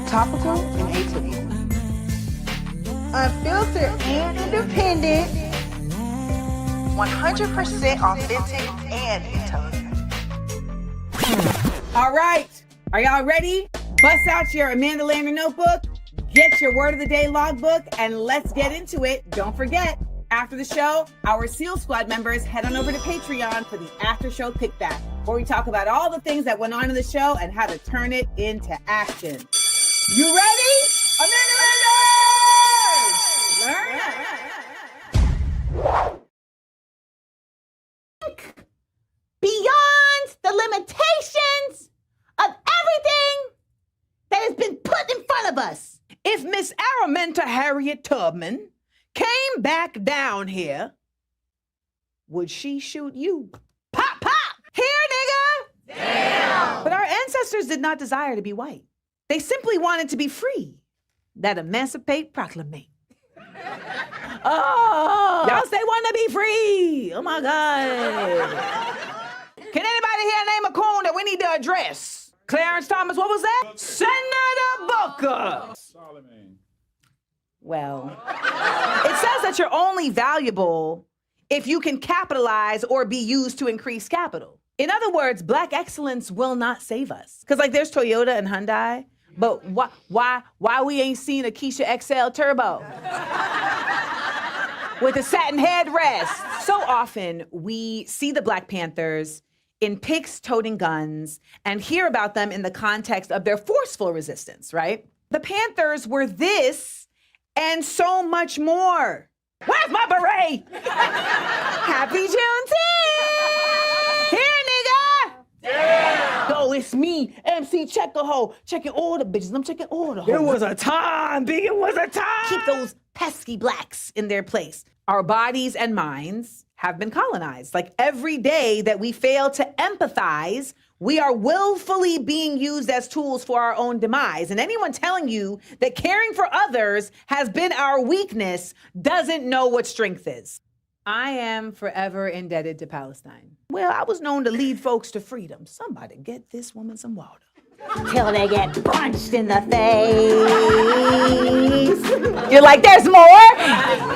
Topical and atypical. Unfiltered and independent. 100% authentic and intelligent. All right. Are y'all ready? Bust out your AmandaLand notebook, get your word of the day logbook, and let's get into it. Don't forget, after the show, our SEAL Squad members head on over to Patreon for the after show kickback, where we talk about all the things that went on in the show and how to turn it into action. You ready? AmandaLanders! Learn it. Beyond the limitations of everything that has been put in front of us. If Miss Araminta Harriet Tubman came back down here, would she shoot you? Pop, pop! Here, nigga! Damn! But our ancestors did not desire to be white. They simply wanted to be free. That Emancipate Proclamation. Oh, y'all say want to be free. Oh my God. Can anybody here name a coon that we need to address? Clarence Thomas, what was that? Senator Booker. Solomon. Well, it says that you're only valuable if you can capitalize or be used to increase capital. In other words, Black excellence will not save us. Because like there's Toyota and Hyundai, but why we ain't seen a Keisha XL Turbo with a satin headrest? So often we see the Black Panthers in pics toting guns and hear about them in the context of their forceful resistance, right? The Panthers were this and so much more. Where's my beret? Happy Juneteenth! Here, nigga! Damn! Go, it's me, MC Check-a-Ho, checking all the bitches. I'm checking all the hoes. It was a time, B. It was a time. Keep those pesky blacks in their place. Our bodies and minds have been colonized. Like every day that we fail to empathize, we are willfully being used as tools for our own demise. And anyone telling you that caring for others has been our weakness doesn't know what strength is. I am forever indebted to Palestine. Well, I was known to lead folks to freedom. Somebody get this woman some water. Till they get punched in the face. You're like, there's more?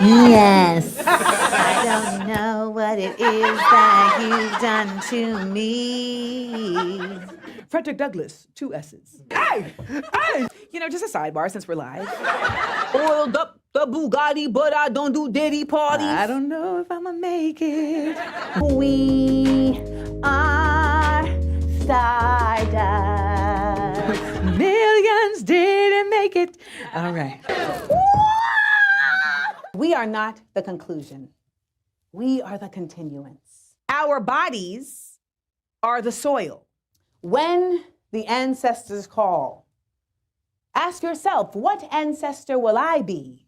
Yes. I don't know what it is that you've done to me. Frederick Douglass, 2 S's. Hey! You know, just a sidebar since we're live. Oiled up the Bugatti, but I don't do Diddy parties. I don't know if I'ma make it. We are stardust. Millions didn't make it. All right. We are not the conclusion. We are the continuance. Our bodies are the soil. When the ancestors call, ask yourself, what ancestor will I be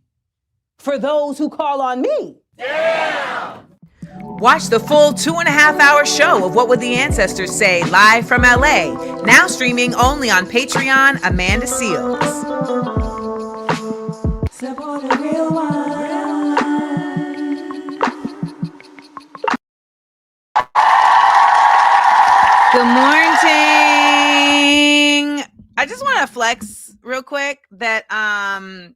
for those who call on me? Damn! Watch the full 2.5-hour show of What Would the Ancestors Say live from LA, now streaming only on Patreon, Amanda Seals. Support a real one. Good morning. I just want to flex real quick that that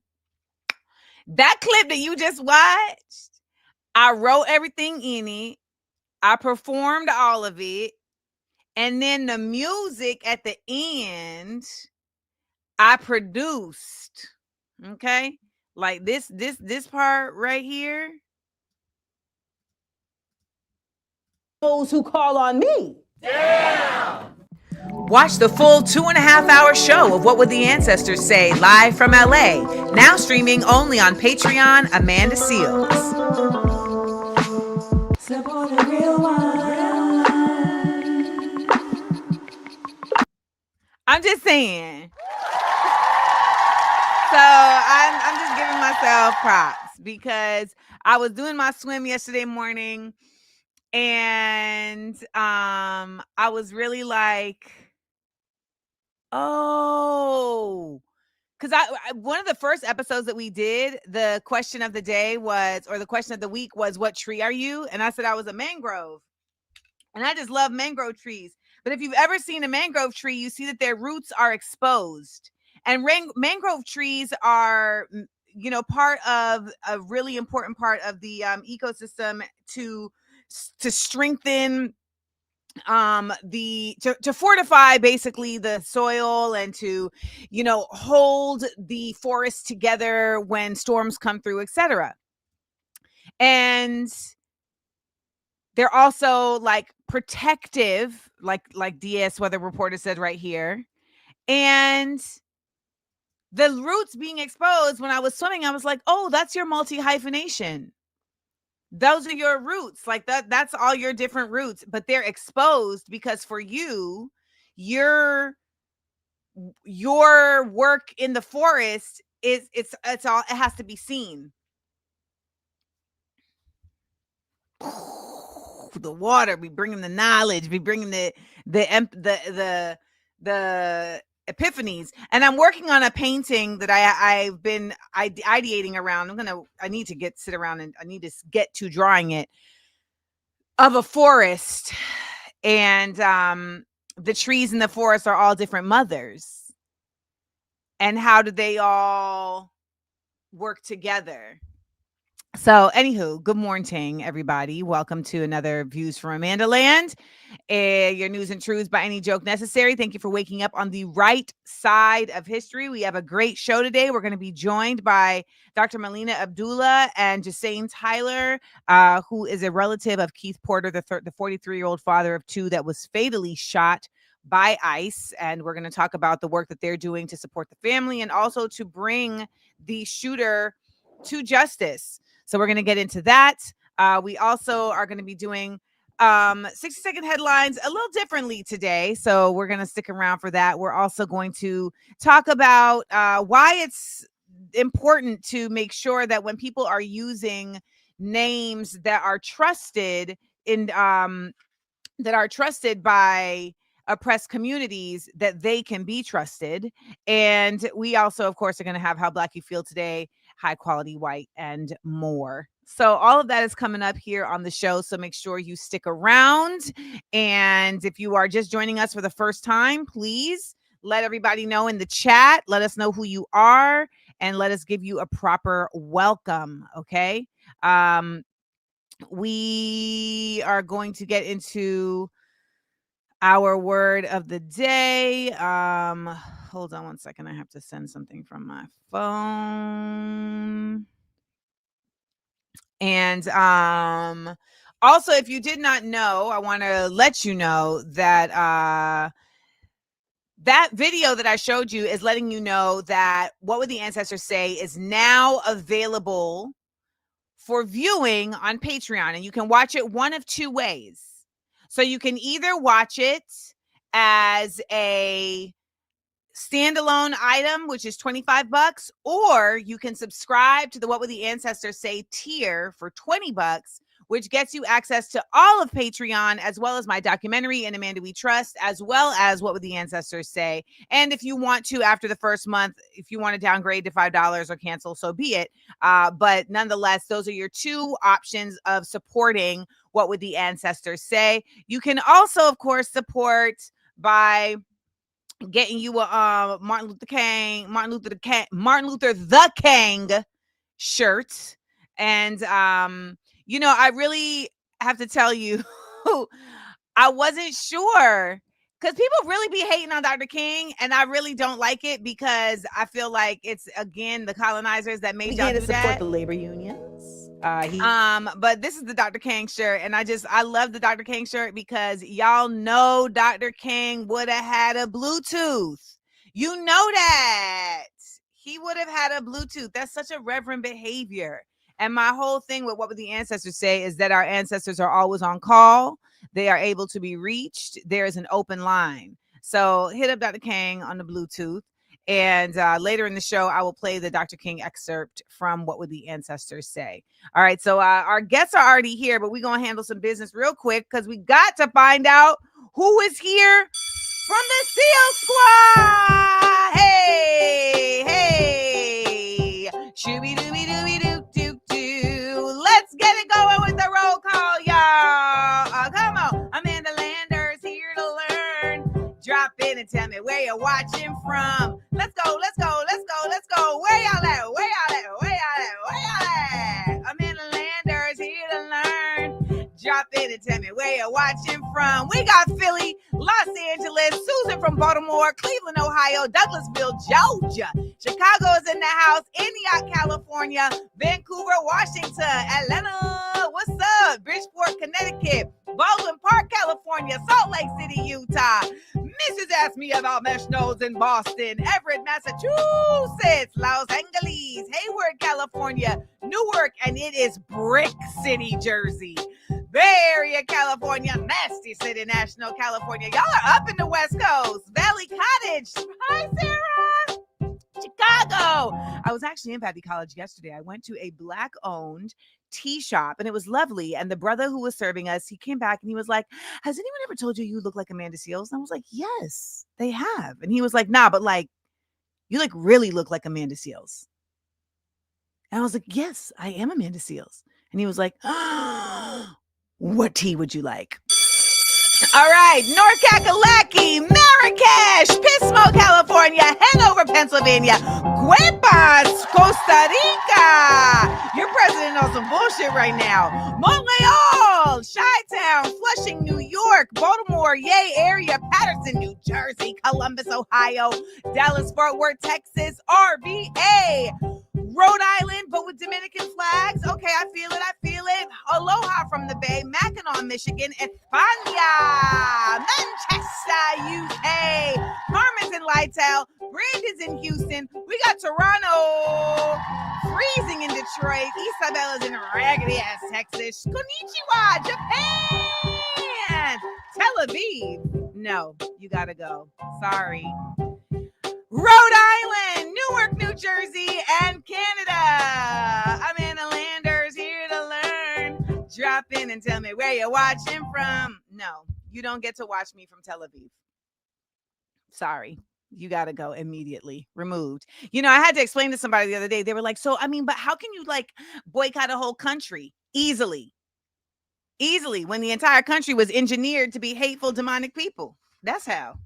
clip that you just watched, I wrote everything in it. I performed all of it. And then the music at the end, I produced. Okay? Like this part right here. Those who call on me. Damn! Watch the full 2.5-hour show of What Would the Ancestors Say live from LA, now streaming only on Patreon, Amanda Seals. Support a real one. I'm just saying. So I'm just giving myself props because I was doing my swim yesterday morning and I was really like, oh, because I one of the first episodes that we did, the question of the day was, or the question of the week was, what tree are you? And I said I was a mangrove. And I just love mangrove trees. But if you've ever seen a mangrove tree, you see that their roots are exposed. And mangrove trees are, part of a really important part of the ecosystem to strengthen to fortify basically the soil and to hold the forest together when storms come through, etc. And they're also like protective, like DS Weather Reporter said right here. And the roots being exposed, when I was swimming, I was like, oh, that's your multi-hyphenation. Those are your roots. Like that's all your different roots, but they're exposed because for you, your work in the forest it's all, it has to be seen. The water, we bringing the knowledge, we bringing the epiphanies. And I'm working on a painting that I've been ideating around. I need to sit around and I need to get to drawing it, of a forest. And the trees in the forest are all different mothers. And how do they all work together? So, anywho, good morning, everybody. Welcome to another Views from AmandaLand. Your news and truths by any joke necessary. Thank you for waking up on the right side of history. We have a great show today. We're going to be joined by Dr. Melina Abdullah and Jasane Tyler, who is a relative of Keith Porter, the 43-year-old father of two that was fatally shot by ICE. And we're going to talk about the work that they're doing to support the family and also to bring the shooter to justice. So we're going to get into that. We also are going to be doing 60-second headlines a little differently today. So we're going to stick around for that. We're also going to talk about why it's important to make sure that when people are using names that are trusted by oppressed communities, that they can be trusted. And we also, of course, are going to have How Black You Feel Today, High Quality White, and more. So all of that is coming up here on the show. So make sure you stick around. And if you are just joining us for the first time, please let everybody know in the chat. Let us know who you are and let us give you a proper welcome. Okay. We are going to get into our word of the day. Hold on one second. I have to send something from my phone. And also, if you did not know, I want to let you know that that video that I showed you is letting you know that What Would the Ancestors Say is now available for viewing on Patreon. And you can watch it one of two ways. So you can either watch it as a standalone item, which is $25, or you can subscribe to the What Would the Ancestors Say tier for $20, which gets you access to all of Patreon, as well as my documentary and Amanda We Trust, as well as What Would the Ancestors Say. And if you want to, after the first month, if you want to downgrade to $5 or cancel, so be it. But nonetheless, those are your two options of supporting What Would the Ancestors Say. You can also, of course, support by getting you a Martin Luther the King shirt. And I really have to tell you, I wasn't sure, because people really be hating on Dr. King, and I really don't like it, because I feel like it's, again, the colonizers that made y'all do that. Support the labor unions. But this is the Dr. King shirt, and I love the Dr. King shirt because y'all know Dr. King would have had a Bluetooth. You know that. He would have had a Bluetooth. That's such a reverent behavior. And my whole thing with What Would the Ancestors Say is that our ancestors are always on call. They are able to be reached. There is an open line. So hit up Dr. King on the Bluetooth. And later in the show, I will play the Dr. King excerpt from What Would the Ancestors Say. All right. So our guests are already here, but we're going to handle some business real quick because we got to find out who is here from the SEAL Squad. Hey, hey. Shooby-dooby-dooby-doo-doo-doo. Let's get it going with the roll call, y'all. Come on. Amanda Lander's here to learn. from. Let's go. Where y'all at? Amanda Landers here to learn. Drop in and tell me where you're watching from. We got Philly, Los Angeles, Susan from Baltimore, Cleveland, Ohio, Douglasville, Georgia. Chicago is in the house, Antioch, California, Vancouver, Washington, Atlanta, what's up? Bridgeport, Connecticut, Baldwin Park, California, Salt Lake City, Utah. Mrs. asked me about mesh nodes in Boston, Everett, Massachusetts, Los Angeles, Hayward, California, Newark, and it is Brick City, Jersey. Bay Area, California, Nasty City, National, California. Y'all are up in the West Coast. Valley Cottage. Hi, Sarah. Chicago. I was actually in Patty College yesterday. I went to a Black-owned tea shop, and it was lovely. And the brother who was serving us, he came back and he was like, has anyone ever told you look like Amanda Seales? And I was like, yes, they have. And he was like, nah, but like, you like really look like Amanda Seales. And I was like, yes, I am Amanda Seales. And he was like, what tea would you like? All right, North Kakalaki, Marrakesh, Pismo, California, Hanover, Pennsylvania, Cuevas, Costa Rica. Your president knows some bullshit right now. Montreal, Chi-Town, Flushing, New York, Baltimore, Yay area, Patterson, New Jersey, Columbus, Ohio, Dallas, Fort Worth, Texas, RVA. Rhode Island, but with Dominican flags. Okay, I feel it. Aloha from the Bay, Mackinac, Michigan, España, Manchester, UK, Harmon's in Lytle, Brandon's in Houston. We got Toronto, freezing in Detroit, Isabella's in raggedy-ass Texas, Konnichiwa, Japan, Tel Aviv. No, you gotta go. Sorry. Rhode Island, Newark, New Jersey, and Canada. Amanda Landers here to learn. Drop in and tell me where you're watching from. No, you don't get to watch me from Tel Aviv. Sorry. You got to go immediately. Removed. You know, I had to explain to somebody the other day. They were like, so, I mean, but how can you like boycott a whole country? Easily, when the entire country was engineered to be hateful, demonic people. That's how.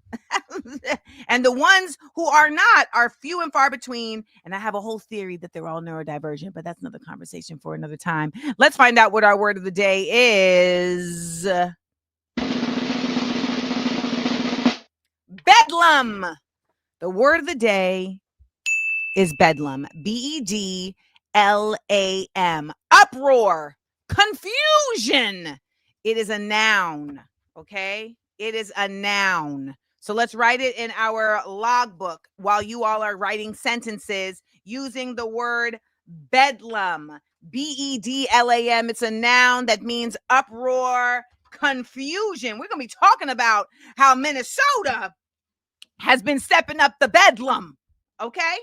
And the ones who are not are few and far between. And I have a whole theory that they're all neurodivergent, but that's another conversation for another time. Let's find out what our word of the day is. Bedlam. The word of the day is bedlam. B-E-D-L-A-M. Uproar. Confusion. It is a noun. Okay? It is a noun. So let's write it in our logbook while you all are writing sentences using the word bedlam. B-E-D-L-A-M. It's a noun that means uproar, confusion. We're going to be talking about how Minnesota has been stepping up the bedlam. Okay?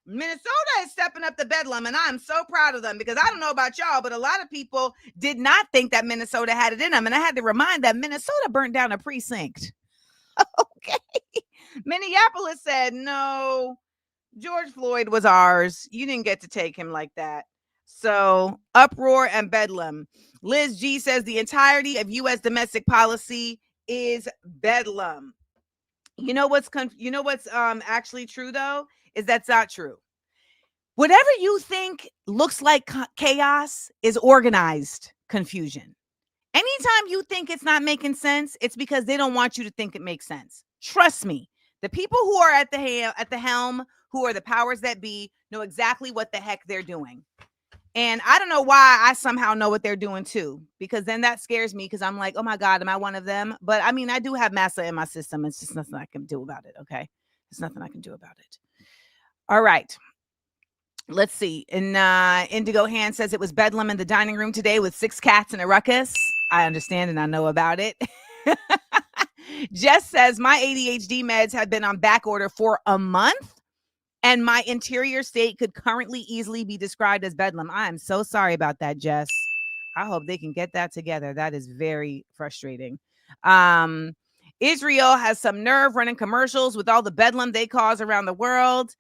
Minnesota is stepping up the bedlam, and I'm so proud of them because I don't know about y'all, but a lot of people did not think that Minnesota had it in them. And I had to remind that Minnesota burnt down a precinct. Okay. Minneapolis said, no, George Floyd was ours. You didn't get to take him like that. So uproar and bedlam. Liz G says the entirety of U.S. domestic policy is bedlam. You know what's actually true though? Is that's not true. Whatever you think looks like chaos is organized confusion. Anytime you think it's not making sense, it's because they don't want you to think it makes sense. Trust me. The people who are at the helm, who are the powers that be, know exactly what the heck they're doing. And I don't know why I somehow know what they're doing too, because then that scares me because I'm like, oh my God, am I one of them? But I mean, I do have massa in my system. It's just nothing I can do about it. Okay. There's nothing I can do about it. All right. Let's see. And Indigo Hand says it was bedlam in the dining room today with 6 cats and a ruckus. I understand and I know about it. Jess says my ADHD meds have been on back order for a month and my interior state could currently easily be described as bedlam. I am so sorry about that, Jess. I hope they can get that together. That is very frustrating. Israel has some nerve running commercials with all the bedlam they cause around the world.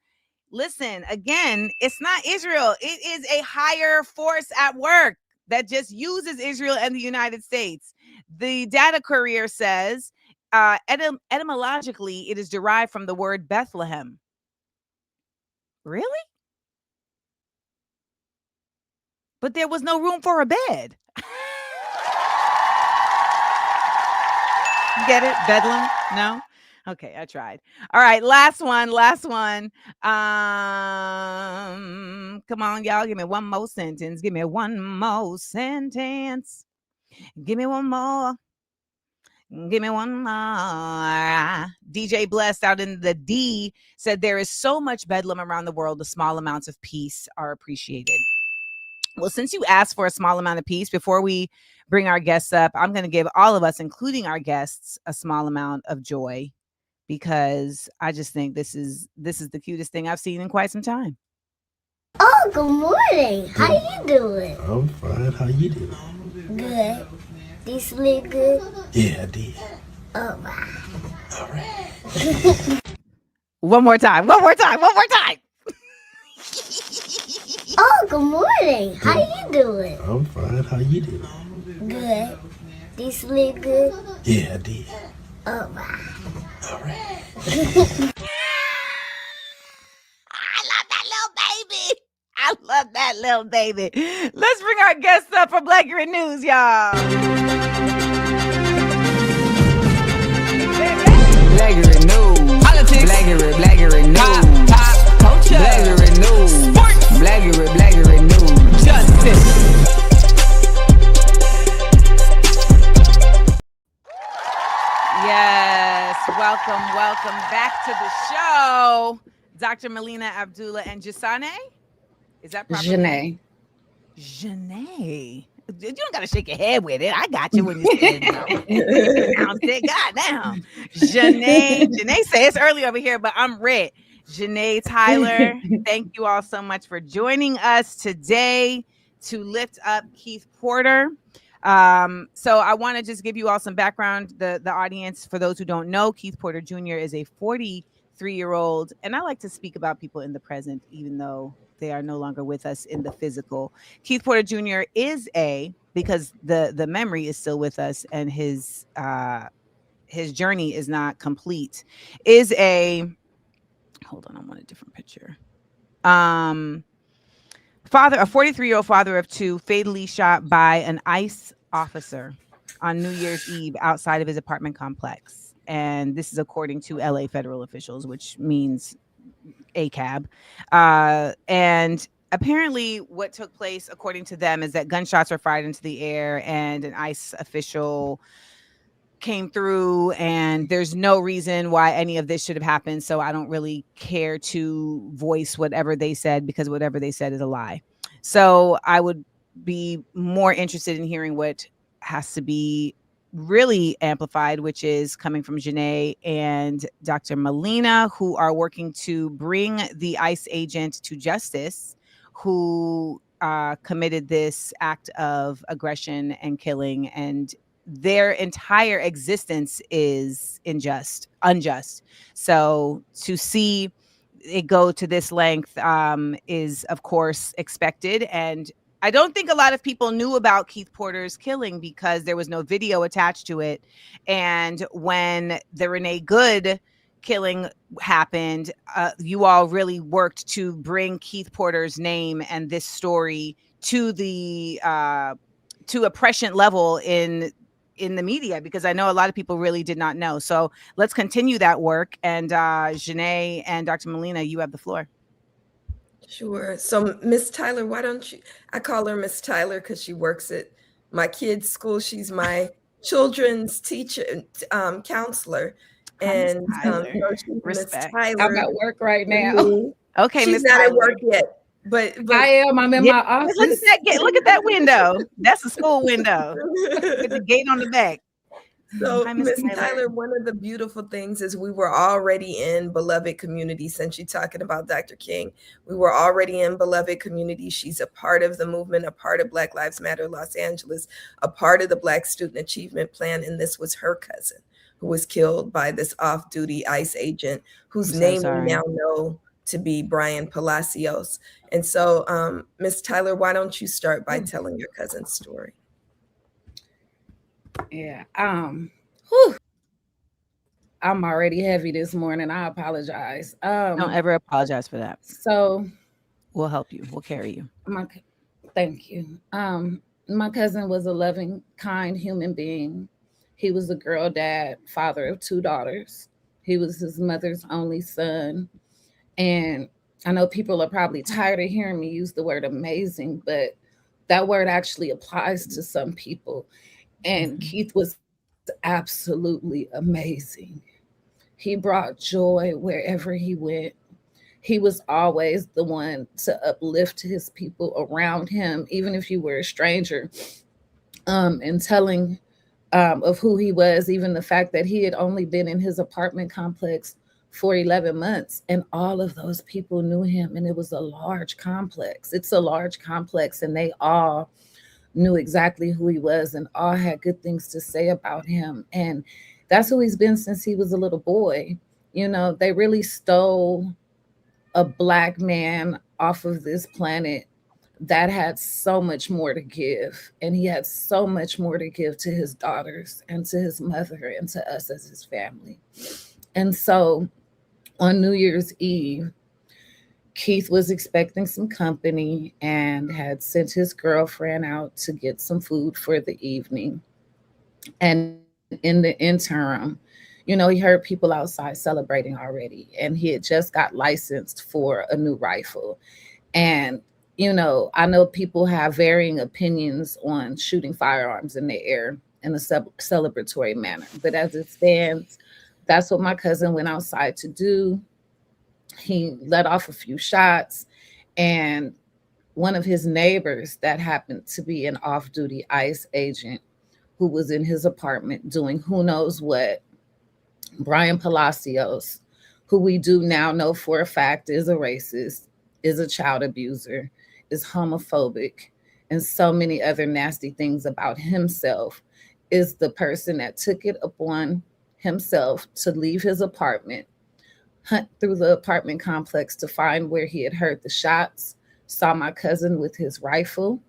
Listen, again, it's not Israel. It is a higher force at work that just uses Israel and the United States. The data courier says etymologically, it is derived from the word Bethlehem. Really? But there was no room for a bed. You get it? Bedlam? No? Okay, I tried. All right, last one. Come on, y'all. Give me one more sentence. Give me one more. DJ Blessed out in the D said there is so much bedlam around the world, the small amounts of peace are appreciated. Well, since you asked for a small amount of peace, before we bring our guests up, I'm going to give all of us, including our guests, a small amount of joy, because I just think this is the cutest thing I've seen in quite some time. Oh, good morning. How you doing? I'm fine. How you doing? Good. Did you sleep good? Yeah, I did. Oh, wow. All right. One more time. Oh, good morning. How you doing? I'm fine. How you doing? Good. Did you sleep good? Yeah, I did. Oh, wow. All right. I love that little baby. Let's bring our guests up for Blacker News, y'all. Blacker News. Politics. Blacker News. Pop. Culture. Blacker News. Sports. Blacker News. Justice. Yes, welcome back to the show. Dr. Melina Abdullah and Jasane. Is that proper? Janae. You don't got to shake your head with it. I got you when you said it. God damn. Janae said it's early over here, but I'm red. Janae Tyler, thank you all so much for joining us today to lift up Keith Porter. So I want to just give you all some background. The audience, for those who don't know, Keith Porter Jr. is a 43-year-old, and I like to speak about people in the present, even though they are no longer with us in the physical. Keith Porter Jr. is because the memory is still with us, and his journey is not complete. Hold on, I want a different picture. A 43-year-old father of two, fatally shot by an ICE officer on New Year's Eve outside of his apartment complex. And this is according to LA federal officials, which means ACAB. And apparently what took place, according to them, is that gunshots were fired into the air and an ICE official came through, and there's no reason why any of this should have happened. So I don't really care to voice whatever they said, because whatever they said is a lie. So I would be more interested in hearing what has to be really amplified, which is coming from Janae and Dr. Melina, who are working to bring the ICE agent to justice who committed this act of aggression and killing, and their entire existence is unjust. So to see it go to this length is, of course, expected. And I don't think a lot of people knew about Keith Porter's killing because there was no video attached to it. And when the Renee Good killing happened, you all really worked to bring Keith Porter's name and this story to the to a prescient level in the media, because I know a lot of people really did not know. So let's continue that work. And Janae and Dr. Melina, you have the floor. Sure. So Miss Tyler, why don't you, I call her Miss Tyler because she works at my kids' school. She's my children's teacher, counselor. And Miss Tyler. I'm at work right now. Okay, she's not at work yet. But I am. I'm in my office. Look at that window. That's a school window with the gate on the back. So, Miss Tyler, one of the beautiful things is we were already in beloved community. Since you're talking about Dr. King, we were already in beloved community. She's a part of the movement, a part of Black Lives Matter Los Angeles, a part of the Black Student Achievement Plan. And this was her cousin who was killed by this off-duty ICE agent whose name we now know to be Brian Palacios. And so, Miss Tyler, why don't you start by telling your cousin's story? Yeah. I'm already heavy this morning. I apologize. Don't ever apologize for that. So we'll help you. We'll carry you. Thank you. My cousin was a loving, kind human being. He was a girl dad, father of 2 daughters. He was his mother's only son. And I know people are probably tired of hearing me use the word amazing, but that word actually applies to some people. And Keith was absolutely amazing. He brought joy wherever he went. He was always the one to uplift his people around him, even if you were a stranger, and telling of who he was, even the fact that he had only been in his apartment complex for 11 months, and all of those people knew him, and it was a large complex. It's a large complex, and they all knew exactly who he was and all had good things to say about him. And that's who he's been since he was a little boy. You know, they really stole a Black man off of this planet that had so much more to give. And he had so much more to give to his daughters and to his mother and to us as his family. And so on New Year's Eve, Keith was expecting some company and had sent his girlfriend out to get some food for the evening. And in the interim, you know, he heard people outside celebrating already, and he had just got licensed for a new rifle. And, you know, I know people have varying opinions on shooting firearms in the air in a celebratory manner, but as it stands, that's what my cousin went outside to do. He let off a few shots, and one of his neighbors that happened to be an off-duty ICE agent who was in his apartment doing who knows what, Brian Palacios, who we do now know for a fact is a racist, is a child abuser, is homophobic, and so many other nasty things about himself, is the person that took it upon himself to leave his apartment, hunt through the apartment complex to find where he had heard the shots, saw my cousin with his rifle,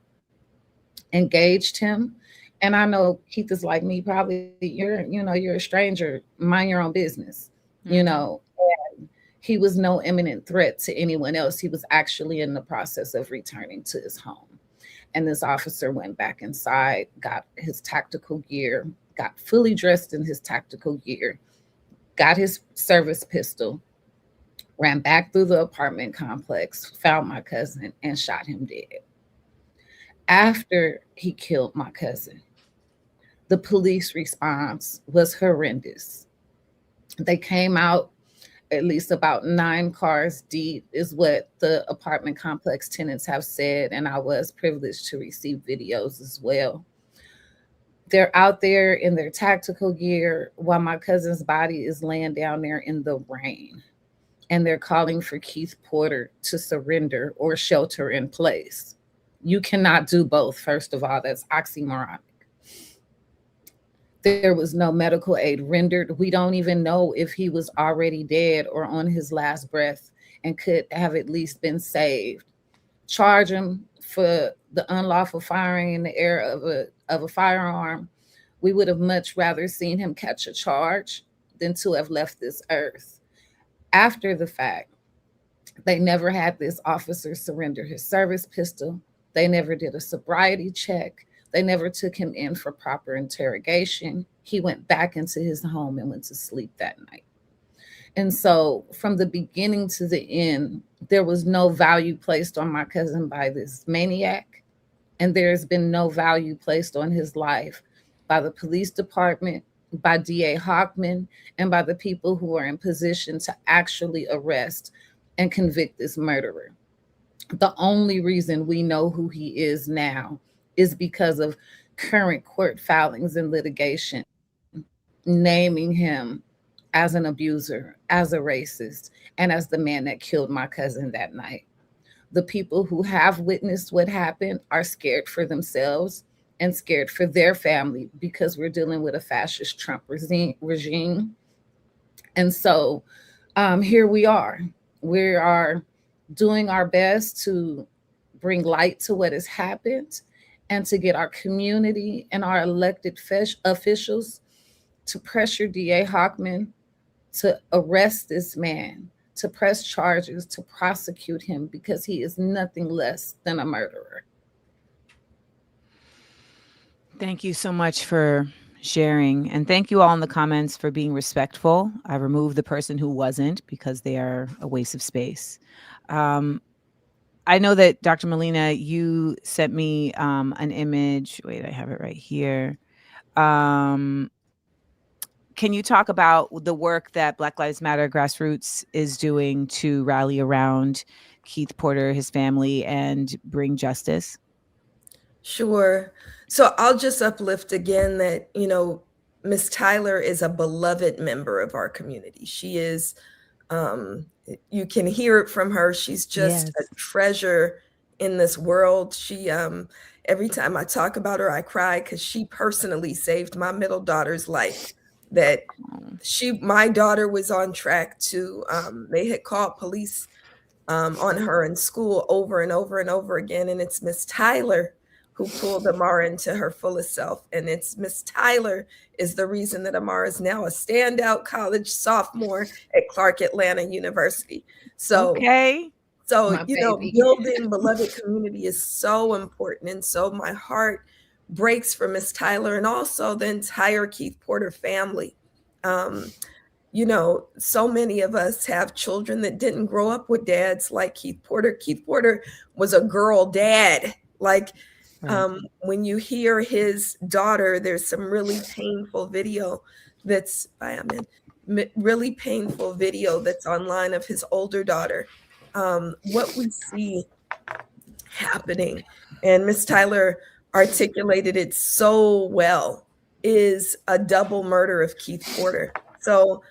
engaged him. And I know Keith is like me, probably you're a stranger, mind your own business, you know. And he was no imminent threat to anyone else. He was actually in the process of returning to his home. And this officer went back inside, got his tactical gear, got fully dressed in his tactical gear, got his service pistol, ran back through the apartment complex, found my cousin, and shot him dead. After he killed my cousin, the police response was horrendous. They came out at least about 9 cars deep, is what the apartment complex tenants have said, and I was privileged to receive videos as well. They're out there in their tactical gear while my cousin's body is laying down there in the rain. And they're calling for Keith Porter to surrender or shelter in place. You cannot do both, first of all. That's oxymoronic. There was no medical aid rendered. We don't even know if he was already dead or on his last breath and could have at least been saved. Charge him for the unlawful firing in the air of a firearm. We would have much rather seen him catch a charge than to have left this earth. After the fact, they never had this officer surrender his service pistol. They never did a sobriety check. They never took him in for proper interrogation. He went back into his home and went to sleep that night. And so from the beginning to the end, there was no value placed on my cousin by this maniac. And there's been no value placed on his life by the police department, by DA Hockman, and by the people who are in position to actually arrest and convict this murderer. The only reason we know who he is now is because of current court filings and litigation, naming him as an abuser, as a racist, and as the man that killed my cousin that night. The people who have witnessed what happened are scared for themselves and scared for their family because we're dealing with a fascist Trump regime. And so here we are. We are doing our best to bring light to what has happened and to get our community and our elected officials to pressure DA Hockman to arrest this man, to press charges, to prosecute him, because he is nothing less than a murderer. Thank you so much for sharing. And thank you all in the comments for being respectful. I removed the person who wasn't because they are a waste of space. I know that Dr. Molina, you sent me an image. Wait, I have it right here. Can you talk about the work that Black Lives Matter Grassroots is doing to rally around Keith Porter, his family, and bring justice? Sure. So I'll just uplift again that, you know, Miss Tyler is a beloved member of our community. She is, you can hear it from her. She's just a treasure in this world. She, every time I talk about her, I cry because she personally saved my middle daughter's life. That my daughter was on track to, they had called police on her in school over and over and over again. And it's Miss Tyler who pulled Amara into her fullest self. And it's Miss Tyler is the reason that Amara is now a standout college sophomore at Clark Atlanta University. So, you know, building beloved community is so important. And so my heart breaks for Miss Tyler and also the entire Keith Porter family. You know, so many of us have children that didn't grow up with dads like Keith Porter. Keith Porter was a girl dad. Like, when you hear his daughter, there's some really painful video that's really painful video that's online of his older daughter. What we see happening, and Miss Tyler articulated it so well, is a double murder of Keith Porter. So,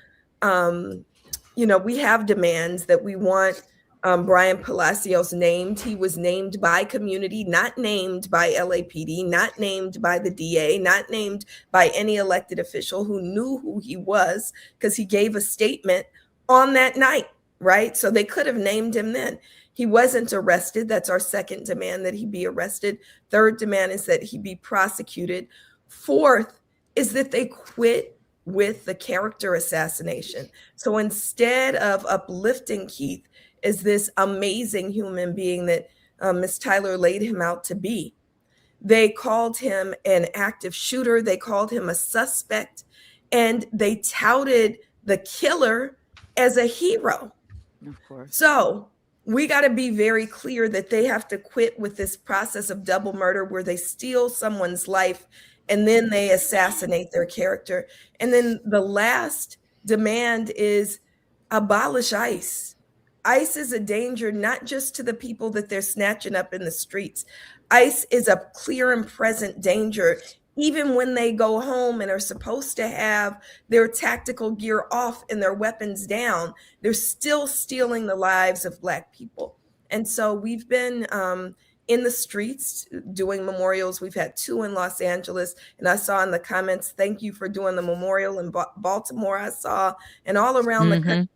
you know, we have demands that we want Brian Palacios named. He was named by community, not named by LAPD, not named by the DA, not named by any elected official who knew who he was, because he gave a statement on that night, right? So they could have named him then. He wasn't arrested. That's our second demand, that he be arrested. Third demand is that he be prosecuted. Fourth is that they quit with the character assassination. So instead of uplifting Keith as this amazing human being that Miss Tyler laid him out to be, they called him an active shooter. They called him a suspect, and they touted the killer as a hero. Of course. So we got to be very clear that they have to quit with this process of double murder where they steal someone's life and then they assassinate their character. And then the last demand is abolish ICE. ICE is a danger, not just to the people that they're snatching up in the streets. ICE is a clear and present danger, even when they go home and are supposed to have their tactical gear off and their weapons down. They're still stealing the lives of Black people. And so we've been in the streets doing memorials. We've had 2 in Los Angeles, and I saw in the comments, thank you for doing the memorial in Baltimore. I saw, and all around the country,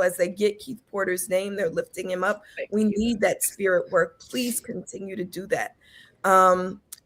as they get Keith Porter's name, they're lifting him up. We need that spirit work. Please continue to do that.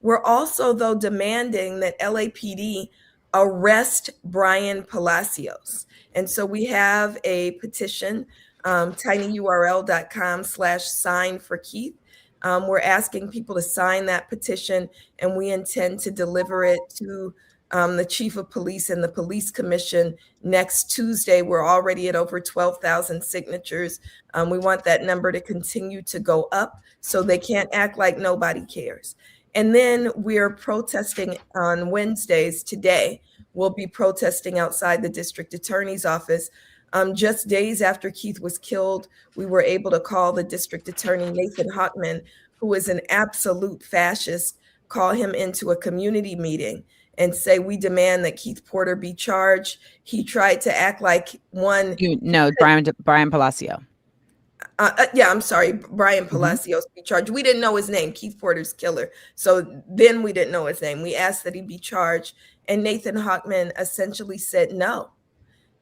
We're also, though, demanding that LAPD arrest Brian Palacios. And so we have a petition, tinyurl.com/sign4Keith. We're asking people to sign that petition, and we intend to deliver it to the chief of police and the police commission next Tuesday. We're already at over 12,000 signatures. We want that number to continue to go up so they can't act like nobody cares. And then we're protesting on Wednesdays. Today, we'll be protesting outside the district attorney's office. Just days after Keith was killed, we were able to call the district attorney, Nathan Hockman, who is an absolute fascist, call him into a community meeting and say, we demand that Keith Porter be charged. He tried to act like one. Brian Palacio. I'm sorry, Brian Palacios be charged. We didn't know his name, Keith Porter's killer. So then we didn't know his name. We asked that he be charged, and Nathan Hockman essentially said no.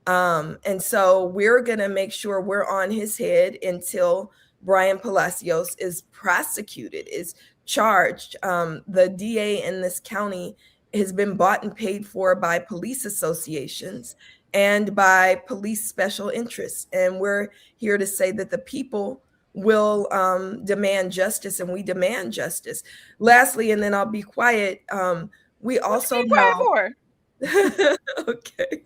And so we're going to make sure we're on his head until Brian Palacios is prosecuted, is charged. The DA in this county has been bought and paid for by police associations. and by police special interests. And we're here to say that the people will demand justice, and we demand justice. Lastly, and then I'll be quiet, we also know... Okay.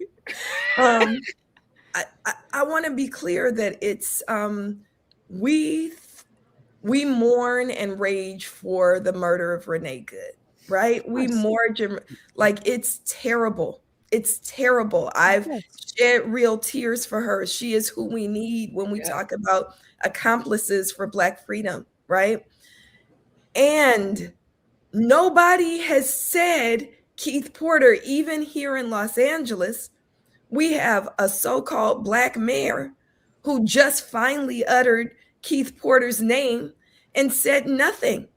I want to be clear that it's we mourn and rage for the murder of Renee Good, right? We mourn, like, it's terrible. It's terrible. I've shed real tears for her. She is who we need when we talk about accomplices for Black freedom, right? And nobody has said Keith Porter. Even here in Los Angeles, we have a so-called Black mayor who just finally uttered Keith Porter's name and said nothing.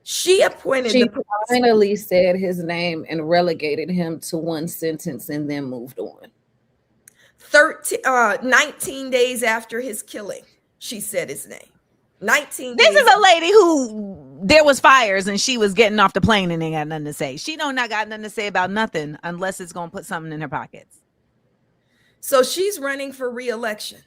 She finally said his name and relegated him to one sentence and then moved on. 19 days after his killing, she said his name. 19 This days. is a lady who there was fires and she was getting off the plane and ain't got nothing to say. She don't not got nothing to say about nothing unless it's gonna put something in her pockets. So she's running for re-election.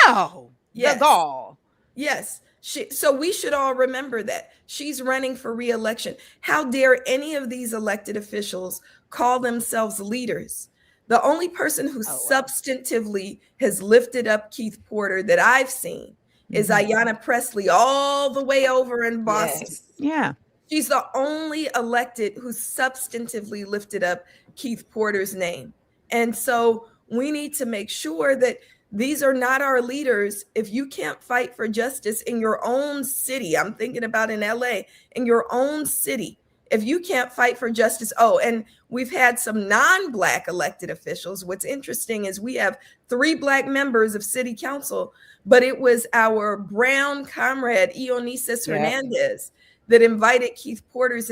No. Yes. The gall. Yes. So we should all remember that she's running for re-election. How dare any of these elected officials call themselves leaders? The only person who substantively has lifted up Keith Porter that I've seen is Ayanna Pressley, all the way over in Boston. Yes. Yeah. She's the only elected who substantively lifted up Keith Porter's name. And so we need to make sure that these are not our leaders. If you can't fight for justice in your own city, I'm thinking about in LA, in your own city, if you can't fight for justice. Oh, and we've had some non-Black elected officials. What's interesting is we have 3 Black members of city council, but it was our brown comrade, Ionisis Hernandez, that invited Keith Porter's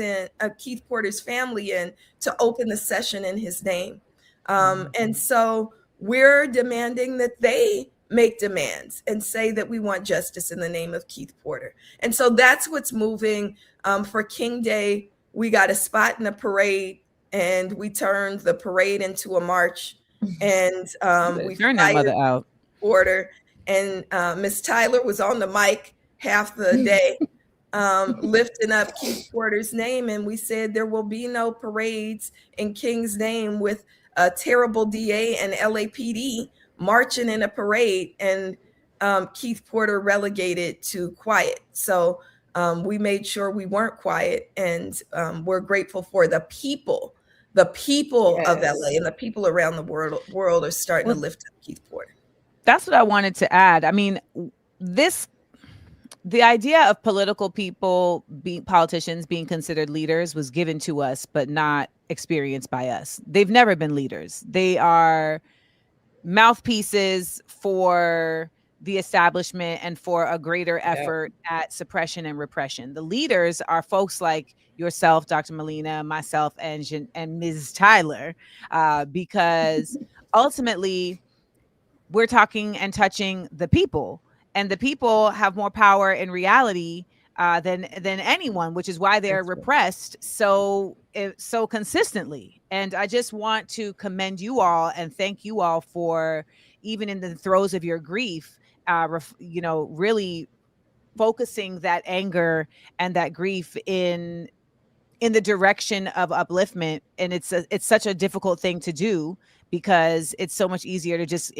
family in to open the session in his name. And so we're demanding that they make demands and say that we want justice in the name of Keith Porter. And so that's what's moving. For King Day, we got a spot in a parade, and we turned the parade into a march. And we turned that mother out. Porter, and Miss Tyler was on the mic half the day, lifting up Keith Porter's name. And we said there will be no parades in King's name with a terrible DA and LAPD marching in a parade, and Keith Porter relegated to quiet. So we made sure we weren't quiet, and we're grateful for the people of LA and the people around the world are starting to lift up Keith Porter. That's what I wanted to add. I mean, the idea of politicians being considered leaders was given to us, but not experienced by us. They've never been leaders. They are mouthpieces for the establishment and for a greater effort at suppression and repression. The leaders are folks like yourself, Dr. Molina, myself, and Ms. Tyler, because ultimately we're talking and touching the people, and the people have more power in reality than anyone, which is why they're repressed so consistently. And I just want to commend you all and thank you all for, even in the throes of your grief, really focusing that anger and that grief in the direction of upliftment. And it's such a difficult thing to do, because it's so much easier to just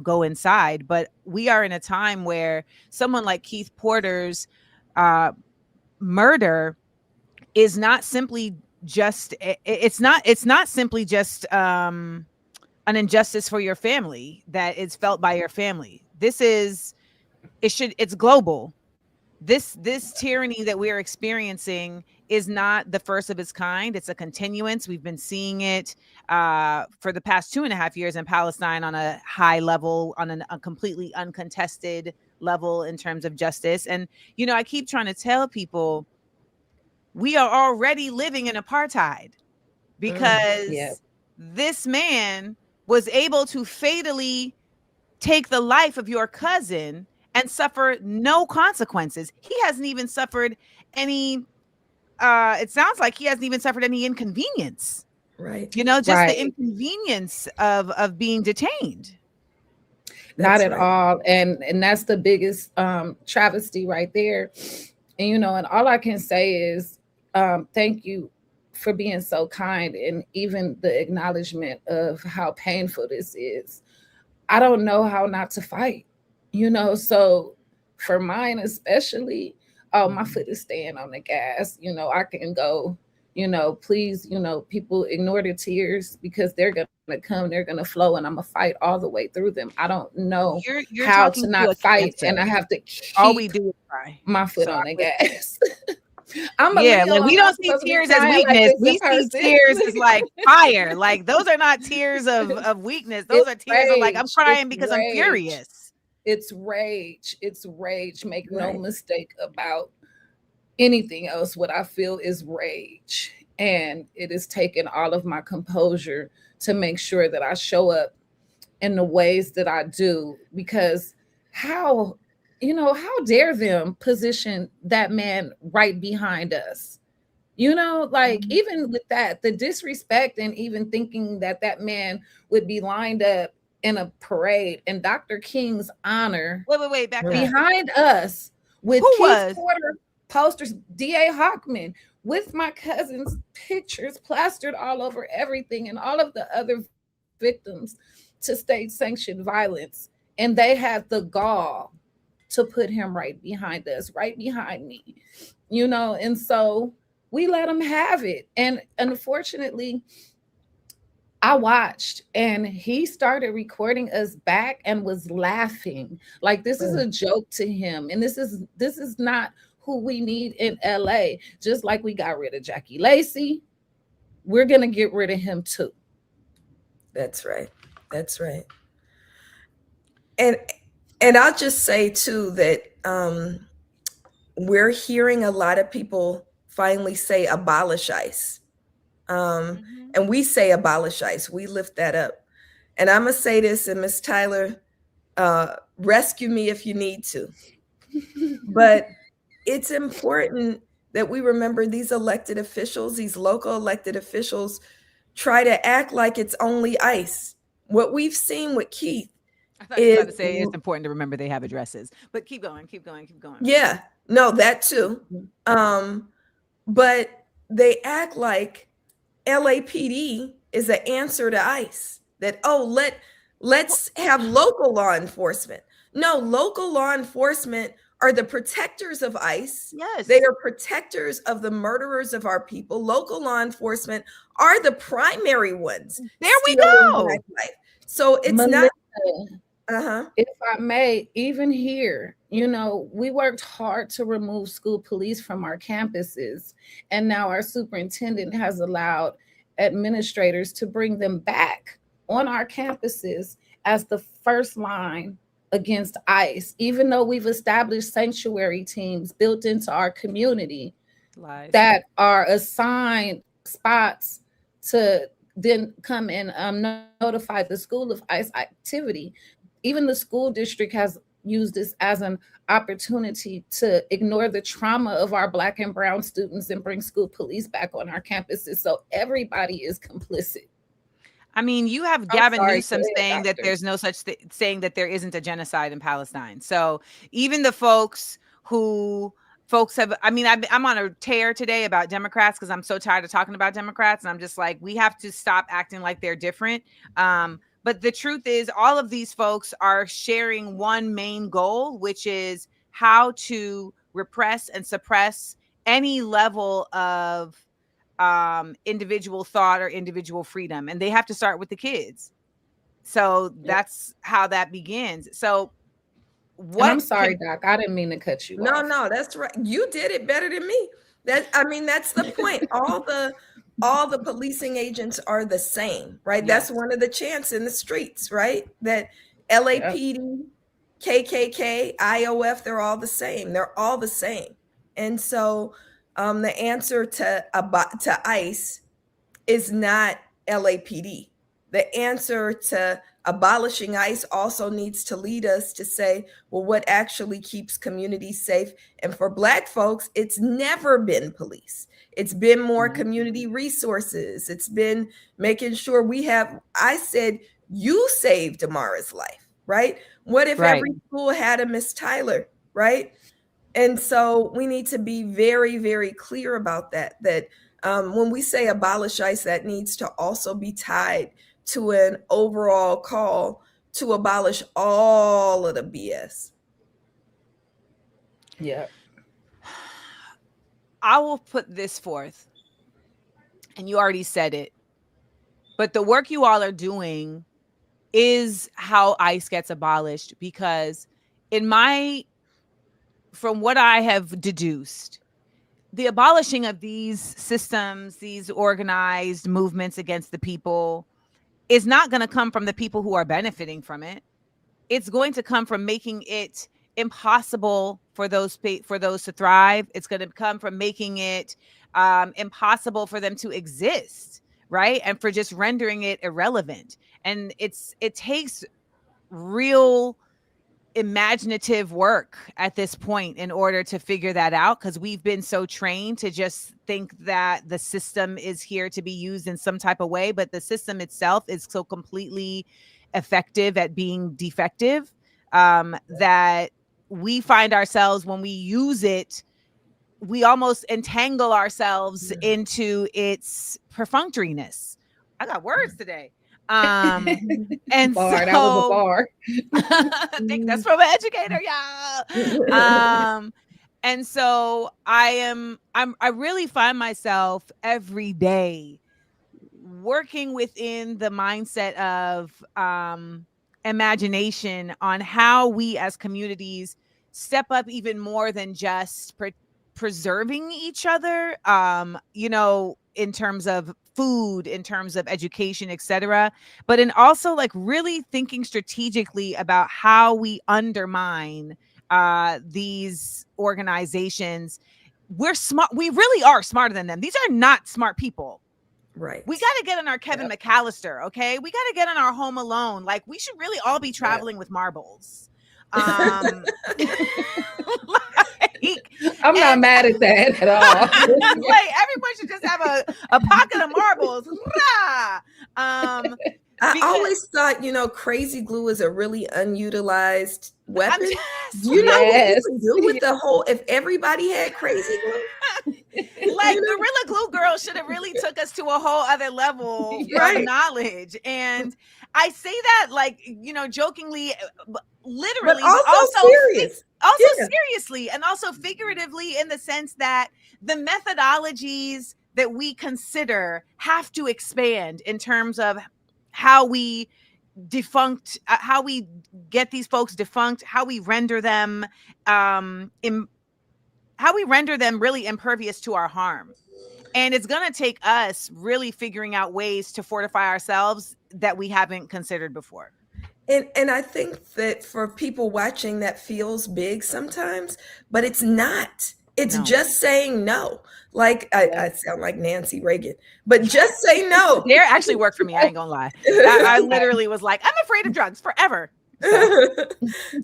go inside. But we are in a time where someone like Keith Porter's murder is not simply just it's not simply just an injustice for your family that is felt by your family. It's global. This tyranny that we're experiencing is not the first of its kind. It's a continuance. We've been seeing it for the past 2.5 years in Palestine on a high level, on a completely uncontested level in terms of justice. And, I keep trying to tell people we are already living in apartheid, because this man was able to fatally take the life of your cousin and suffer no consequences. He hasn't even suffered any, it sounds like he hasn't even suffered any inconvenience. Right. You know, just Right. the inconvenience of being detained. Not That's at right. all. And that's the biggest travesty right there. And you know, and all I can say is thank you for being so kind, and even the acknowledgement of how painful this is. I don't know how not to fight, you know. So for mine especially, oh, my foot is staying on the gas. You know, I can go, you know, please, you know, people ignore the tears because they're gonna come, they're gonna flow, and I'm gonna fight all the way through them. I don't know You're how talking to to a not fight, cancer. and I have to All we keep do is cry. my foot So on I the would- gas. I'm a Yeah, Leo. like we I'm not don't see supposed to be tears as crying like weakness. this in We see person. tears as like fire. Like those are not tears of weakness. Those It's are tears of like I'm rage. crying It's because I'm rage. furious. It's rage. It's rage. Make no Right. mistake about anything else. What I feel is rage. And it has taken all of my composure to make sure that I show up in the ways that I do. Because how, you know, how dare them position that man right behind us? You know, like even with that, the disrespect, and even thinking that that man would be lined up in a parade in Dr. King's honor Wait, back up. behind us with Who Keith was? Porter posters, D.A. Hockman, with my cousin's pictures plastered all over everything, and all of the other victims to state-sanctioned violence. And they had the gall to put him right behind us, right behind me, you know. And so we let him have it. And unfortunately, I watched, and he started recording us back and was laughing like this is a joke to him, and this is not who we need in LA. Just like we got rid of Jackie Lacey, we're gonna get rid of him too. That's right. That's right. And I'll just say too that we're hearing a lot of people finally say abolish ICE. And we say abolish ICE. We lift that up. And I'm gonna say this, and Miss Tyler, rescue me if you need to. But it's important that we remember these elected officials, these local elected officials, try to act like it's only ICE. What we've seen with Keith I thought you were about to say it's important to remember they have addresses. But keep going. Yeah, no, that too. But they act like LAPD is an answer to ICE. That, oh, let's have local law enforcement. No, local law enforcement are the protectors of ICE. Yes. They are protectors of the murderers of our people. Local law enforcement are the primary ones. There we stealing go. Black life. So it's Melissa, not. If I may, even here, you know, we worked hard to remove school police from our campuses, and now our superintendent has allowed administrators to bring them back on our campuses as the first line against ICE, even though we've established sanctuary teams built into our community that are assigned spots to then come and notify the school of ICE activity. Even the school district has used this as an opportunity to ignore the trauma of our Black and brown students and bring school police back on our campuses. So everybody is complicit. I mean, you have Gavin Newsom saying that there's no such saying that there isn't a genocide in Palestine. So even the folks have, I mean, I'm on a tear today about Democrats because I'm so tired of talking about Democrats. And I'm just like, we have to stop acting like they're different. But the truth is all of these folks are sharing one main goal, which is how to repress and suppress any level of individual thought or individual freedom, and they have to start with the kids. So that's how that begins. So what? I'm sorry, Doc, I didn't mean to cut you off. No, that's right. You did it better than me. That's the point. All the policing agents are the same, right? Yes. That's one of the chants in the streets, right? That LAPD, KKK, IOF, they're all the same. They're all the same. And so the answer to ICE is not LAPD. the answer to abolishing ICE also needs to lead us to say, well, what actually keeps communities safe? And for Black folks, it's never been police. It's been more community resources. It's been making sure we have, I said, you saved Amara's life, right? What if every school had a Miss Tyler, right? And so we need to be very, very clear about that, when we say abolish ICE, that needs to also be tied to an overall call to abolish all of the BS. Yeah. I will put this forth, and you already said it, but the work you all are doing is how ICE gets abolished, because from what I have deduced, the abolishing of these systems, these organized movements against the people, is not going to come from the people who are benefiting from it. It's going to come from making it impossible for those to thrive. It's going to come from making it impossible for them to exist, right? And for just rendering it irrelevant. And it takes real imaginative work at this point in order to figure that out, because we've been so trained to just think that the system is here to be used in some type of way, but the system itself is so completely effective at being defective that we find ourselves, when we use it, we almost entangle ourselves into its perfunctoriness. I got words today. And that was a bar. I think that's from an educator, y'all. And so I really find myself every day working within the mindset of imagination on how we as communities step up even more than just preserving each other, in terms of food, in terms of education, etc., but in also like really thinking strategically about how we undermine these organizations. We're smart. We really are smarter than them. These are not smart people. Right. We got to get on our Kevin McAllister. Okay. We got to get on our Home Alone. Like, we should really all be traveling with marbles. I'm not mad at that at all. Like, everyone should just have a pocket of marbles. I always thought, crazy glue is a really unutilized weapon. You know what you can do with the whole, if everybody had crazy glue? Like, Gorilla Glue Girl should have really took us to a whole other level of knowledge. And I say that, like, jokingly, literally, but also serious. Seriously, and also figuratively, in the sense that the methodologies that we consider have to expand in terms of how we how we get these folks defunct, how we render them really impervious to our harm. And it's going to take us really figuring out ways to fortify ourselves that we haven't considered before. And I think that for people watching, that feels big sometimes, but it's not. It's just saying no. Like, I sound like Nancy Reagan, but just say no. They actually worked for me. I ain't gonna lie. I literally was like, I'm afraid of drugs forever. So.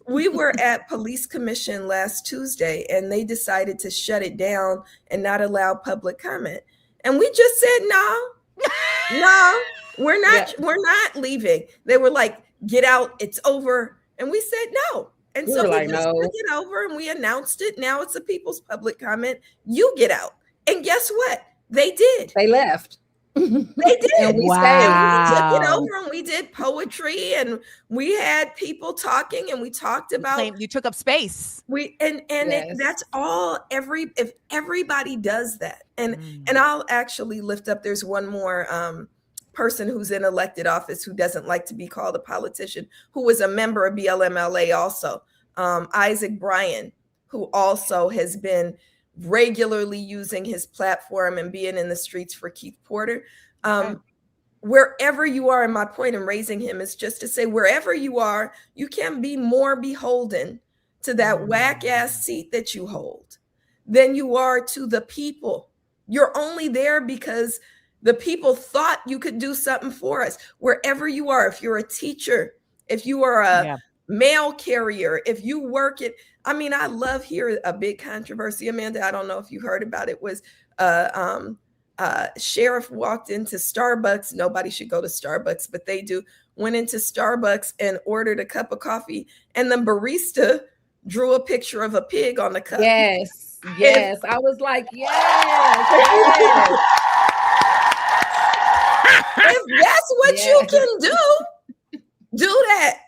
We were at police commission last Tuesday, and they decided to shut it down and not allow public comment. And we just said, no, we're not leaving. They were like, get out, it's over. And we said no. And so we just took it over and we announced it. Now it's a people's public comment. You get out. And guess what? They did. They left. They did. And we stayed. And we took it over and we did poetry and we had people talking and we talked about. You took up space. That's all. If everybody does that, and I'll actually lift up. There's one more person who's in elected office who doesn't like to be called a politician, who was a member of BLMLA also, Isaac Bryan, who also has been regularly using his platform and being in the streets for Keith Porter. Wherever you are, and my point in raising him is just to say, wherever you are, you can be more beholden to that whack ass seat that you hold than you are to the people. You're only there because The people thought you could do something for us. Wherever you are, if you're a teacher, if you are a mail carrier, if you work at, I mean, I love here a big controversy, Amanda. I don't know if you heard about it. Was sheriff walked into Starbucks. Nobody should go to Starbucks, but they do. Went into Starbucks and ordered a cup of coffee, and the barista drew a picture of a pig on the cup. Yes. I was like, yes. If that's what you can do that.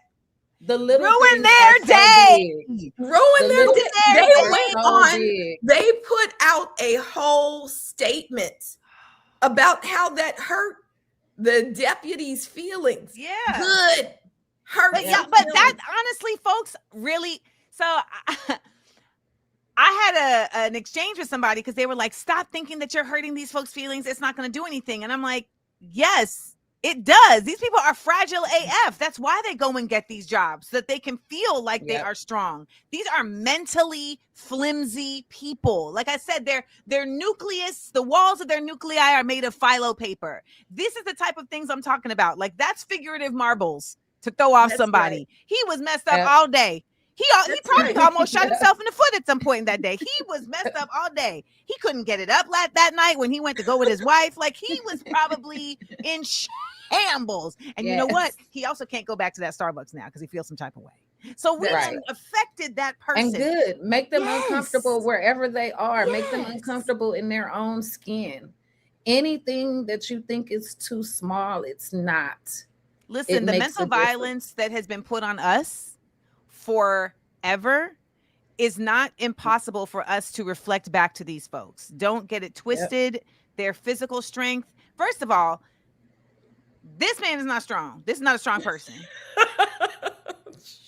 The little ruin their day. Ruin their day. They went on. They put out a whole statement about how that hurt the deputy's feelings. Yeah. Good. Hurt. But that honestly, folks, really. So I had an exchange with somebody because they were like, stop thinking that you're hurting these folks' feelings. It's not going to do anything. And I'm like, yes, it does. These people are fragile AF. That's why they go and get these jobs, so that they can feel like they are strong. These are mentally flimsy people. Like I said, their nucleus, the walls of their nuclei are made of phyllo paper. This is the type of things I'm talking about. Like, that's figurative marbles to throw off somebody. Right. He was messed up all day. He probably almost shot himself in the foot at some point that day. He was messed up all day. He couldn't get it up that night when he went to go with his wife. Like, he was probably in shambles. And you know what? He also can't go back to that Starbucks now because he feels some type of way. So we affected that person. And good. Make them uncomfortable wherever they are. Make them uncomfortable in their own skin. Anything that you think is too small, it's not. Listen, the mental violence that has been put on us forever is not impossible for us to reflect back to these folks. Don't get it twisted. Their physical strength. First of all, this man is not strong. This is not a strong person.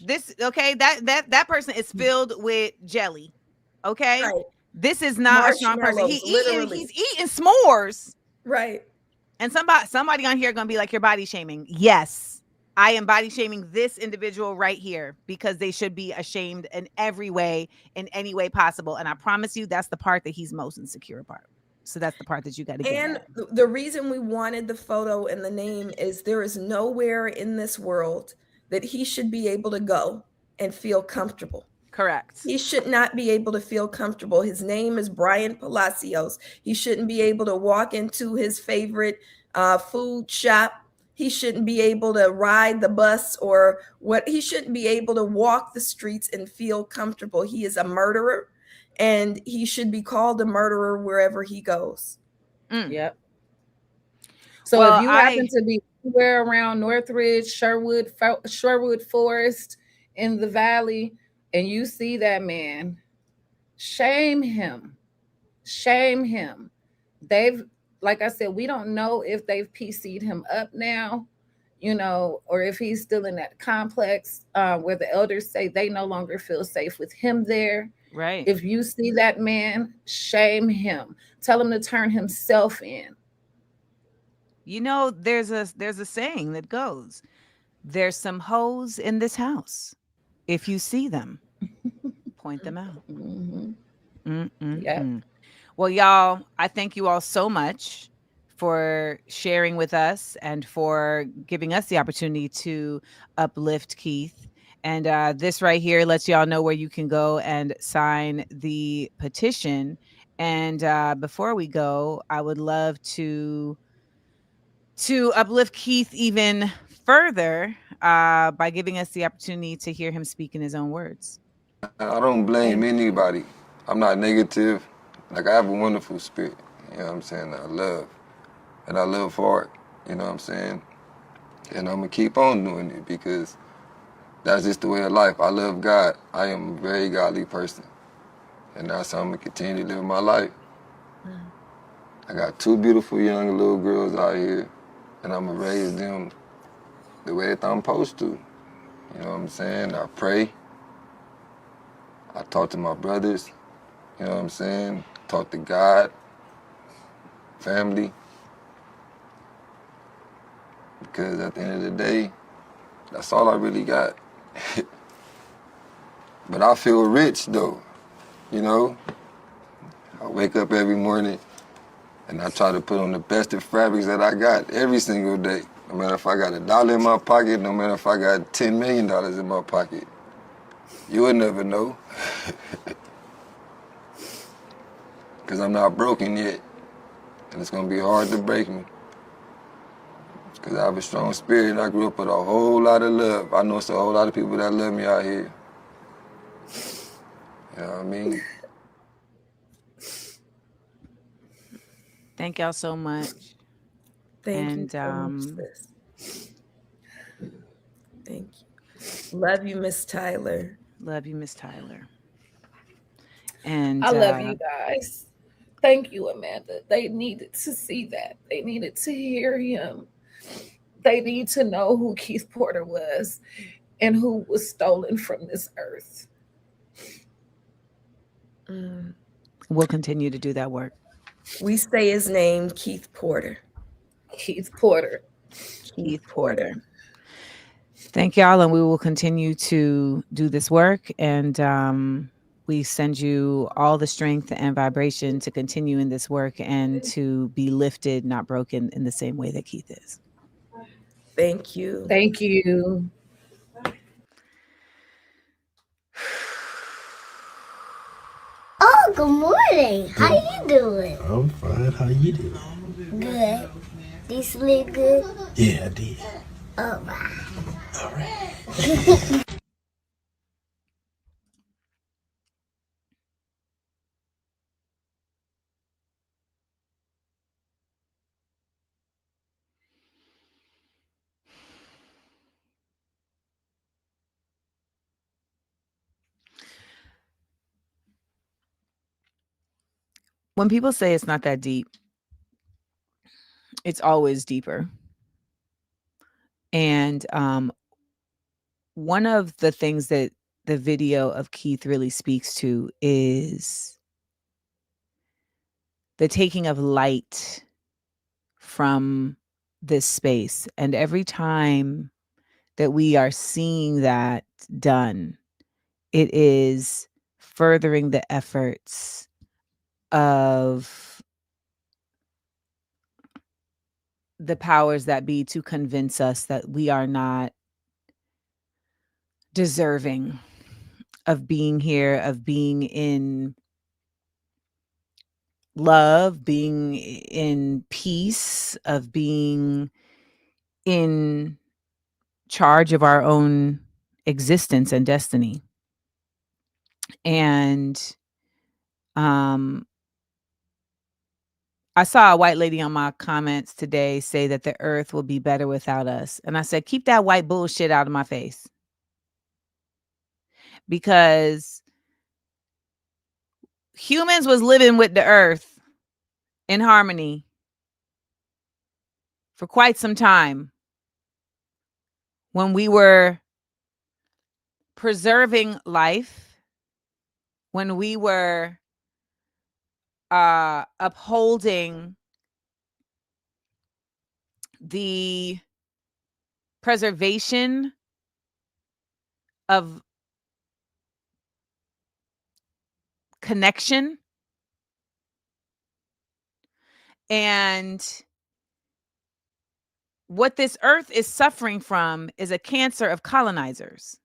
That person is filled with jelly. Okay. Right. This is not a strong person. He's eating s'mores. Right. And somebody on here gonna be like, you're body shaming. Yes. I am body shaming this individual right here because they should be ashamed in every way, in any way possible. And I promise you, that's the part that he's most insecure about. So that's the part that you got to get. And the reason we wanted the photo and the name is there is nowhere in this world that he should be able to go and feel comfortable. Correct. He should not be able to feel comfortable. His name is Brian Palacios. He shouldn't be able to walk into his favorite food shop. He shouldn't be able to ride the bus or what. He shouldn't be able to walk the streets and feel comfortable. He is a murderer, and he should be called a murderer wherever he goes. Yep. So if you happen to be anywhere around Northridge, Sherwood Forest, in the valley, and you see that man, shame him. Shame him. Like I said, we don't know if they've PC'd him up now, or if he's still in that complex where the elders say they no longer feel safe with him there. Right. If you see that man, shame him. Tell him to turn himself in. There's a saying that goes, there's some hoes in this house. If you see them, point them out. Yeah. Well, y'all, I thank you all so much for sharing with us and for giving us the opportunity to uplift Keith. And this right here lets y'all know where you can go and sign the petition. And before we go, I would love to uplift Keith even further by giving us the opportunity to hear him speak in his own words. I don't blame anybody. I'm not negative. Like, I have a wonderful spirit, you know what I'm saying, that I love. And I love art, you know what I'm saying? And I'm going to keep on doing it because that's just the way of life. I love God. I am a very godly person. And that's how I'm going to continue to live my life. I got 2 beautiful young little girls out here, and I'm going to raise them the way that I'm supposed to. You know what I'm saying? I pray. I talk to my brothers, you know what I'm saying? Talk to God, family. Because at the end of the day, that's all I really got. But I feel rich though, I wake up every morning And I try to put on the best of fabrics that I got every single day. No matter if I got $1 in my pocket, no matter if I got $10 million in my pocket. You would never know. Because I'm not broken yet. And it's going to be hard to break me. Because I have a strong spirit and I grew up with a whole lot of love. I know it's a whole lot of people that love me out here. You know what I mean? Thank y'all so much. Thank you so much, sis. Thank you. Love you, Miss Tyler. Love you, Miss Tyler. And I love you guys. Thank you, Amanda. They needed to see that. They needed to hear him. They need to know who Keith Porter was and who was stolen from this earth. We'll continue to do that work. We say his name, Keith Porter. Keith Porter. Keith Porter. Thank y'all, and we will continue to do this work. And we send you all the strength and vibration to continue in this work and to be lifted, not broken, in the same way that Keith is. Thank you. Thank you. Oh, good morning. How you doing? I'm fine. How you doing? Good. Did you sleep good? Yeah, I did. All right. All right. When people say it's not that deep, it's always deeper. And one of the things that the video of Keith really speaks to is the taking of light from this space. And every time that we are seeing that done, it is furthering the efforts of the powers that be to convince us that we are not deserving of being here, of being in love, being in peace, of being in charge of our own existence and destiny. And I saw a white lady on my comments today say that the earth will be better without us. And I said, keep that white bullshit out of my face. Because humans was living with the earth in harmony for quite some time when we were preserving life, when we were upholding the preservation of connection. And what this earth is suffering from is a cancer of colonizers.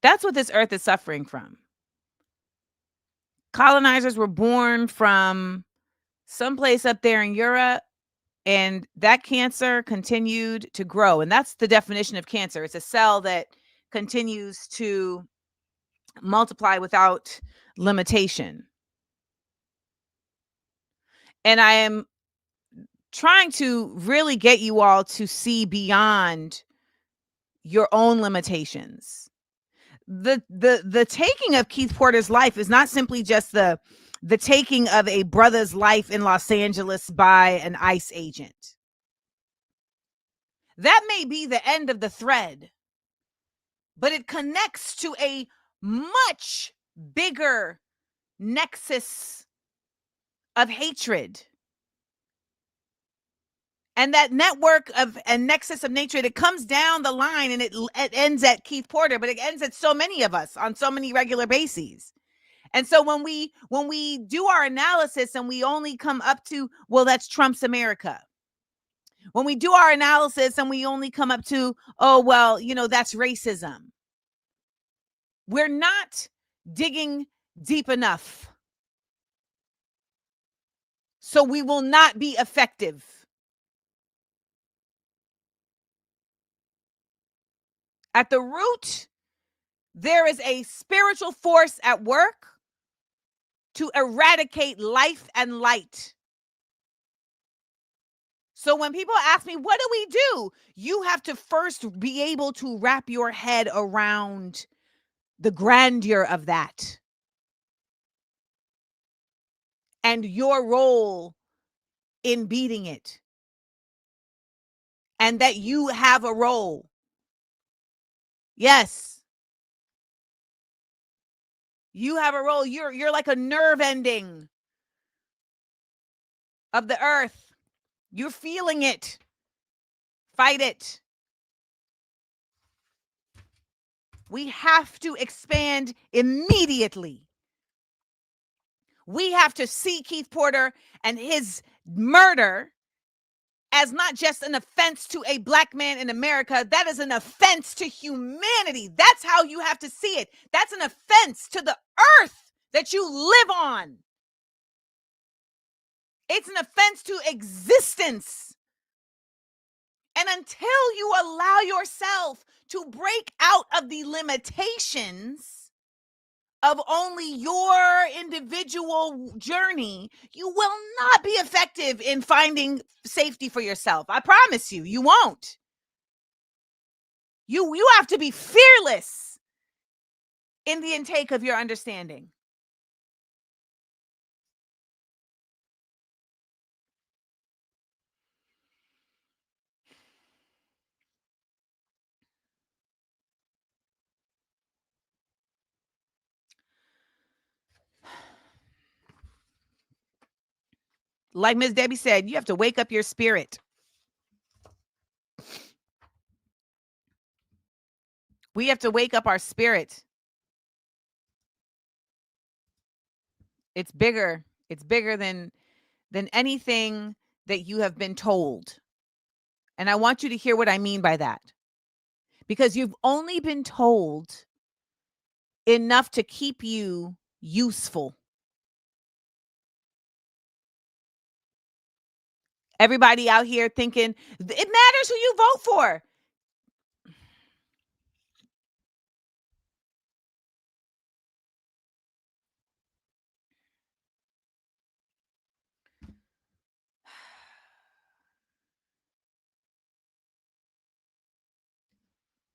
That's what this earth is suffering from. Colonizers were born from someplace up there in Europe, and that cancer continued to grow. And that's the definition of cancer. It's a cell that continues to multiply without limitation. And I am trying to really get you all to see beyond your own limitations. The taking of Keith Porter's life is not simply just the taking of a brother's life in Los Angeles by an ICE agent. That may be the end of the thread, but it connects to a much bigger nexus of hatred. And that network of a nexus of nature, it comes down the line and it ends at Keith Porter, but it ends at so many of us on so many regular bases. And so when we do our analysis and we only come up to, well, that's Trump's America. When we do our analysis and we only come up to, oh, well, that's racism. We're not digging deep enough. So we will not be effective. At the root, there is a spiritual force at work to eradicate life and light. So when people ask me, what do? You have to first be able to wrap your head around the grandeur of that and your role in beating it. And that you have a role. Yes. You have a role. You're like a nerve ending of the earth. You're feeling it. Fight it. We have to expand immediately. We have to see Keith Porter and his murder as not just an offense to a Black man in America. That is an offense to humanity. That's how you have to see it. That's an offense to the earth that you live on. It's an offense to existence. And until you allow yourself to break out of the limitations of only your individual journey, you will not be effective in finding safety for yourself. I promise you, you won't. You have to be fearless in the intake of your understanding. Like Miss Debbie said, you have to wake up your spirit. We have to wake up our spirit. It's bigger. It's bigger than anything that you have been told. And I want you to hear what I mean by that. Because you've only been told enough to keep you useful. Everybody out here thinking, it matters who you vote for.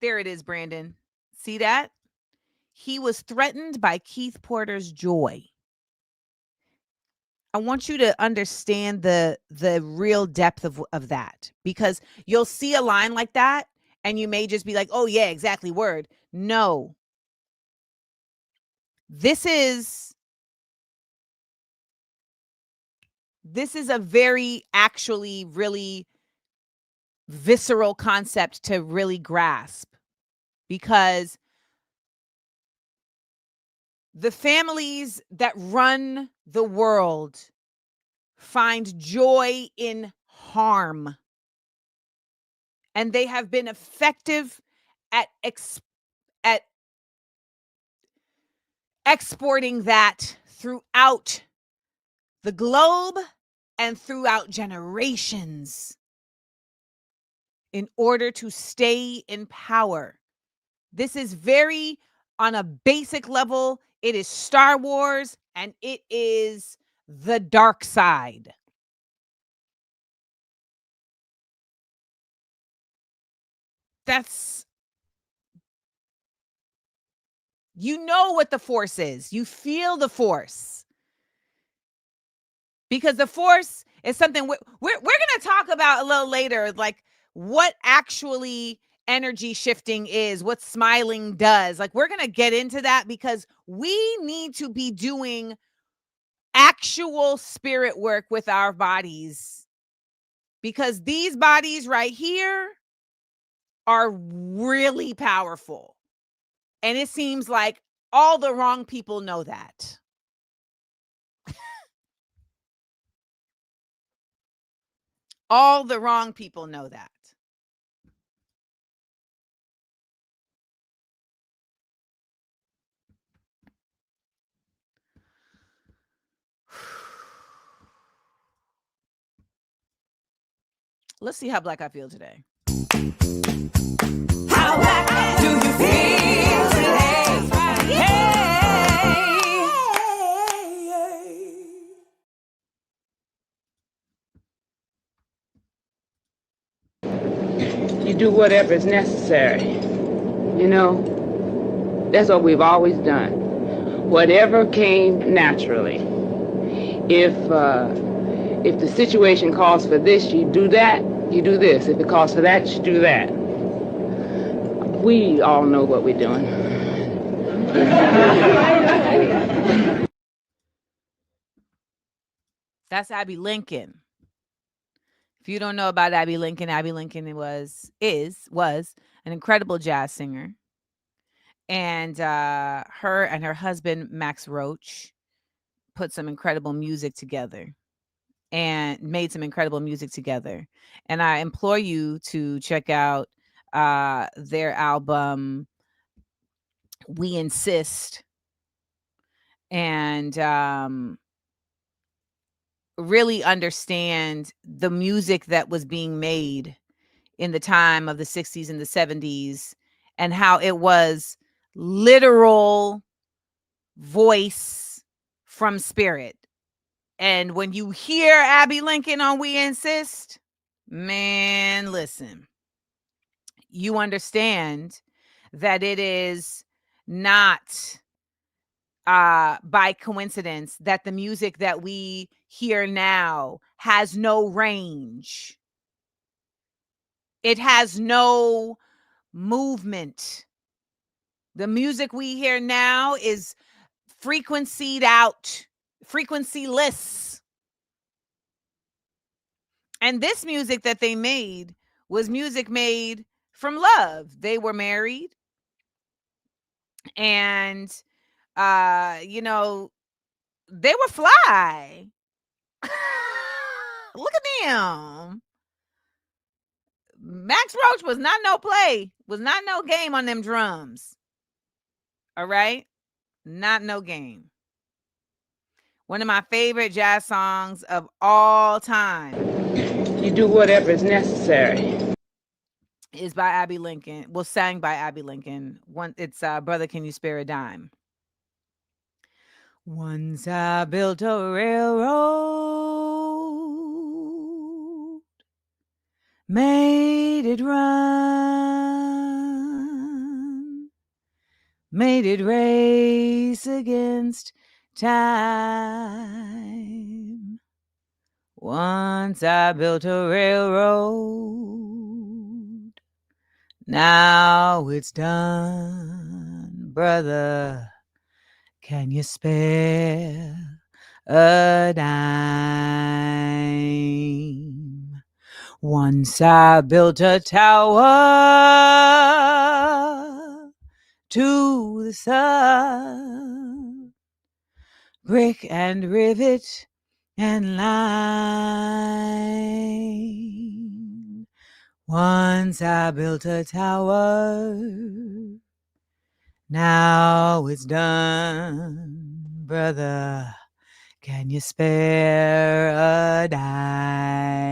There it is, Brandon. See that? He was threatened by Keith Porter's joy. I want you to understand the real depth of that, because you'll see a line like that and you may just be like, oh yeah, exactly, word. No. This is a very actually really visceral concept to really grasp, because the families that run the world find joy in harm, and they have been effective at exporting that throughout the globe and throughout generations in order to stay in power. This is very, on a basic level, it is Star Wars and it is the dark side. You know what the force is. You feel the force. Because the force is something we're going to talk about a little later, like what actually energy shifting is, what smiling does. Like, we're going to get into that, because we need to be doing actual spirit work with our bodies, because these bodies right here are really powerful. And it seems like all the wrong people know that. All the wrong people know that. Let's see how black I feel today. How black do you feel today? You do whatever is necessary. You know, that's what we've always done. Whatever came naturally. If the situation calls for this, you do that, you do this. If it calls for that, you do that. We all know what we're doing. That's Abby Lincoln. If you don't know about Abby Lincoln was an incredible jazz singer. And her and her husband, Max Roach, put some incredible music together and made some incredible music together. And I implore you to check out their album, We Insist, and really understand the music that was being made in the time of the 60s and the 70s and how it was literal voice from spirit. And when you hear Abby Lincoln on We Insist, man, listen, you understand that it is not by coincidence that the music that we hear now has no range. It has no movement. The music we hear now is frequencied out, frequencyless. And this music that they made was music made from love. They were married. And, you know, they were fly. Look at them. Max Roach was not no play, was not no game on them drums. All right? Not no game. One of my favorite jazz songs of all time. You do whatever is necessary. Is by Abby Lincoln. Well, sang by Abby Lincoln. It's Brother, Can You Spare a Dime? Once I built a railroad, made it run, made it race against time. Once I built a railroad, now it's done, brother. Can you spare a dime? Once I built a tower to the sun, brick and rivet and line. Once I built a tower, now it's done, brother. Can you spare a dime?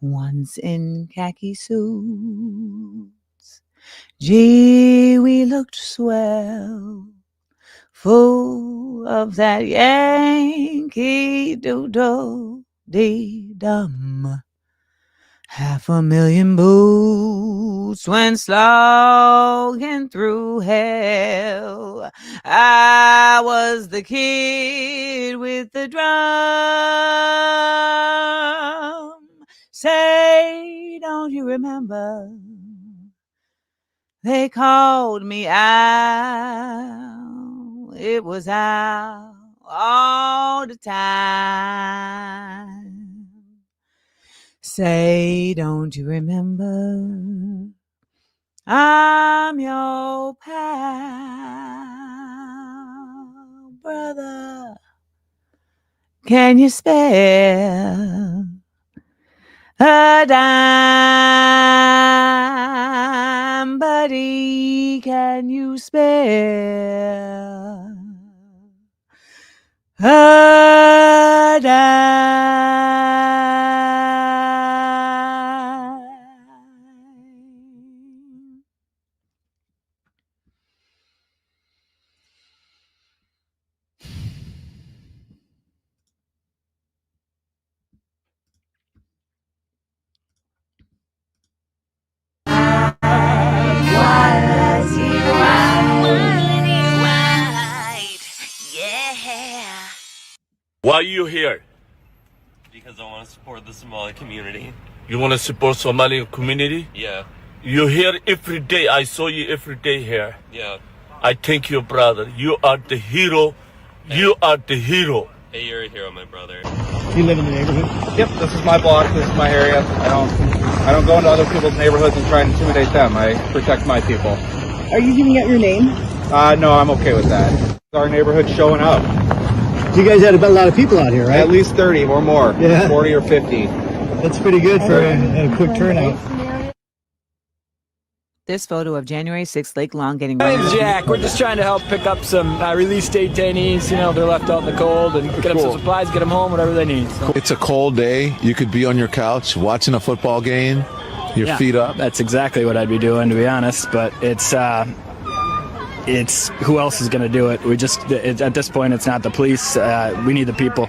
Once in khaki suits, gee, we looked swell, full of that Yankee doodle-dee-dum. 500,000 boots went slogging through hell. I was the kid with the drum. Say, don't you remember? They called me out. It was out all the time. Say, don't you remember? I'm your pal, brother. Can you spare A dime, buddy, can you spare a dime? Why are you here? Because I want to support the Somali community. You want to support Somali community? Yeah. You're here every day. I saw you every day here. Yeah. I thank you, brother. You are the hero. Hey. You are the hero. Hey, you're a hero, my brother. You live in the neighborhood? Yep, this is my block. This is my area. I don't go into other people's neighborhoods and try and intimidate them. I protect my people. Are you giving out your name? No, I'm okay with that. Our neighborhood's showing up. You guys had a lot of people out here, right? At least 30 or more. Yeah. 40 or 50. That's pretty good for a quick turnout. This photo of January 6th, Lake Long getting... My name's Jack. We're just trying to help pick up some release detainees. You know, they're left out in the cold, and get them some supplies, get them home, whatever they need. So. It's a cold day. You could be on your couch watching a football game, your feet up. That's exactly what I'd be doing, to be honest. But it's who else is going to do it? At this point, it's not the police. We need the people.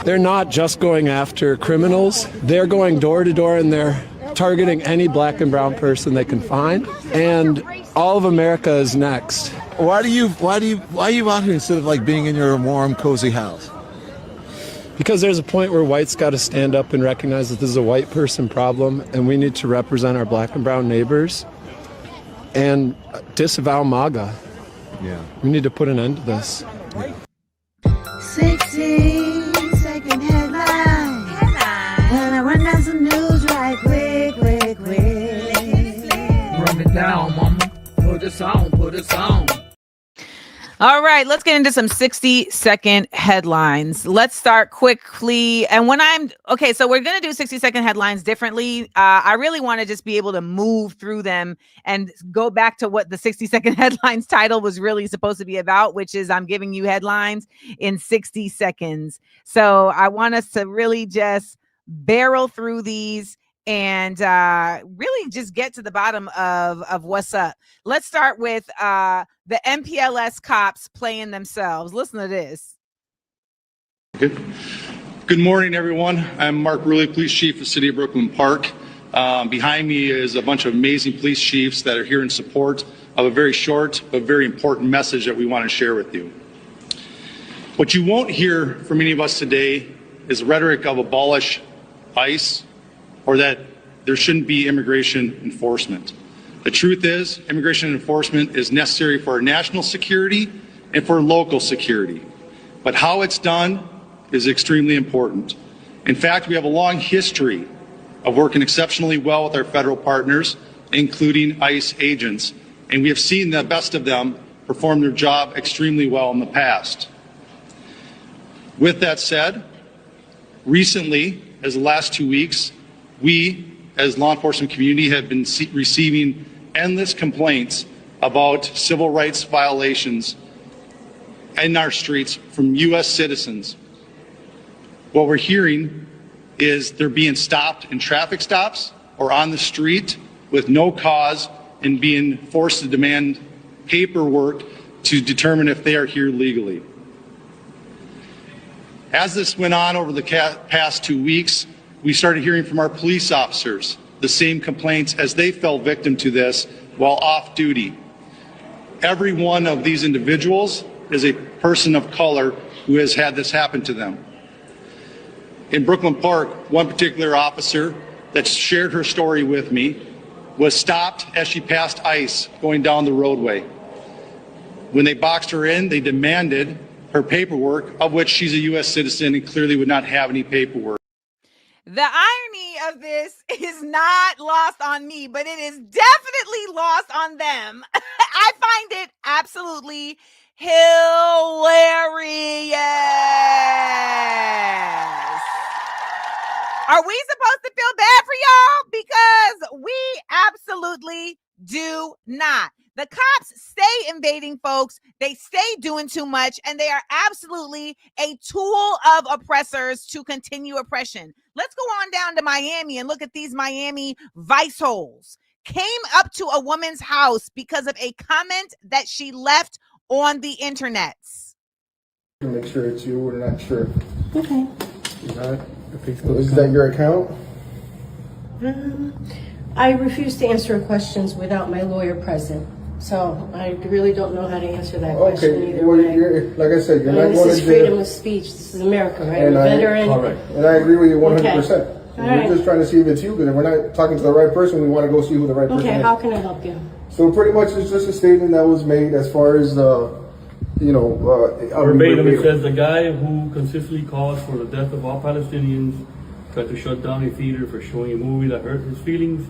They're not just going after criminals. They're going door to door, and they're targeting any black and brown person they can find. And all of America is next. Why are you out here instead of like being in your warm, cozy house? Because there's a point where whites got to stand up and recognize that this is a white person problem, and we need to represent our black and brown neighbors and disavow MAGA. Yeah. We need to put an end to this. 60-second headline. And I run down some news right quick. Run it down, mama. Put us on. All right, let's get into some 60-second headlines. Let's start quickly. And so we're going to do 60-second headlines differently. I really want to just be able to move through them and go back to what the 60-second headlines title was really supposed to be about, which is I'm giving you headlines in 60 seconds. So I want us to really just barrel through these and really just get to the bottom of what's up. Let's start with the MPLS cops playing themselves. Listen to this. Good morning, everyone. I'm Mark Ruley, Police Chief of the City of Brooklyn Park. Behind me is a bunch of amazing police chiefs that are here in support of a very short but very important message that we want to share with you. What you won't hear from any of us today is rhetoric of abolish ICE or that there shouldn't be immigration enforcement. The truth is, immigration enforcement is necessary for our national security and for local security. But how it's done is extremely important. In fact, we have a long history of working exceptionally well with our federal partners, including ICE agents, and we have seen the best of them perform their job extremely well in the past. With that said, recently, as the last 2 weeks, we, as law enforcement community, have been receiving endless complaints about civil rights violations in our streets from U.S. citizens. What we're hearing is they're being stopped in traffic stops or on the street with no cause and being forced to demand paperwork to determine if they are here legally. As this went on over the past 2 weeks, we started hearing from our police officers the same complaints as they fell victim to this while off duty. Every one of these individuals is a person of color who has had this happen to them. In Brooklyn Park, one particular officer that shared her story with me was stopped as she passed ICE going down the roadway. When they boxed her in, they demanded her paperwork, of which she's a U.S. citizen and clearly would not have any paperwork. The irony of this is not lost on me, but it is definitely lost on them. I find it absolutely hilarious. Are we supposed to feel bad for y'all? Because we absolutely do not. The cops stay invading folks. They stay doing too much, and they are absolutely a tool of oppressors to continue oppression. Let's go on down to Miami and look at these Miami vice holes. Came up to a woman's house because of a comment that she left on the internet. Make sure it's you. We're not sure. Okay. You got it? Is that your account? I refuse to answer questions without my lawyer present. So I really don't know how to answer that question either well, way. you're, like I said, you're not going to jail. This is freedom of speech. This is America, right? And veteran. And I agree with you 100%. Okay. We're just trying to see if it's you, because if we're not talking to the right person, we want to go see who the right person is. Okay, how can I help you? So pretty much it's just a statement that was made as far as, verbatim, it says the guy who consistently calls for the death of all Palestinians tried to shut down a theater for showing a movie that hurt his feelings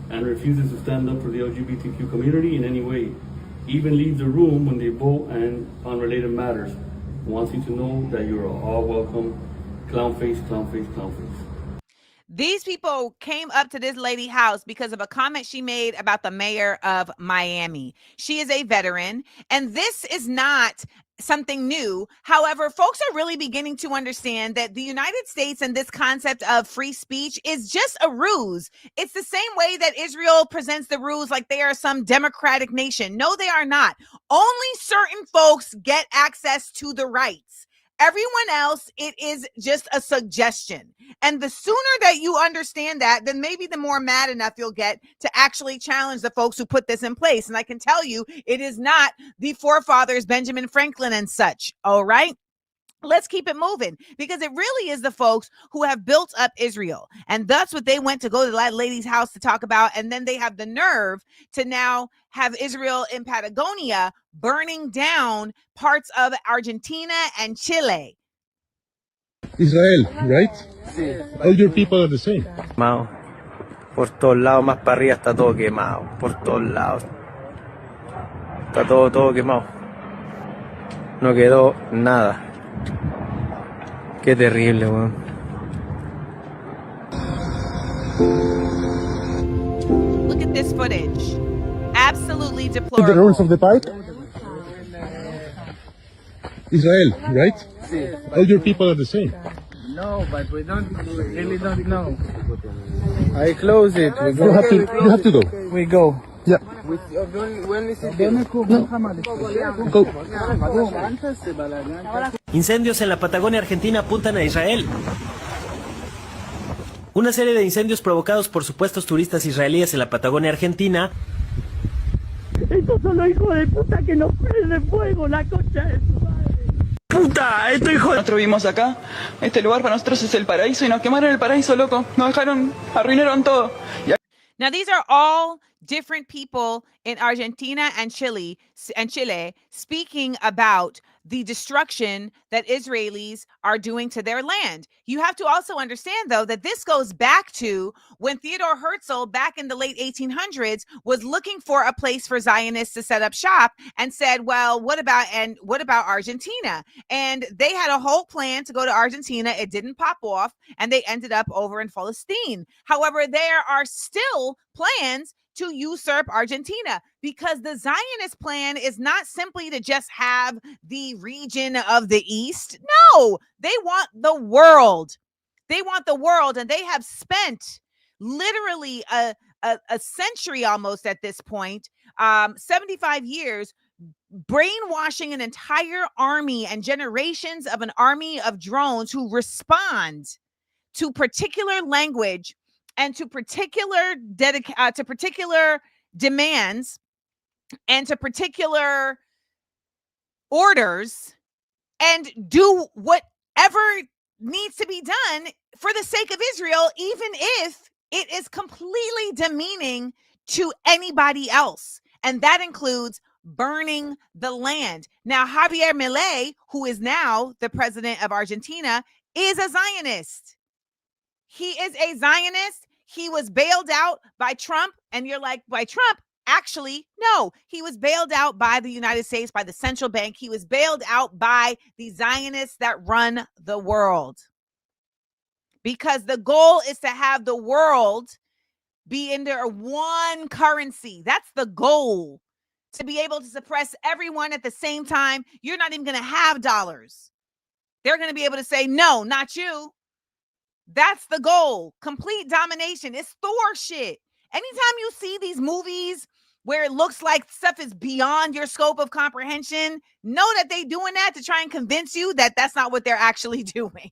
and refuses to stand up for the LGBTQ community in any way. Even leaves the room when they vote and on related matters. Wants you to know that you're all welcome. Clown face, clown face, clown face. These people came up to this lady's house because of a comment she made about the mayor of Miami. She is a veteran, and this is not something new. However, folks are really beginning to understand that the United States and this concept of free speech is just a ruse. It's the same way that Israel presents the ruse like they are some democratic nation. No, they are not. Only certain folks get access to the rights. Everyone else, it is just a suggestion. And the sooner that you understand that, then maybe the more mad enough you'll get to actually challenge the folks who put this in place. And I can tell you, it is not the forefathers, Benjamin Franklin and such. All right. Let's keep it moving, because it really is the folks who have built up Israel. And that's what they went to go to that lady's house to talk about. And then they have the nerve to now have Israel in Patagonia burning down parts of Argentina and Chile. Israel, right? All your people are the same. Quemado. Por todos lados, más para arriba está todo quemado. Por todos lados. Está todo quemado. No quedó nada. Qué terrible, weón. Look at this footage. Absolutely deplorable. The rules of the park? Israel, right? All your people are the same. No, but we really don't know. I close it. We go. You have to go. We go. Yeah. When is it? Go. Incendios en la Patagonia Argentina apuntan a Israel. Una serie de incendios provocados por supuestos turistas israelíes en la Patagonia Argentina. Estos son los hijos de puta que nos prenden fuego, la concha de su madre. Puta, esto hijo de... Nosotros vivimos acá, este lugar para nosotros es el paraíso y nos quemaron el paraíso, loco. Nos dejaron, arruinaron todo. Now, these are all different people in Argentina and Chile speaking about the destruction that Israelis are doing to their land. You have to also understand, though, that this goes back to when Theodore Herzl back in the late 1800s was looking for a place for Zionists to set up shop and said, well, what about Argentina? And they had a whole plan to go to Argentina. It didn't pop off, and they ended up over in Palestine. However, there are still plans to usurp Argentina, because the Zionist plan is not simply to just have the region of the East. No, they want the world. They want the world, and they have spent literally a century almost at this point, 75 years, brainwashing an entire army and generations of an army of drones who respond to particular language and to particular demands and to particular orders, and do whatever needs to be done for the sake of Israel, even if it is completely demeaning to anybody else. And that includes burning the land. Now, Javier Milei, who is now the president of Argentina, is a Zionist. He is a Zionist. He was bailed out by Trump. And you're like, by Trump? Actually, no. He was bailed out by the United States, by the central bank. He was bailed out by the Zionists that run the world. because the goal is to have the world be under one currency. That's the goal, to be able to suppress everyone at the same time. You're not even going to have dollars. They're going to be able to say, no, not you. That's the goal. Complete domination. It's Thor shit. Anytime you see these movies where it looks like stuff is beyond your scope of comprehension, know that they're doing that to try and convince you that that's not what they're actually doing.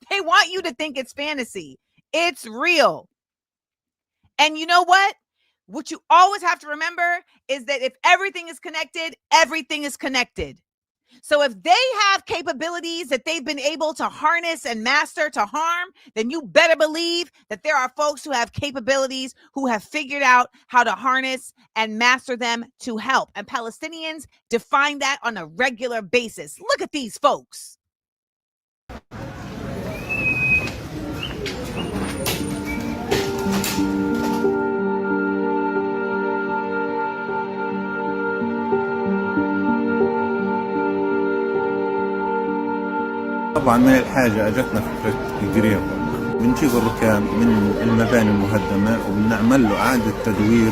They want you to think it's fantasy. It's real. And you know what? What you always have to remember is that if everything is connected, everything is connected. So if they have capabilities that they've been able to harness and master to harm, then you better believe that there are folks who have capabilities who have figured out how to harness and master them to help. And Palestinians define that on a regular basis. Look at these folks. طبعا من الحاجة أجتنا فكرة الجرير، بنجيب الركام من المباني المهدمة وبنعمل له إعادة تدوير،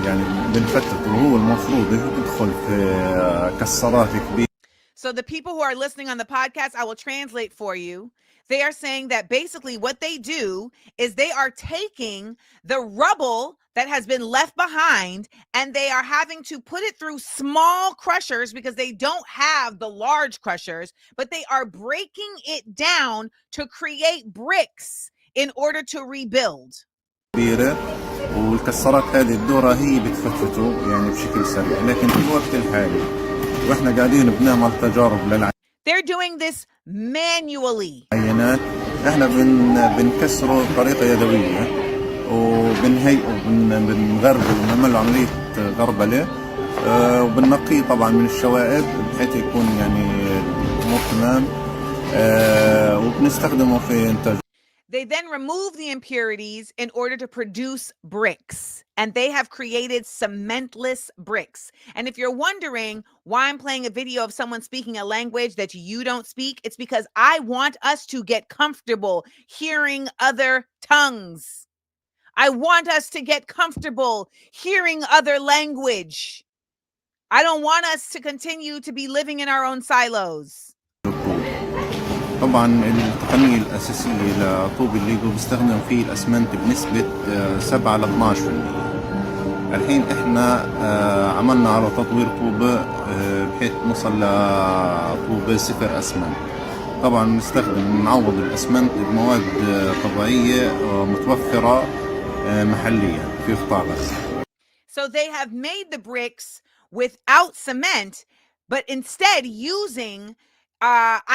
يعني بنفتت، وهو المفروض يدخل في كسرات كبيرة. So the people who are listening on the podcast, I will translate for you. They are saying that basically what they do is they are taking the rubble that has been left behind and they are having to put it through small crushers because they don't have the large crushers, but they are breaking it down to create bricks in order to rebuild. والكسرات هذه الدورة هي بتفتته يعني بشكل سريع، لكن في الوقت الحالي واحنا قاعدين بنعمل تجارب They're doing this manually. احنا بنكسره بطريقة يدوية وبنهيئه بنغربله ونعمل له عملية غربلة وبننقيه طبعا من الشوائب بحيث يكون يعني امور تمام وبنستخدمه في انتاج. They then remove the impurities in order to produce bricks, and they have created cementless bricks. And if you're wondering why I'm playing a video of someone speaking a language that you don't speak, it's because I want us to get comfortable hearing other tongues. I want us to get comfortable hearing other language. I don't want us to continue to be living in our own silos. طبعا التقنية الأساسية لطوب الليجو بيستخدم فيه الأسمنت بنسبة 7 ل 12%. الحين احنا عملنا على تطوير طوبة بحيث نوصل لطوبة 0 أسمنت. طبعا نعوض الأسمنت بمواد طبيعية متوفرة محليا في قطاع غزة. So they have made the bricks without cement, but instead using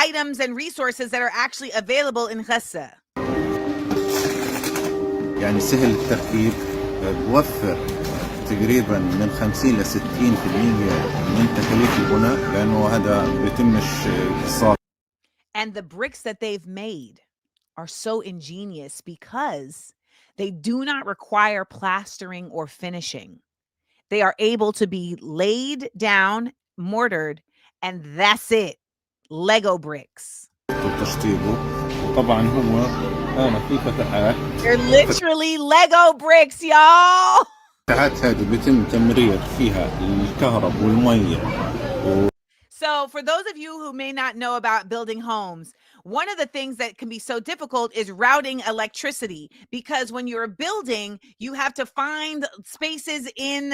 items and resources that are actually available in Gaza. يعني سهل التركيب، بوفر تقريبا من 50 ل 60% من تكاليف البناء لأنه هذا بيتمش اقتصاد. And the bricks that they've made are so ingenious because they do not require plastering or finishing. They are able to be laid down, mortared, and that's it. Lego bricks. طبعا هو أنا في فتحات. They're literally Lego bricks, y'all. الفتحات هذه بيتم تمرير فيها الكهرباء والمية. So for those of you who may not know about building homes, one of the things that can be so difficult is routing electricity, because when you're building, you have to find spaces in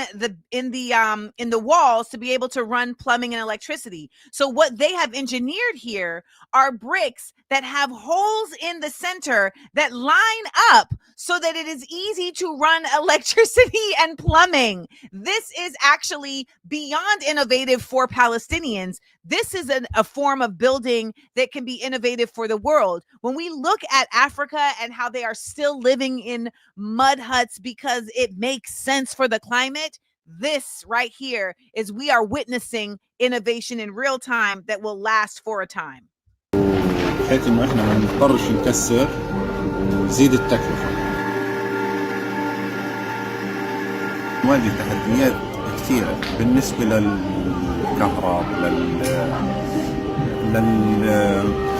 the walls to be able to run plumbing and electricity. So what they have engineered here are bricks that have holes in the center that line up so that it is easy to run electricity and plumbing. This is actually beyond innovative for Palestinians. This is a form of building that can be innovative for the world. When we look at Africa and how they are still living in mud huts because it makes sense for the climate, this right here is we are witnessing innovation in real time that will last for a time. بحيث انه احنا ما نضطرش نكسر وزيد التكلفة. نواجه تحديات كثيرة بالنسبة للكهرباء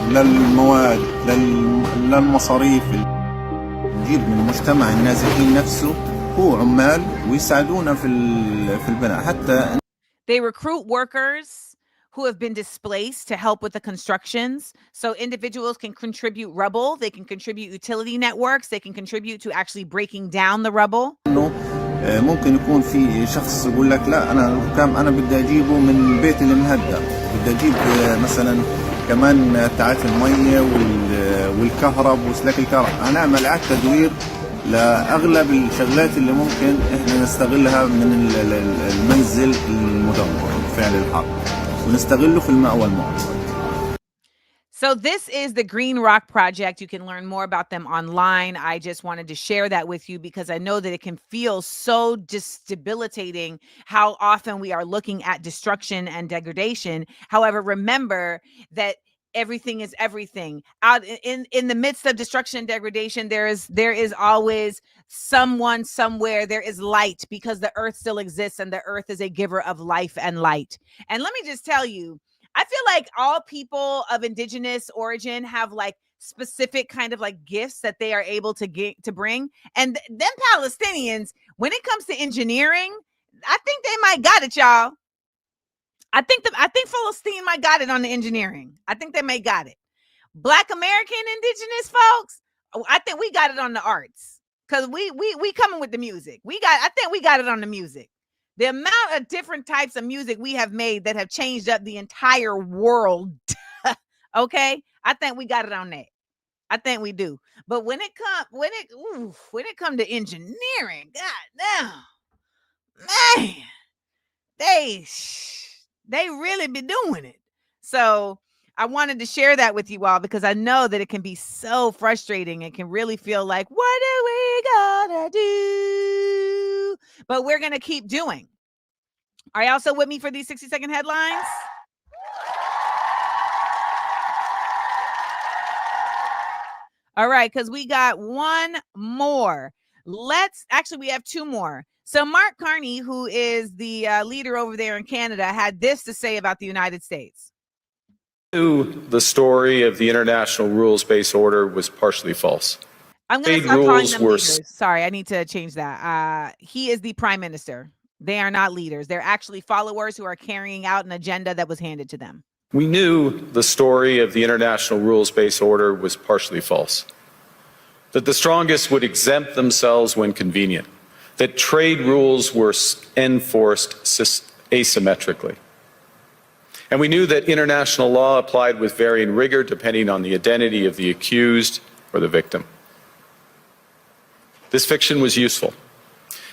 للمواد للمصاريف. نجيب من المجتمع النازحين نفسه هو عمال ويساعدونا في البناء حتى. They recruit workers who have been displaced to help with the constructions. So individuals can contribute rubble, they can contribute utility networks, they can contribute to actually breaking down the rubble. ممكن يكون في شخص يقول لك لا انا بدي اجيبه من البيت اللي مهدأ، بدي اجيب مثلا كمان تعات الميه والكهرب وسلك الكهرب. هنعمل اعاده تدوير لاغلب الشغلات اللي ممكن احنا نستغلها من المنزل المدمر بفعل الحرب ونستغله في المأوى المعقد. So this is the Green Rock Project. You can learn more about them online. I just wanted to share that with you because I know that it can feel so just debilitating how often we are looking at destruction and degradation. However, remember that everything is everything. Out in the midst of destruction and degradation, there is always someone somewhere. There is light because the earth still exists and the earth is a giver of life and light. And let me just tell you, I feel like all people of indigenous origin have like specific kind of like gifts that they are able to bring. And them Palestinians, when it comes to engineering, I think they might got it, y'all. I think Palestine might got it on the engineering. I think they may got it. Black American indigenous folks, I think we got it on the arts. Cause we coming with the music. I think we got it on the music. The amount of different types of music we have made that have changed up the entire world. Okay, I think we got it on that. I think we do. But when it come to engineering, goddamn, man, they really be doing it. So I wanted to share that with you all because I know that it can be so frustrating. It can really feel like, what are we gonna do? But we're gonna keep doing. Are y'all still with me for these 60-second headlines? All right, because we got one more. We have two more. So Mark Carney, who is the leader over there in Canada, had this to say about the United States. The story of the international rules-based order was partially false. I'm going to stop calling them leaders. Sorry, I need to change that. He is the prime minister. They are not leaders. They're actually followers who are carrying out an agenda that was handed to them. We knew the story of the international rules-based order was partially false. That the strongest would exempt themselves when convenient. That trade rules were enforced asymmetrically. And we knew that international law applied with varying rigor depending on the identity of the accused or the victim. This fiction was useful.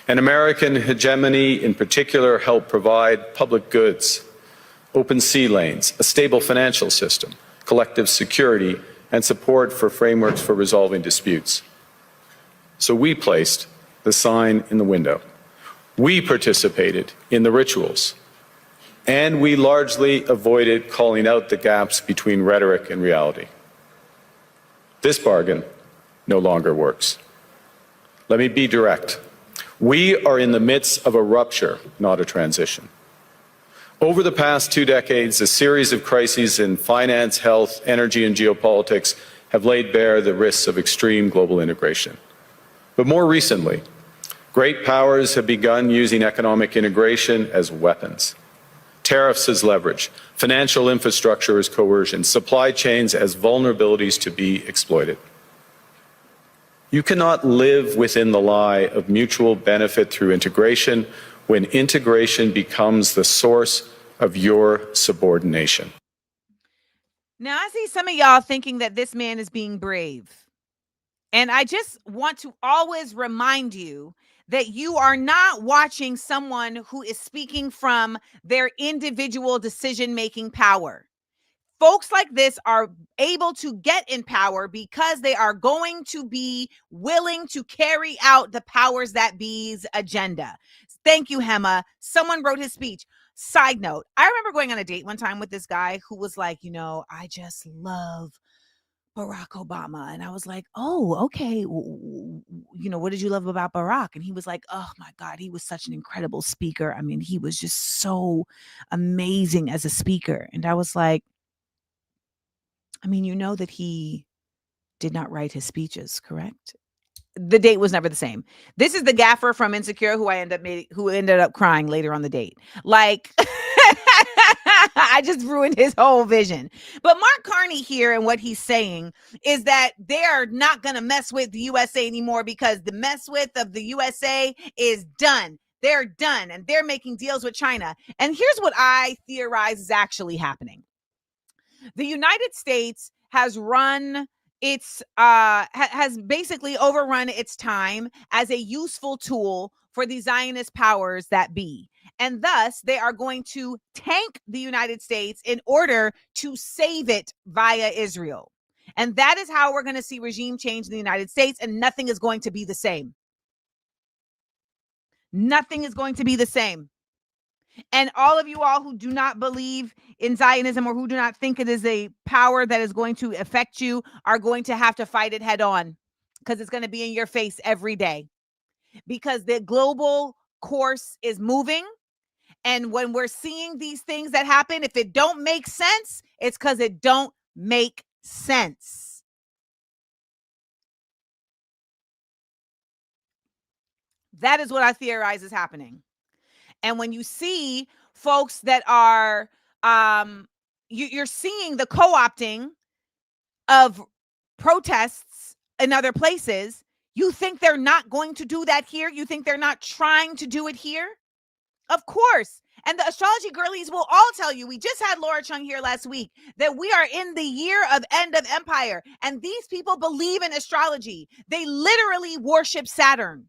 And American hegemony in particular helped provide public goods, open sea lanes, a stable financial system, collective security, and support for frameworks for resolving disputes. So we placed the sign in the window. We participated in the rituals. And we largely avoided calling out the gaps between rhetoric and reality. This bargain no longer works. Let me be direct. We are in the midst of a rupture, not a transition. Over the past 2 decades, a series of crises in finance, health, energy, and geopolitics have laid bare the risks of extreme global integration. But more recently, great powers have begun using economic integration as weapons. Tariffs as leverage, financial infrastructure as coercion, supply chains as vulnerabilities to be exploited. You cannot live within the lie of mutual benefit through integration when integration becomes the source of your subordination. Now, I see some of y'all thinking that this man is being brave. And I just want to always remind you that you are not watching someone who is speaking from their individual decision-making power. Folks like this are able to get in power because they are going to be willing to carry out the powers that be's agenda. Thank you, Hema. Someone wrote his speech. Side note, I remember going on a date one time with this guy who was like, I just love Barack Obama. And I was like, oh, okay. What did you love about Barack? And he was like, oh my God, he was such an incredible speaker. I mean, he was just so amazing as a speaker. And I was like, I mean, you know that he did not write his speeches, correct? The date was never the same. This is the gaffer from Insecure who ended up crying later on the date. Like, I just ruined his whole vision. But Mark Carney here, and what he's saying is that they're not going to mess with the USA anymore because the mess with of the USA is done. They're done, and they're making deals with China. And here's what I theorize is actually happening. The United States has run its has basically overrun its time as a useful tool for the Zionist powers that be. And thus, they are going to tank the United States in order to save it via Israel. And that is how we're going to see regime change in the United States, and nothing is going to be the same. Nothing is going to be the same. And all of you all who do not believe in Zionism or who do not think it is a power that is going to affect you are going to have to fight it head on, because it's going to be in your face every day, because the global course is moving. And when we're seeing these things that happen, if it don't make sense, it's because it don't make sense. That is what I theorize is happening. And when you see folks that are, you're seeing the co-opting of protests in other places, you think they're not going to do that here? You think they're not trying to do it here? Of course. And the astrology girlies will all tell you, we just had Laura Chung here last week, that we are in the year of end of empire. And these people believe in astrology. They literally worship Saturn.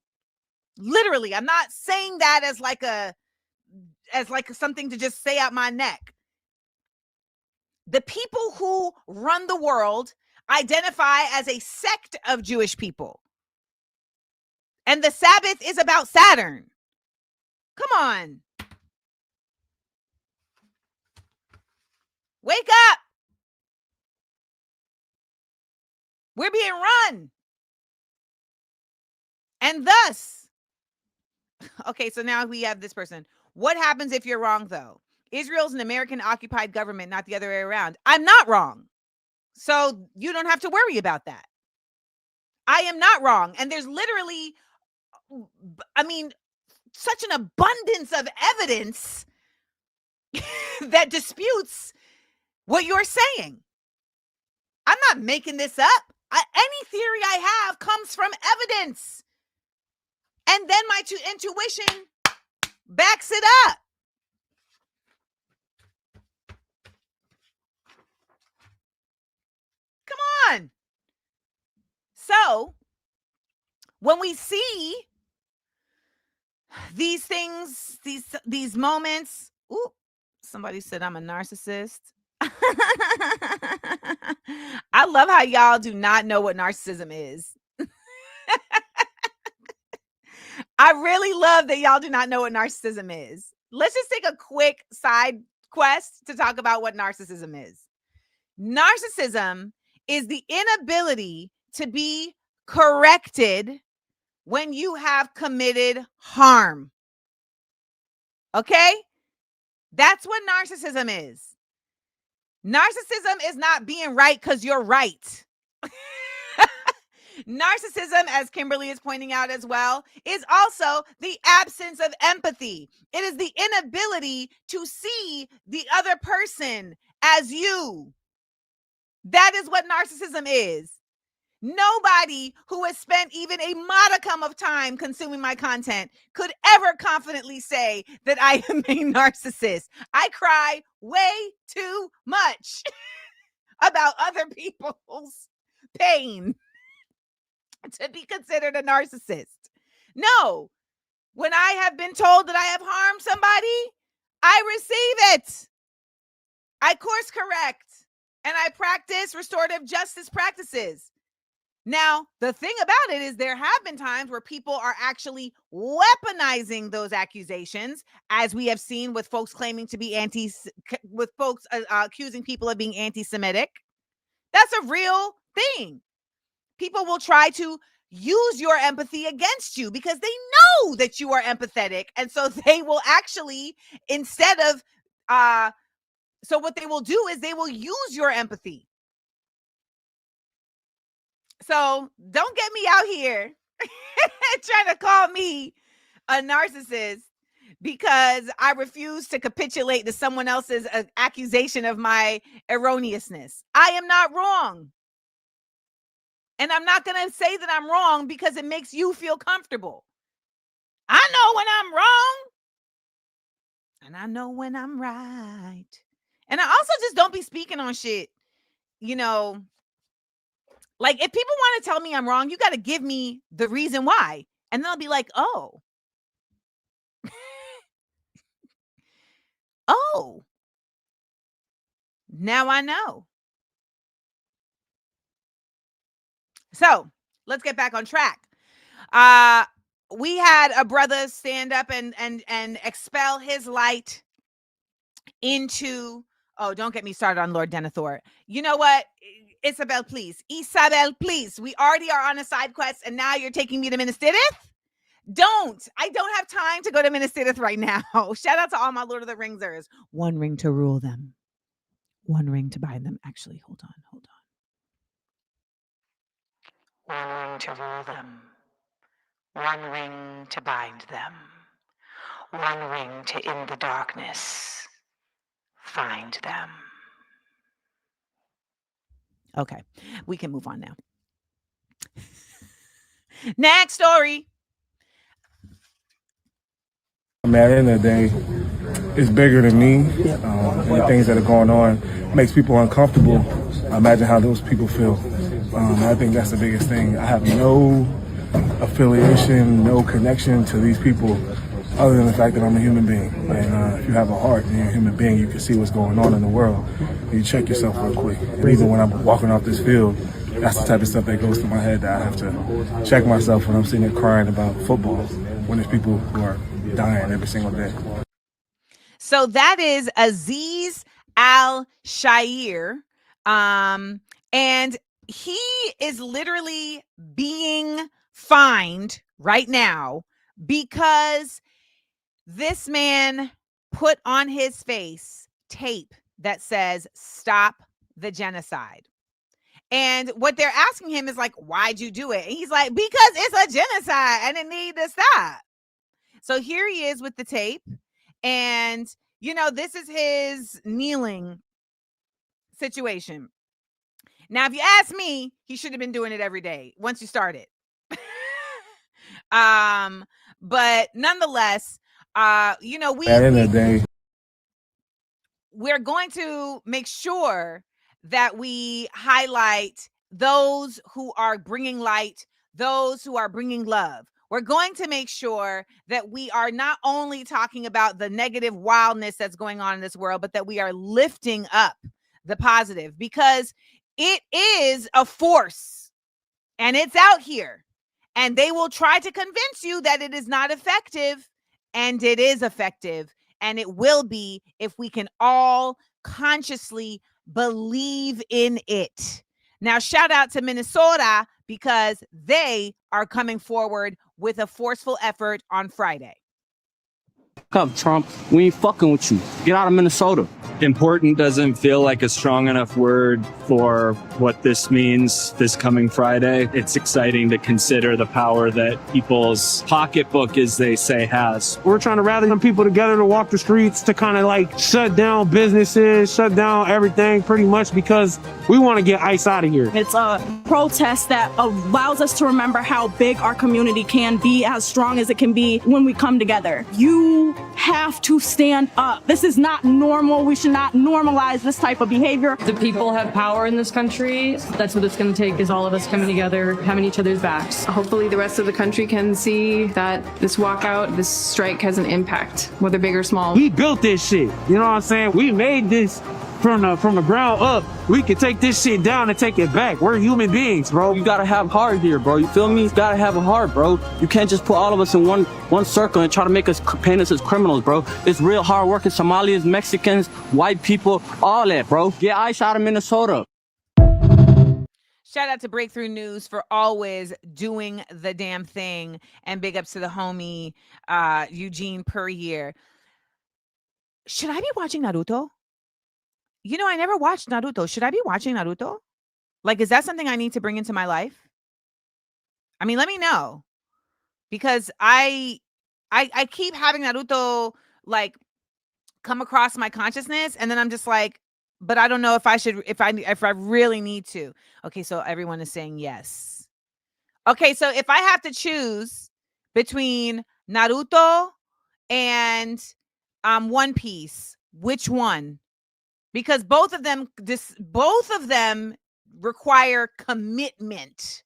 Literally. I'm not saying that as like something to just say out my neck. The people who run the world identify as a sect of Jewish people. And the Sabbath is about Saturn. Come on. Wake up. We're being run. And thus, okay, so now we have this person. What happens if you're wrong, though? Israel's an American-occupied government, not the other way around. I'm not wrong. So you don't have to worry about that. I am not wrong. And there's literally, I mean, such an abundance of evidence that disputes what you're saying. I'm not making this up. Any theory I have comes from evidence. And then my intuition backs it up. Come on. So when we see these things, these moments, ooh, somebody said I'm a narcissist. I love how y'all do not know what narcissism is. I really love that y'all do not know what narcissism is. Let's just take a quick side quest to talk about what narcissism is. Narcissism is the inability to be corrected when you have committed harm. Okay? That's what narcissism is. Narcissism is not being right because you're right. Narcissism, as Kimberly is pointing out as well, is also the absence of empathy. It is the inability to see the other person as you. That is what narcissism is. Nobody who has spent even a modicum of time consuming my content could ever confidently say that I am a narcissist. I cry way too much about other people's pain to be considered a narcissist. No, when I have been told that I have harmed somebody, I receive it. I course correct and I practice restorative justice practices. Now, the thing about it is there have been times where people are actually weaponizing those accusations, as we have seen with folks claiming to be accusing people of being anti-Semitic. That's a real thing. People will try to use your empathy against you because they know that you are empathetic. And so they will actually, instead of, so what they will do is they will use your empathy So don't get me out here trying to call me a narcissist because I refuse to capitulate to someone else's accusation of my erroneousness. I am not wrong. And I'm not going to say that I'm wrong because it makes you feel comfortable. I know when I'm wrong. And I know when I'm right. And I also just don't be speaking on shit. You know, like if people want to tell me I'm wrong, you got to give me the reason why. And they'll be like, oh. Oh. Now I know. So let's get back on track. We had a brother stand up and expel his light into, oh, don't get me started on Lord Denethor. You know what? Isabel, please. Isabel, please. We already are on a side quest, and now you're taking me to Minas Tirith? I don't have time to go to Minas Tirith right now. Shout out to all my Lord of the Ringsers. One ring to rule them. One ring to bind them. Actually, hold on. One ring to rule them. One ring to bind them. One ring to in the darkness find them. Okay, we can move on now. Next story. I mean, at the end of the day, it's bigger than me. The things that are going on makes people uncomfortable. Imagine how those people feel. I think that's the biggest thing. I have no affiliation, no connection to these people other than the fact that I'm a human being. And if you have a heart and you're a human being, you can see what's going on in the world. You check yourself real quick. And even when I'm walking off this field, that's the type of stuff that goes through my head that I have to check myself when I'm sitting there crying about football, when there's people who are dying every single day. So that is Azeez Al-Shaair. And he is literally being fined right now because this man put on his face tape that says, "Stop the genocide." And what they're asking him is like, why'd you do it? And he's like, because it's a genocide and it needs to stop. So here he is with the tape. And, you know, this is his kneeling situation. Now, if you ask me, he should have been doing it every day once you start it. But nonetheless, you know, we're going to make sure that we highlight those who are bringing light, those who are bringing love. We're going to make sure that we are not only talking about the negative wildness that's going on in this world, but that we are lifting up the positive, because it is a force and it's out here, and they will try to convince you that it is not effective, and it is effective, and it will be if we can all consciously believe in it. Now, shout out to Minnesota because they are coming forward with a forceful effort on Friday. Up, Trump. We ain't fucking with you. Get out of Minnesota. Important doesn't feel like a strong enough word for what this means this coming Friday. It's exciting to consider the power that people's pocketbook, as they say, has. We're trying to rally some people together to walk the streets to kind of like shut down businesses, shut down everything pretty much because we want to get ICE out of here. It's a protest that allows us to remember how big our community can be, as strong as it can be when we come together. You have to stand up. This is not normal. We should not normalize this type of behavior. The people have power in this country. That's what it's going to take, is all of us coming together, having each other's backs. Hopefully the rest of the country can see that this walkout, this strike has an impact, whether big or small. We built this shit. You know what I'm saying? We made this from the ground up. We can take this shit down and take it back. We're human beings, bro. You gotta have heart here, bro. You feel me? You gotta have a heart, bro. You can't just put all of us in one circle and try to make us paint us as criminals, bro. It's real hard working Somalis, Mexicans, white people, all that, bro. Get ICE out of Minnesota. Shout out to Breakthrough News for always doing the damn thing, and big ups to the homie Eugene Puryear. Should I be watching Naruto? You know, I never watched Naruto. Should I be watching Naruto? Like, is that something I need to bring into my life? I mean, let me know, because I keep having Naruto like come across my consciousness, and then I'm just like, but I don't know if I should, if I really need to. Okay, so everyone is saying yes. Okay, so if I have to choose between Naruto and One Piece, which one? Because both of them require commitment.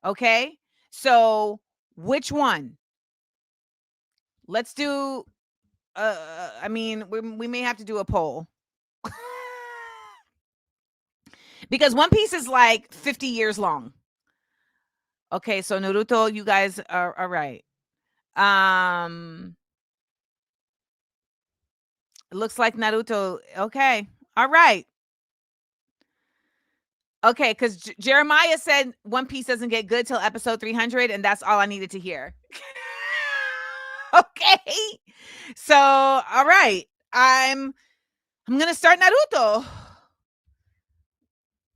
Okay, so which one? Let's do. I mean, we may have to do a poll. Because One Piece is like 50 years long. Okay, so Naruto, you guys are right. It looks like Naruto. Okay, all right. Okay, because Jeremiah said One Piece doesn't get good till episode 300, and that's all I needed to hear. Okay, so all right, I'm gonna start Naruto.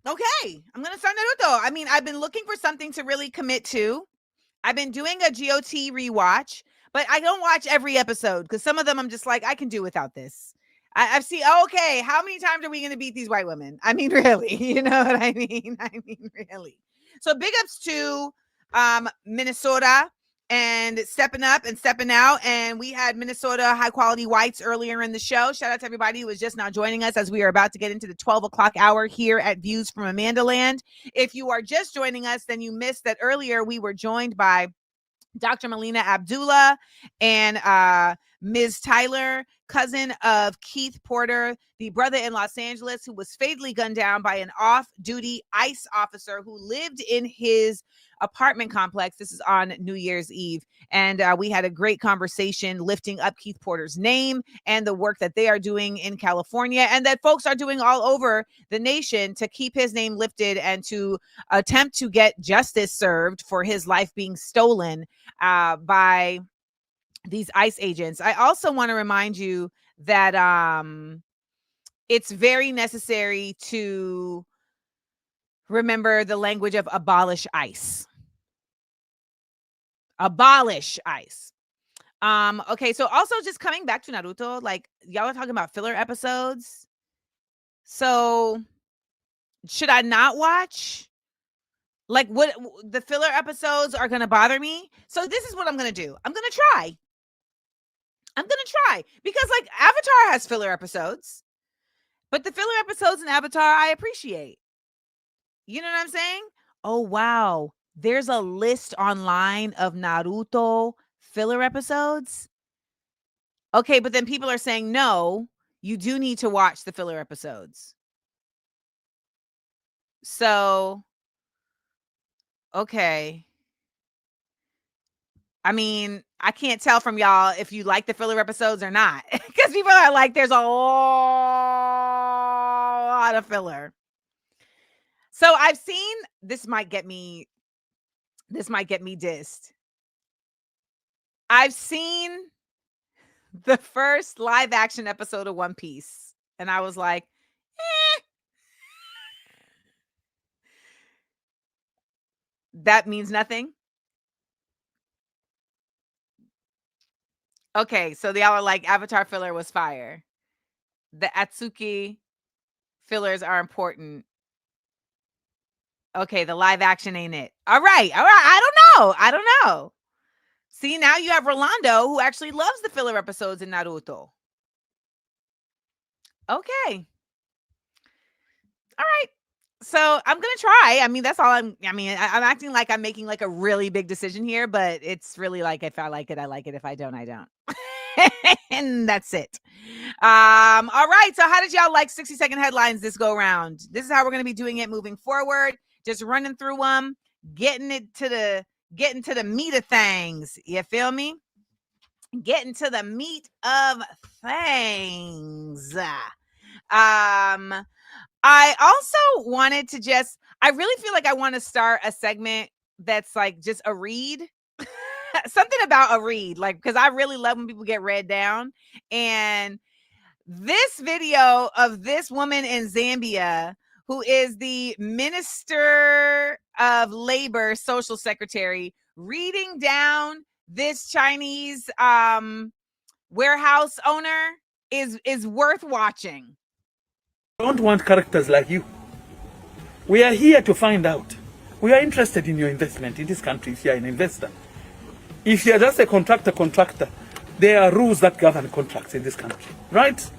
Okay, I'm gonna start Naruto. I mean, I've been looking for something to really commit to. I've been doing a GOT rewatch, but I don't watch every episode because some of them I'm just like, I can do without this. I've seen, okay, how many times are we going to beat these white women? I mean, really, you know what I mean? I mean, really. So big ups to Minnesota and stepping up and stepping out. And we had Minnesota high quality whites earlier in the show. Shout out to everybody who was just now joining us as we are about to get into the 12 o'clock hour here at Views from AmandaLand. If you are just joining us, then you missed that earlier we were joined by Dr. Melina Abdullah and Ms. Tyler, cousin of Keith Porter, the brother in Los Angeles who was fatally gunned down by an off-duty ICE officer who lived in his apartment complex. This is on New Year's Eve. And we had a great conversation lifting up Keith Porter's name and the work that they are doing in California and that folks are doing all over the nation to keep his name lifted and to attempt to get justice served for his life being stolen by these ICE agents. I also want to remind you that it's very necessary to remember the language of abolish ICE. Abolish ICE. Okay, so also just coming back to Naruto, like y'all are talking about filler episodes. So should I not watch? Like what the filler episodes are going to bother me? So this is what I'm going to do. I'm going to try because like Avatar has filler episodes, but the filler episodes in Avatar I appreciate. You know what I'm saying? Oh, wow. There's a list online of Naruto filler episodes. Okay, but then people are saying, no, you do need to watch the filler episodes. So, okay. I mean, I can't tell from y'all if you like the filler episodes or not. Because people are like, there's a lot of filler. So I've seen, this might get me dissed. I've seen the first live action episode of One Piece, and I was like, that means nothing. Okay, so y'all are like, Avatar filler was fire. The Atsuki fillers are important. Okay, the live action ain't it. All right. I don't know. See, now you have Rolando who actually loves the filler episodes in Naruto. Okay. All right. So I'm going to try. I mean, that's all I'm acting like I'm making like a really big decision here, but it's really like, if I like it, I like it. If I don't, I don't. And that's it. All right. So how did y'all like 60-second headlines this go round? This is how we're going to be doing it moving forward. Just running through them, getting to the meat of things. You feel me? Getting to the meat of things. I also wanted to I really feel like I want to start a segment that's like just a read. Something about a read, like, because I really love when people get read down. And this video of this woman in Zambia who is the Minister of Labor Social Secretary, reading down this Chinese warehouse owner is worth watching. We don't want characters like you. We are here to find out. We are interested in your investment in this country if you are an investor. If you are just a contractor, there are rules that govern contracts in this country, right?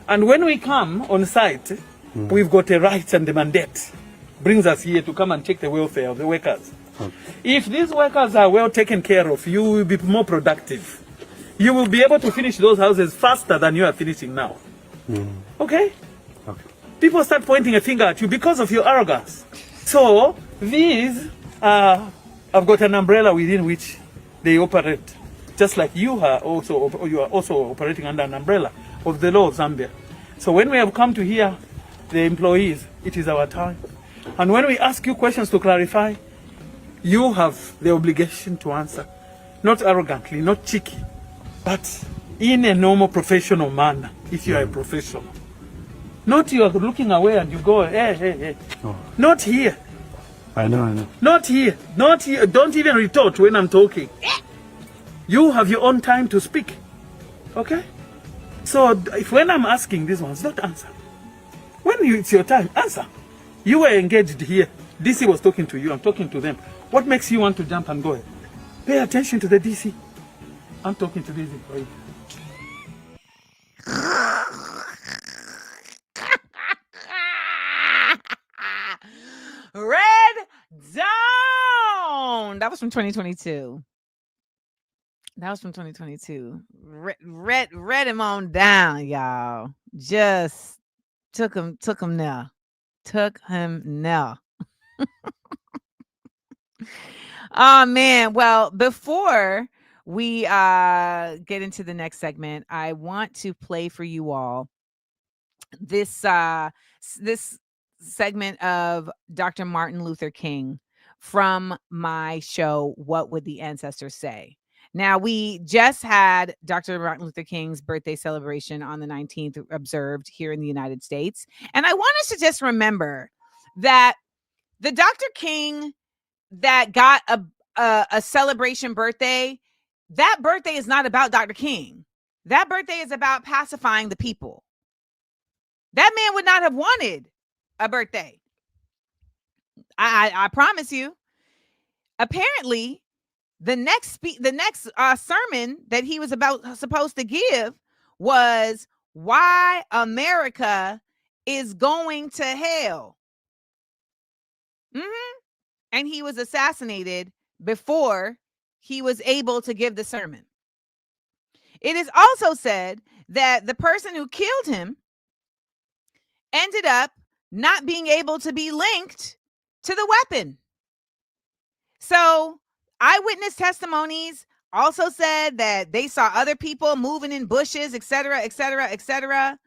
And when we come on site, we've got a right and a mandate. Brings us here to come and check the welfare of the workers. If these workers are well taken care of, you will be more productive. You will be able to finish those houses faster than you are finishing now. Okay? People start pointing a finger at you because of your arrogance. So, these have got an umbrella within which they operate. Just like you are also operating under an umbrella of the law of Zambia. So when we have come to hear the employees, it is our time. And when we ask you questions to clarify, you have the obligation to answer. Not arrogantly, not cheeky, but in a normal professional manner, if you are a professional. Not you are looking away and you go, hey. Oh. Not here. I know. Not here. Not here. Don't even retort when I'm talking. You have your own time to speak. Okay? So if when I'm asking these ones, don't answer. When it's your time, answer. You were engaged here. DC was talking to you. I'm talking to them. What makes you want to jump and go? Pay attention to the DC. I'm talking to DC. Red Dawn. That was from 2022. Read him on down, y'all. Just took him now. Oh man. Well, before we get into the next segment, I want to play for you all this segment of Dr. Martin Luther King from my show, What Would the Ancestors Say? Now, we just had Dr. Martin Luther King's birthday celebration on the 19th observed here in the United States. And I want us to just remember that the Dr. King that got a celebration birthday, that birthday is not about Dr. King. That birthday is about pacifying the people. That man would not have wanted a birthday. I promise you. Apparently, the next sermon that he was supposed to give was why America is going to hell. And he was assassinated before he was able to give the sermon. It is also said that the person who killed him ended up not being able to be linked to the weapon. So eyewitness testimonies also said that they saw other people moving in bushes, etc., etc., etc.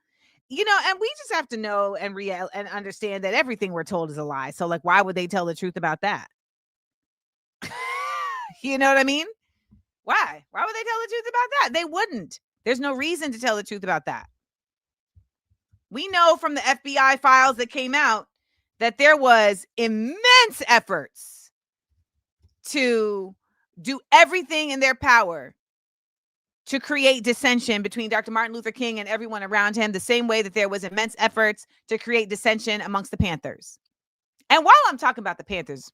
You know, and we just have to know and understand that everything we're told is a lie. So, like, why would they tell the truth about that? You know what I mean? Why? Why would they tell the truth about that? They wouldn't. There's no reason to tell the truth about that. We know from the FBI files that came out that there was immense efforts to do everything in their power to create dissension between Dr. Martin Luther King and everyone around him, the same way that there was immense efforts to create dissension amongst the Panthers. And while I'm talking about the Panthers,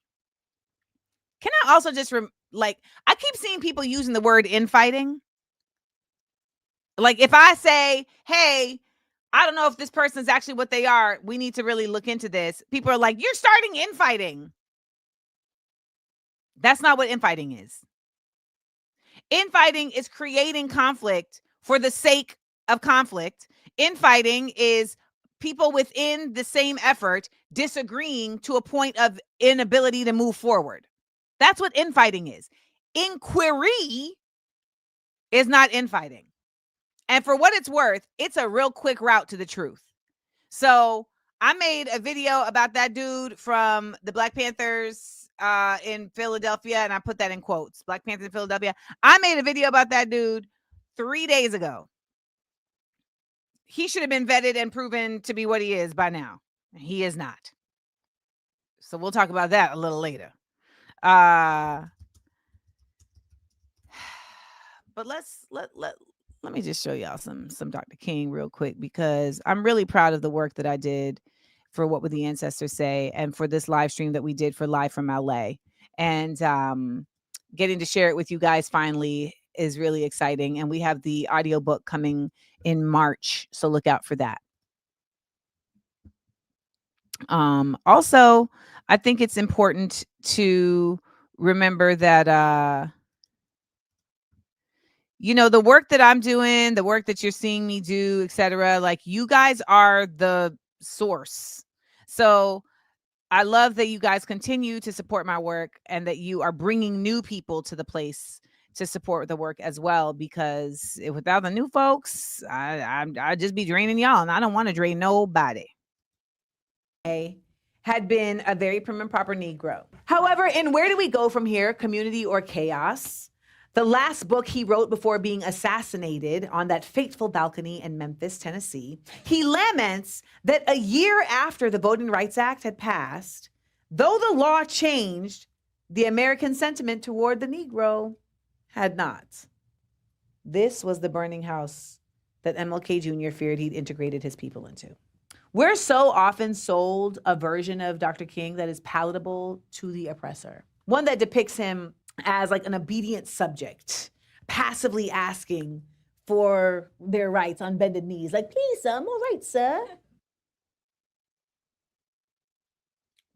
can I also just, I keep seeing people using the word infighting. Like, if I say, hey, I don't know if this person is actually what they are, we need to really look into this. People are like, you're starting infighting. That's not what infighting is. Infighting is creating conflict for the sake of conflict. Infighting is people within the same effort disagreeing to a point of inability to move forward. That's what infighting is. Inquiry is not infighting. And for what it's worth, it's a real quick route to the truth. So I made a video about that dude from the Black Panthers in Philadelphia, and I put that in quotes. Black Panthers in Philadelphia. I made a video about that dude 3 days ago. He should have been vetted and proven to be what he is by now, He is not. So we'll talk about that a little later. But let me just show y'all some Dr. King real quick, because I'm really proud of the work that I did for What Would the Ancestors Say, and for this live stream that we did for Live from LA. And getting to share it with you guys finally is really exciting. And we have the audiobook coming in March, so look out for that. Also, I think it's important to remember that the work that I'm doing, the work that you're seeing me do, etc., like, you guys are the source. So I love that you guys continue to support my work, and that you are bringing new people to the place to support the work as well, because without the new folks, I'd just be draining y'all, and I don't want to drain nobody. Had been a very prim and proper Negro. However, in Where Do We Go From Here? Community or Chaos, the last book he wrote before being assassinated on that fateful balcony in Memphis, Tennessee, he laments that a year after the Voting Rights Act had passed, though the law changed, the American sentiment toward the Negro had not. This was the burning house that MLK Jr. feared he'd integrated his people into. We're so often sold a version of Dr. King that is palatable to the oppressor, one that depicts him as like an obedient subject, passively asking for their rights on bended knees, like, please, sir, I'm all right, sir.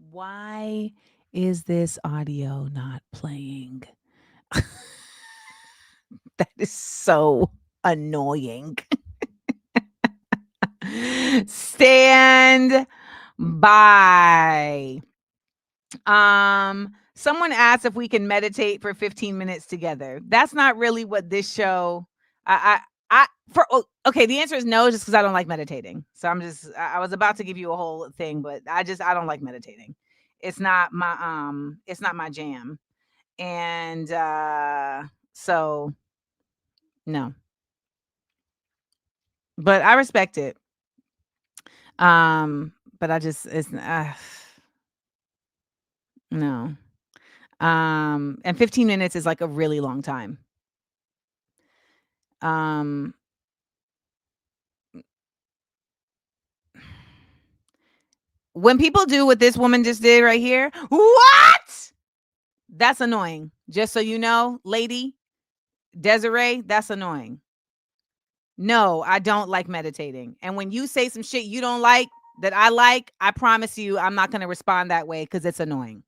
Why is this audio not playing? That is so annoying. Stand by. Someone asked if we can meditate for 15 minutes together. That's not really what this show. Okay, the answer is no, just because I don't like meditating. So I was about to give you a whole thing, but I don't like meditating. It's not my jam. And so no. But I respect it. But no. And 15 minutes is like a really long time. When people do what this woman just did right here, what? That's annoying. Just so you know, lady Desiree, that's annoying. No, I don't like meditating. And when you say some shit you don't like that I like, I promise you I'm not going to respond that way, because it's annoying.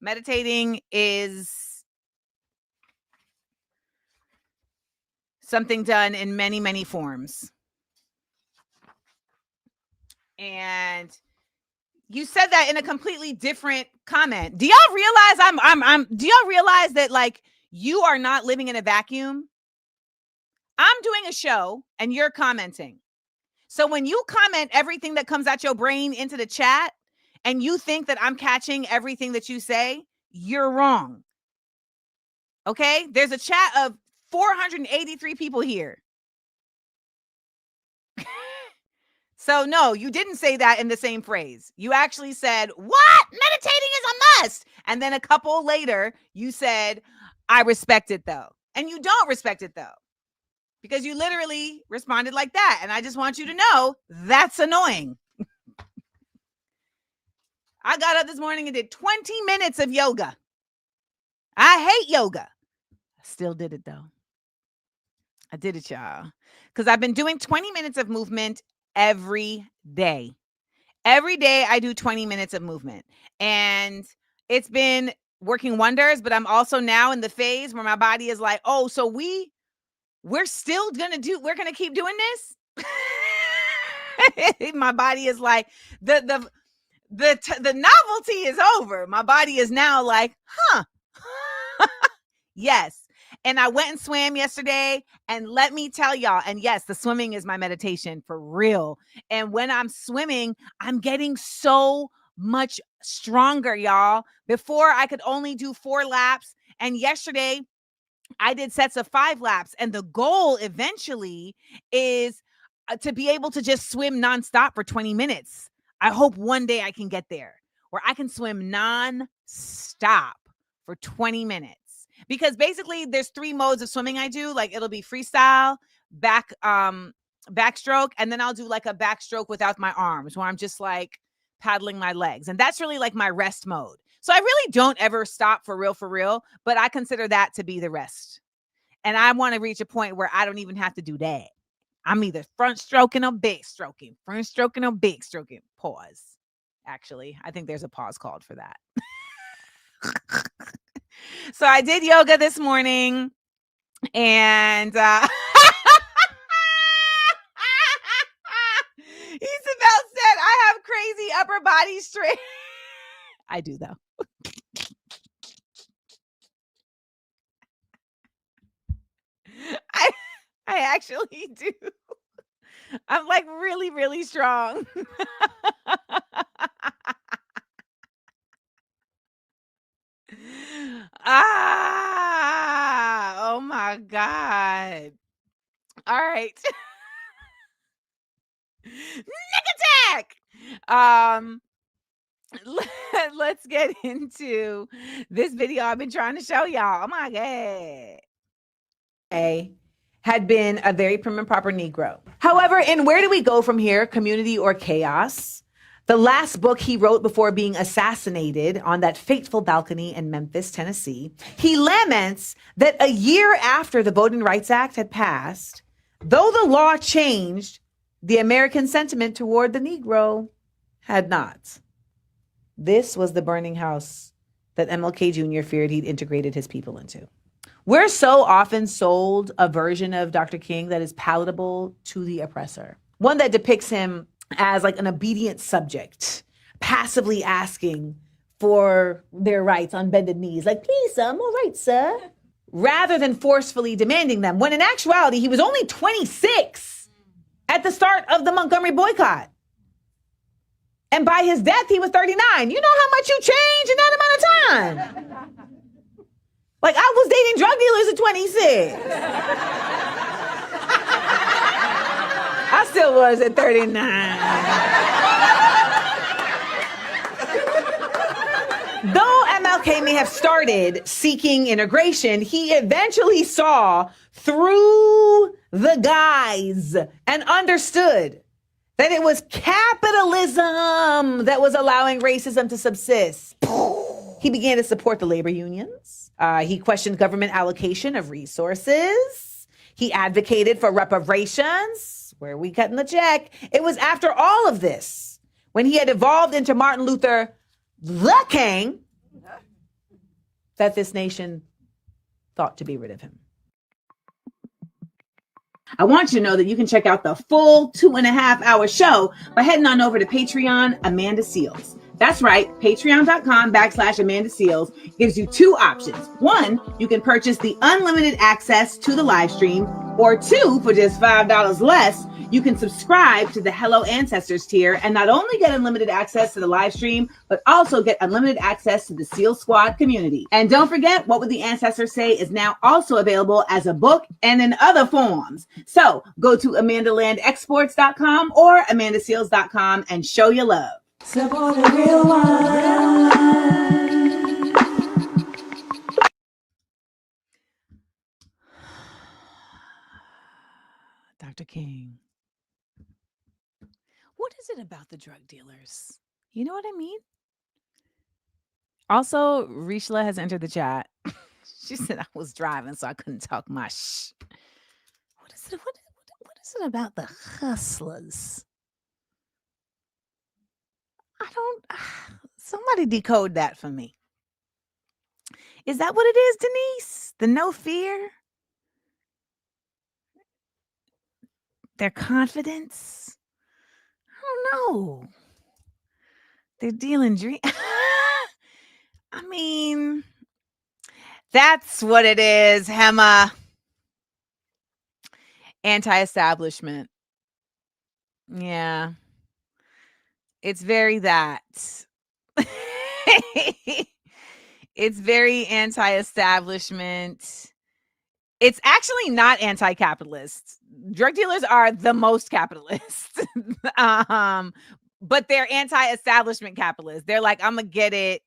Meditating is something done in many, many forms. And you said that in a completely different comment. Do y'all realize do y'all realize that, like, you are not living in a vacuum? I'm doing a show and you're commenting. So when you comment everything that comes out your brain into the chat, and you think that I'm catching everything that you say, you're wrong. Okay? There's a chat of 483 people here. So no, you didn't say that in the same phrase. You actually said, what? Meditating is a must. And then a couple later, you said, I respect it though. And you don't respect it though, because you literally responded like that. And I just want you to know that's annoying. I got up this morning and did 20 minutes of yoga. I hate yoga. I still did it though. I did it, y'all. Because I've been doing 20 minutes of movement every day. Every day I do 20 minutes of movement. And it's been working wonders, but I'm also now in the phase where my body is like, oh, so we're still going to keep doing this? My body is like, the novelty is over. My body is now like, huh. Yes. And I went and swam yesterday, and let me tell y'all, and yes, the swimming is my meditation for real. And when I'm swimming, I'm getting so much stronger, y'all. Before I could only do 4 laps. And yesterday I did sets of 5 laps. And the goal eventually is to be able to just swim nonstop for 20 minutes. I hope one day I can get there where I can swim non-stop for 20 minutes. Because basically there's 3 modes of swimming I do. Like it'll be freestyle, backstroke, and then I'll do like a backstroke without my arms where I'm just like paddling my legs. And that's really like my rest mode. So I really don't ever stop for real, but I consider that to be the rest. And I want to reach a point where I don't even have to do that. I'm either front stroking or back stroking, front stroking or back stroking. Pause. Actually, I think there's a pause called for that. So I did yoga this morning, and Isabel said I have crazy upper body strength. I do though. I actually do. I'm like really strong. Oh my God. All right. Nick attack. Let's get into this video I've been trying to show y'all. Oh my God. Had been a very prim and proper Negro. However, in Where Do We Go From Here? Community or Chaos, the last book he wrote before being assassinated on that fateful balcony in Memphis, Tennessee, he laments that a year after the Voting Rights Act had passed, though the law changed, the American sentiment toward the Negro had not. This was the burning house that MLK Jr. feared he'd integrated his people into. We're so often sold a version of Dr. King that is palatable to the oppressor, one that depicts him as like an obedient subject, passively asking for their rights on bended knees, like, please, sir, I'm all right, sir, rather than forcefully demanding them, when in actuality, he was only 26 at the start of the Montgomery boycott. And by his death, he was 39. You know how much you change in that amount of time? Like, I was dating drug dealers at 26. I still was at 39. Though MLK may have started seeking integration, he eventually saw through the guise and understood that it was capitalism that was allowing racism to subsist. He began to support the labor unions. He questioned government allocation of resources. He advocated for reparations. Where are we cutting the check? It was after all of this, when he had evolved into Martin Luther the King, that this nation thought to be rid of him. I want you to know that you can check out the full 2.5-hour show by heading on over to Patreon, Amanda Seales. That's right, patreon.com/Amanda Seales gives you 2 options. 1, you can purchase the unlimited access to the live stream, or 2, for just $5 less, you can subscribe to the Hello Ancestors tier and not only get unlimited access to the live stream, but also get unlimited access to the Seal Squad community. And don't forget, What Would the Ancestors Say is now also available as a book and in other forms. So go to AmandaLandExports.com or AmandaSeals.com and show your love. Support the real one. Dr. King. What is it about the drug dealers? You know what I mean? Also, Rishla has entered the chat. She said I was driving, so I couldn't talk much. What is it? What is it about the hustlers? Somebody decode that for me. Is that what it is, Denise? The no fear? Their confidence? I don't know. They're dealing dreams. I mean, that's what it is, Hema. Anti-establishment. Yeah. It's very that. It's very anti-establishment. It's actually not anti-capitalist. Drug dealers are the most capitalist. but they're anti-establishment capitalists. They're like, I'm gonna get it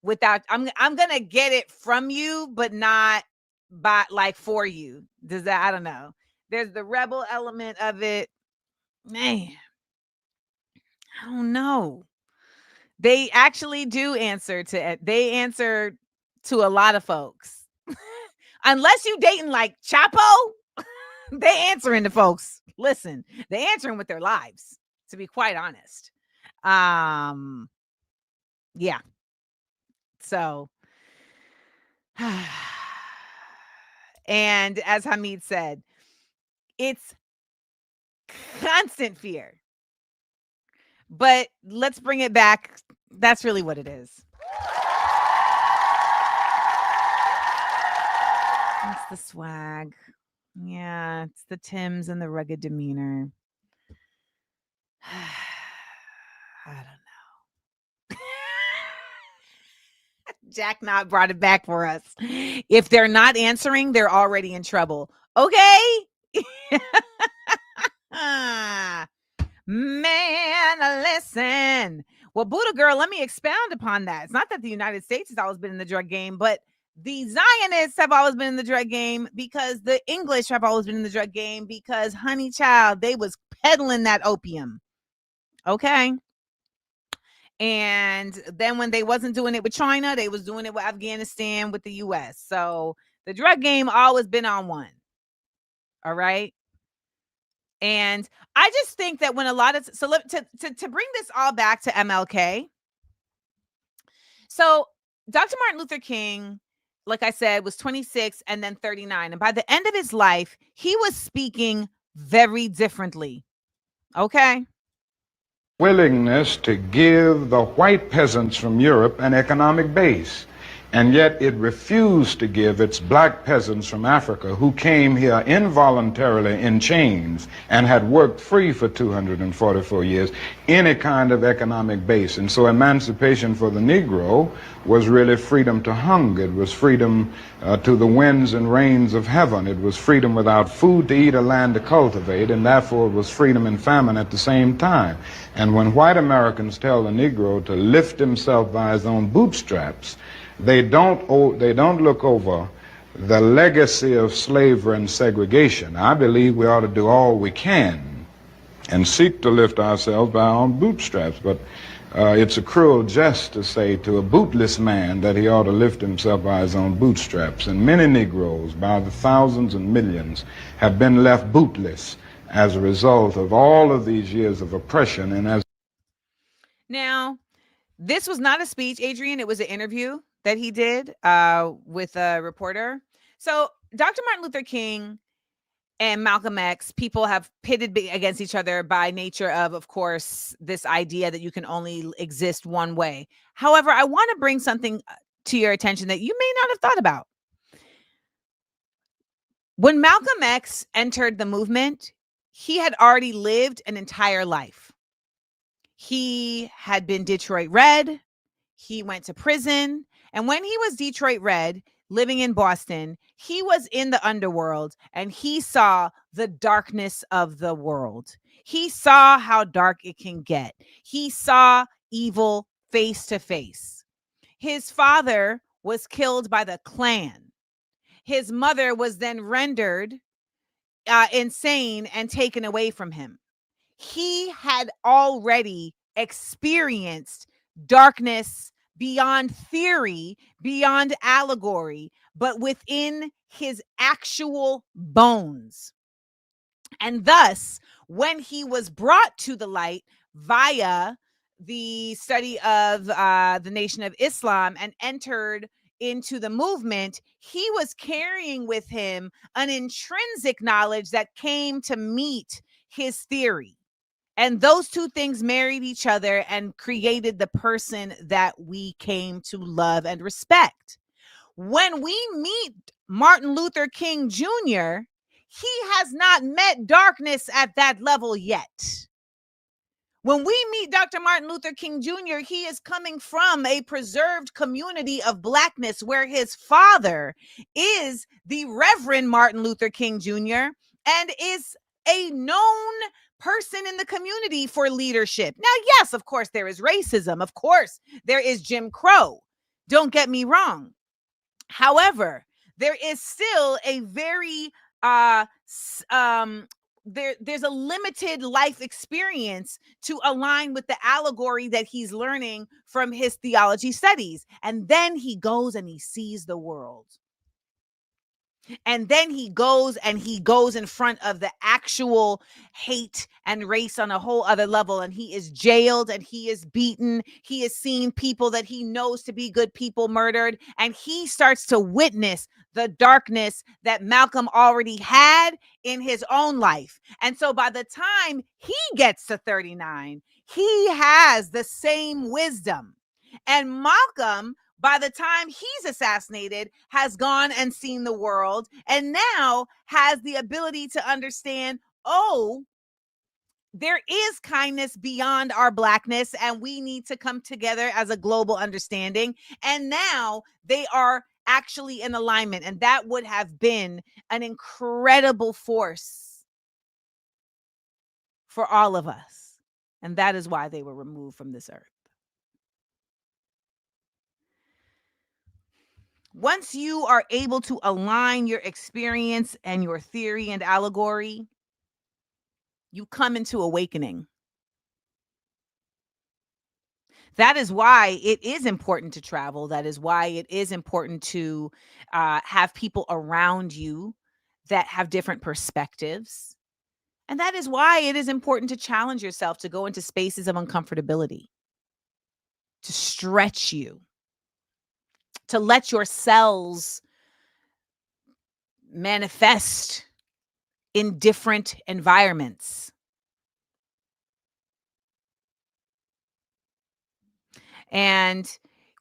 without, I'm gonna get it from you, but not by like for you. Does that, I don't know. There's the rebel element of it. Man, I don't know. They actually do answer to a lot of folks. Unless you dating like Chapo, they answering to folks. Listen, they answering with their lives, to be quite honest. Yeah. So, and as Hamid said, it's constant fear. But let's bring it back. That's really what it is. It's the swag. Yeah, it's the Timbs and the rugged demeanor. I don't know. Jack Knott brought it back for us. If they're not answering, they're already in trouble. Okay? Man, listen. Well, Buddha girl, let me expound upon that. It's not that the United States has always been in the drug game, but the Zionists have always been in the drug game because the English have always been in the drug game because, honey child, they was peddling that opium. Okay? And then when they wasn't doing it with China, they was doing it with Afghanistan, with the U.S. So the drug game always been on one. All right? And I just think that when a lot of, so to bring this all back to MLK. So Dr. Martin Luther King, like I said, was 26 and then 39. And by the end of his life, he was speaking very differently. Okay. Willingness to give the white peasants from Europe an economic base. And yet it refused to give its black peasants from Africa, who came here involuntarily in chains and had worked free for 244 years, any kind of economic base. And so emancipation for the Negro was really freedom to hunger. It was freedom to the winds and rains of heaven. It was freedom without food to eat or land to cultivate, and therefore it was freedom and famine at the same time. And when white Americans tell the Negro to lift himself by his own bootstraps, they don't look over the legacy of slavery and segregation. I believe we ought to do all we can and seek to lift ourselves by our own bootstraps. But it's a cruel jest to say to a bootless man that he ought to lift himself by his own bootstraps. And many Negroes, by the thousands and millions, have been left bootless as a result of all of these years of oppression. And as now, this was not a speech, Adrian. It was an interview that he did with a reporter. So Dr. Martin Luther King and Malcolm X, people have pitted against each other by nature of course, this idea that you can only exist one way. However, I want to bring something to your attention that you may not have thought about. When Malcolm X entered the movement, he had already lived an entire life. He had been Detroit Red. He went to prison. And when he was Detroit Red, living in Boston, he was in the underworld and he saw the darkness of the world. He saw how dark it can get. He saw evil face to face. His father was killed by the Klan. His mother was then rendered insane and taken away from him. He had already experienced darkness beyond theory, beyond allegory, but within his actual bones. And thus, when he was brought to the light via the study of the Nation of Islam and entered into the movement, he was carrying with him an intrinsic knowledge that came to meet his theory. And those two things married each other and created the person that we came to love and respect. When we meet Martin Luther King Jr., he has not met darkness at that level yet. When we meet Dr. Martin Luther King Jr., he is coming from a preserved community of Blackness where his father is the Reverend Martin Luther King Jr. and is a known person in the community for leadership. Now, yes, of course, there is racism. Of course, there is Jim Crow. Don't get me wrong. However, there is still a very there's a limited life experience to align with the allegory that he's learning from his theology studies. And then he goes and he sees the world. And then he goes in front of the actual hate and race on a whole other level. And he is jailed and he is beaten. He has seen people that he knows to be good people murdered. And he starts to witness the darkness that Malcolm already had in his own life. And so by the time he gets to 39, he has the same wisdom. And Malcolm, by the time he's assassinated, has gone and seen the world and now has the ability to understand, oh, there is kindness beyond our blackness and we need to come together as a global understanding. And now they are actually in alignment. And that would have been an incredible force for all of us. And that is why they were removed from this earth. Once you are able to align your experience and your theory and allegory, you come into awakening. That is why it is important to travel. That is why it is important to have people around you that have different perspectives. And that is why it is important to challenge yourself, to go into spaces of uncomfortability, to stretch you, to let your cells manifest in different environments. And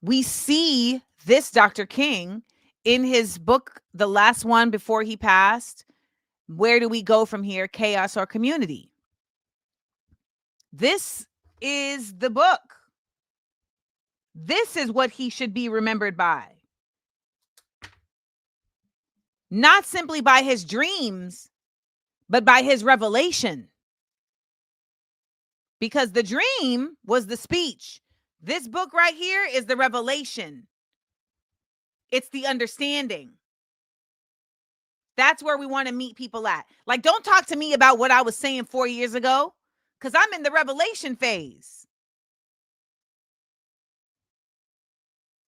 we see this Dr. King in his book, the last one before he passed, Where Do We Go From Here, Chaos or Community? This is the book. This is what he should be remembered by. Not simply by his dreams, but by his revelation. Because the dream was the speech. This book right here is the revelation. It's the understanding. That's where we want to meet people at. Like, don't talk to me about what I was saying 4 years ago, because I'm in the revelation phase.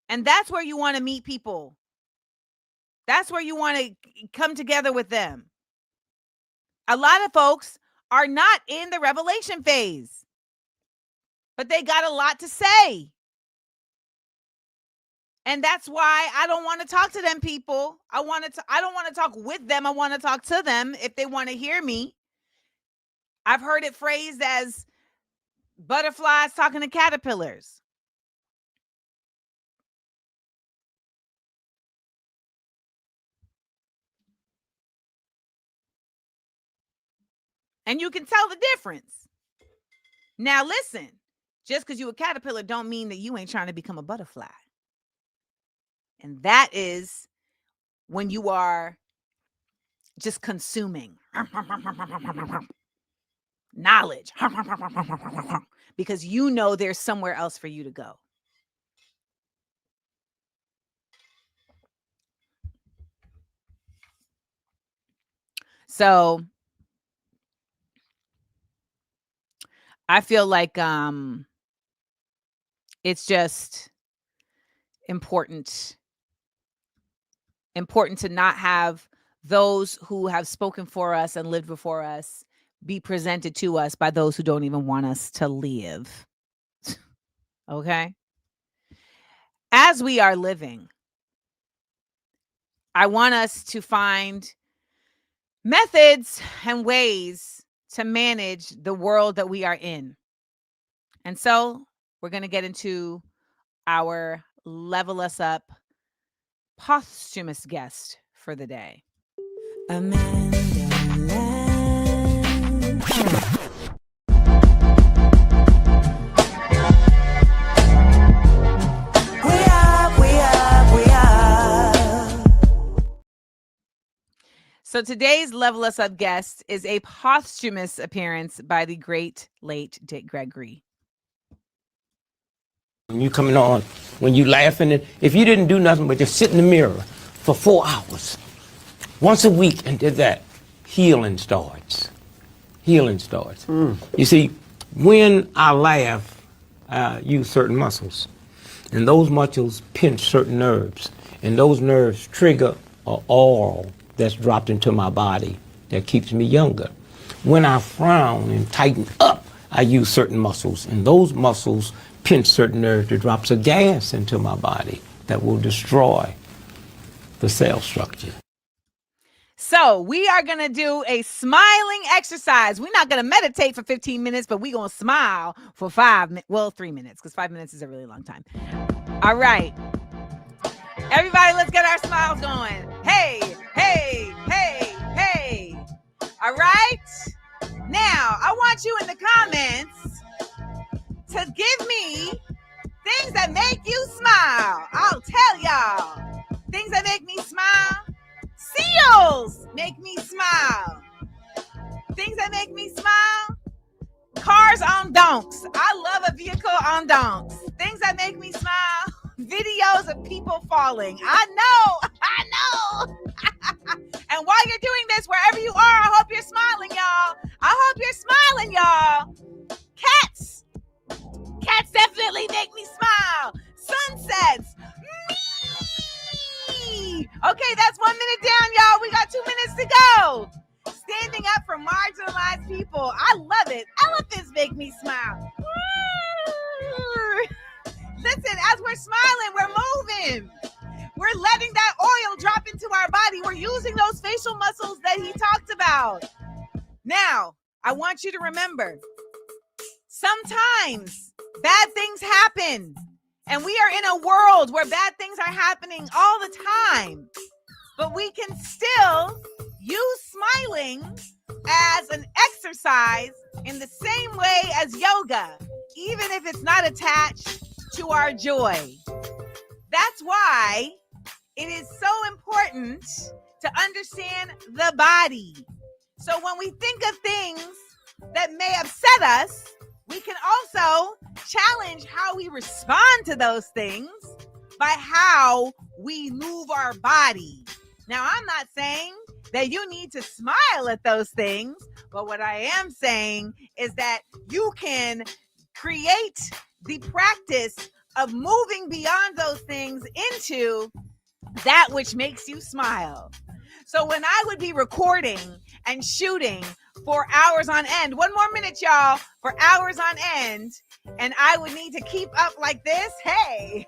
And that's where you want to meet people. That's where you want to come together with them. A lot of folks are not in the revelation phase, but they got a lot to say. And that's why I don't want to talk to them people. I don't want to talk with them. I want to talk to them if they want to hear me. I've heard it phrased as butterflies talking to caterpillars. And you can tell the difference. Now, listen, just because you're a caterpillar don't mean that you ain't trying to become a butterfly. And that is when you are just consuming knowledge because you know there's somewhere else for you to go. So I feel like it's just important to not have those who have spoken for us and lived before us be presented to us by those who don't even want us to live. Okay? As we are living, I want us to find methods and ways to manage the world that we are in. And so we're going to get into our Level Us Up posthumous guest for the day. AmandaLand. So today's Level Us Up guest is a posthumous appearance by the great late Dick Gregory. When you coming on, when you laughing, if you didn't do nothing but just sit in the mirror for 4 hours, once a week and did that, healing starts. Healing starts. You see, when I laugh, I use certain muscles, and those muscles pinch certain nerves, and those nerves trigger an oil that's dropped into my body that keeps me younger. When I frown and tighten up, I use certain muscles, and those muscles pinch certain nerves that drops a gas into my body that will destroy the cell structure. So we are going to do a smiling exercise. We're not going to meditate for 15 minutes, but we're going to smile for 3 minutes, because 5 minutes is a really long time. All right. Everybody, let's get our smiles going. Hey, hey, hey, hey. All right. Now, I want you in the comments to give me things that make you smile. I'll tell y'all. Things that make me smile. Seals make me smile. Things that make me smile. Cars on donks. I love a vehicle on donks. Things that make me smile. Videos of people falling. I know. And while you're doing this, wherever you are, I hope you're smiling, y'all. I hope you're smiling, y'all. Cats. Cats definitely make me smile. Sunsets. Me. Okay, that's 1 minute down, y'all. We got 2 minutes to go. Standing up for marginalized people. I love it. Elephants make me smile. Listen, as we're smiling, we're moving. We're letting that oil drop into our body. We're using those facial muscles that he talked about. Now, I want you to remember, sometimes bad things happen. And we are in a world where bad things are happening all the time. But we can still use smiling as an exercise in the same way as yoga, even if it's not attached to our joy. That's why it is so important to understand the body. So when we think of things that may upset us, we can also challenge how we respond to those things by how we move our body. Now, I'm not saying that you need to smile at those things, but what I am saying is that you can create the practice of moving beyond those things into that which makes you smile. So when I would be recording and shooting for hours on end, 1 more minute, y'all, for hours on end, and I would need to keep up like this. Hey,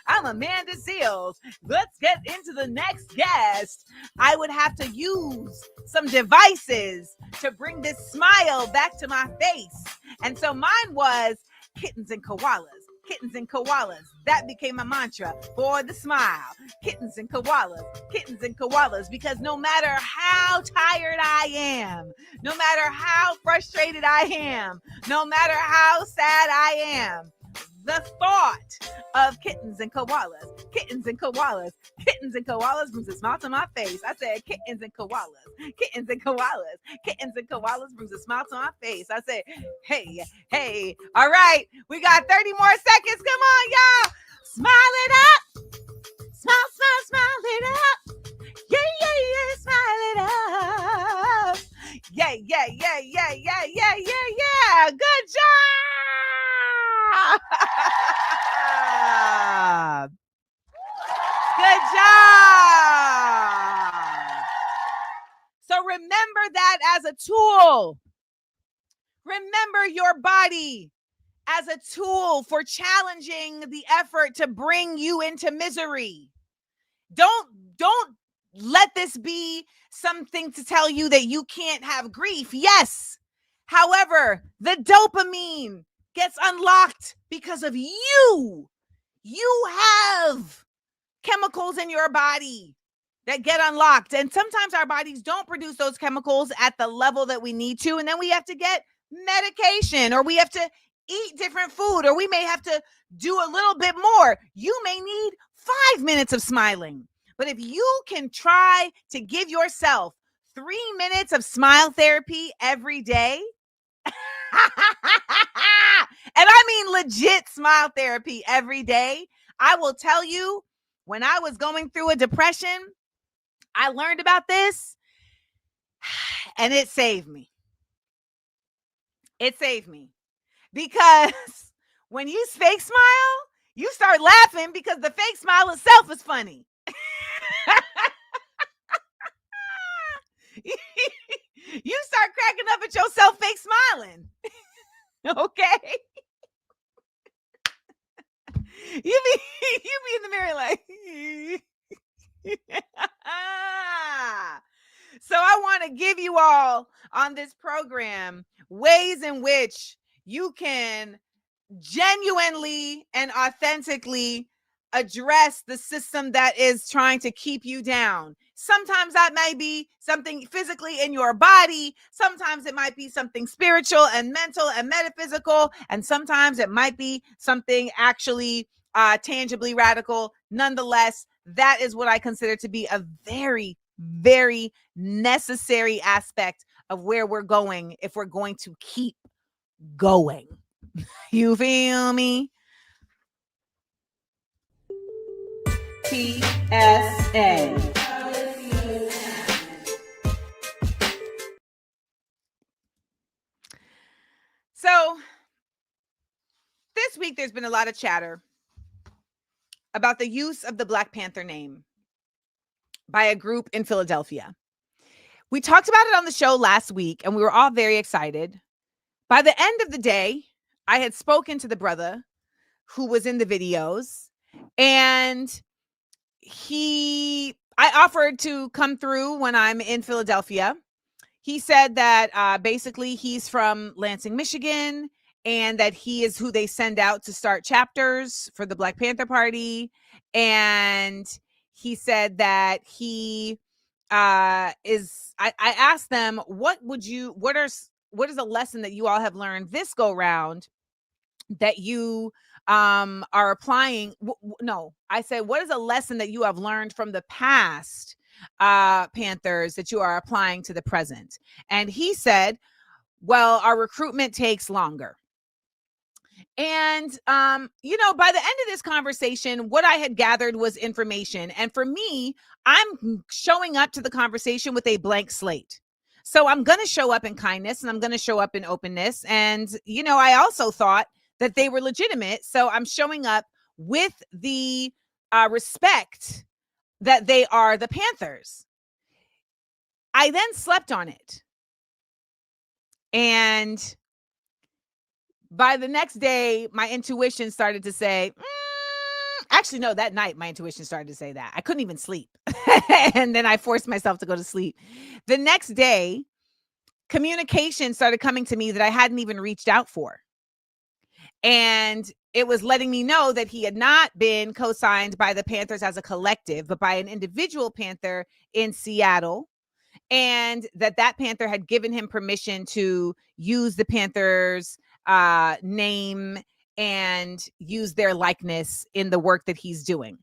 I'm Amanda Seals. Let's get into the next guest. I would have to use some devices to bring this smile back to my face. And so mine was kittens and koalas. Kittens and koalas. That became my mantra for the smile. Kittens and koalas. Kittens and koalas. Because no matter how tired I am, no matter how frustrated I am, no matter how sad I am, the thought of kittens and koalas, kittens and koalas, kittens and koalas brings a smile to my face. I said kittens and koalas, kittens and koalas, kittens and koalas brings a smile to my face. I said, hey, hey. All right, we got 30 more seconds. Come on, y'all. Smile it up. Smile, smile, smile it up. Yeah, yeah, yeah, smile it up. Yeah, yeah, yeah, yeah, yeah, yeah, yeah, yeah. Good job. Good job. So remember that as a tool. Remember your body as a tool for challenging the effort to bring you into misery. Don't let this be something to tell you that you can't have grief. Yes. However, the dopamine gets unlocked because of you. You have chemicals in your body that get unlocked. And sometimes our bodies don't produce those chemicals at the level that we need to. And then we have to get medication, or we have to eat different food, or we may have to do a little bit more. You may need 5 minutes of smiling. But if you can try to give yourself 3 minutes of smile therapy every day, and I mean legit smile therapy every day, I will tell you, when I was going through a depression, I learned about this and it saved me. It saved me because when you fake smile, you start laughing because the fake smile itself is funny. You start cracking up at yourself fake smiling. Okay? You be in the mirror like So I want to give you all on this program ways in which you can genuinely and authentically address the system that is trying to keep you down. Sometimes that may be something physically in your body. Sometimes it might be something spiritual and mental and metaphysical. And sometimes it might be something actually tangibly radical. Nonetheless, that is what I consider to be a very, very necessary aspect of where we're going if we're going to keep going. You feel me? PSA. So this week there's been a lot of chatter about the use of the Black Panther name by a group in Philadelphia. We talked about it on the show last week and we were all very excited. By the end of the day, I had spoken to the brother who was in the videos, and I offered to come through when I'm in Philadelphia. He said that basically he's from Lansing, Michigan, and that he is who they send out to start chapters for the Black Panther Party. And he said that he I asked them, what is a lesson that you all have learned this go round that you are applying? No, I said, what is a lesson that you have learned from the past Panthers that you are applying to the present? And he said, well, our recruitment takes longer. And, by the end of this conversation, what I had gathered was information. And for me, I'm showing up to the conversation with a blank slate. So I'm going to show up in kindness and I'm going to show up in openness. And, I also thought that they were legitimate. So I'm showing up with the respect that they are the Panthers. I then slept on it. And by the next day, my intuition started to say, actually, no, that night, my intuition started to say that. I couldn't even sleep. And then I forced myself to go to sleep. The next day, communication started coming to me that I hadn't even reached out for. And it was letting me know that he had not been co-signed by the Panthers as a collective, but by an individual Panther in Seattle. And that Panther had given him permission to use the Panthers' name and use their likeness in the work that he's doing.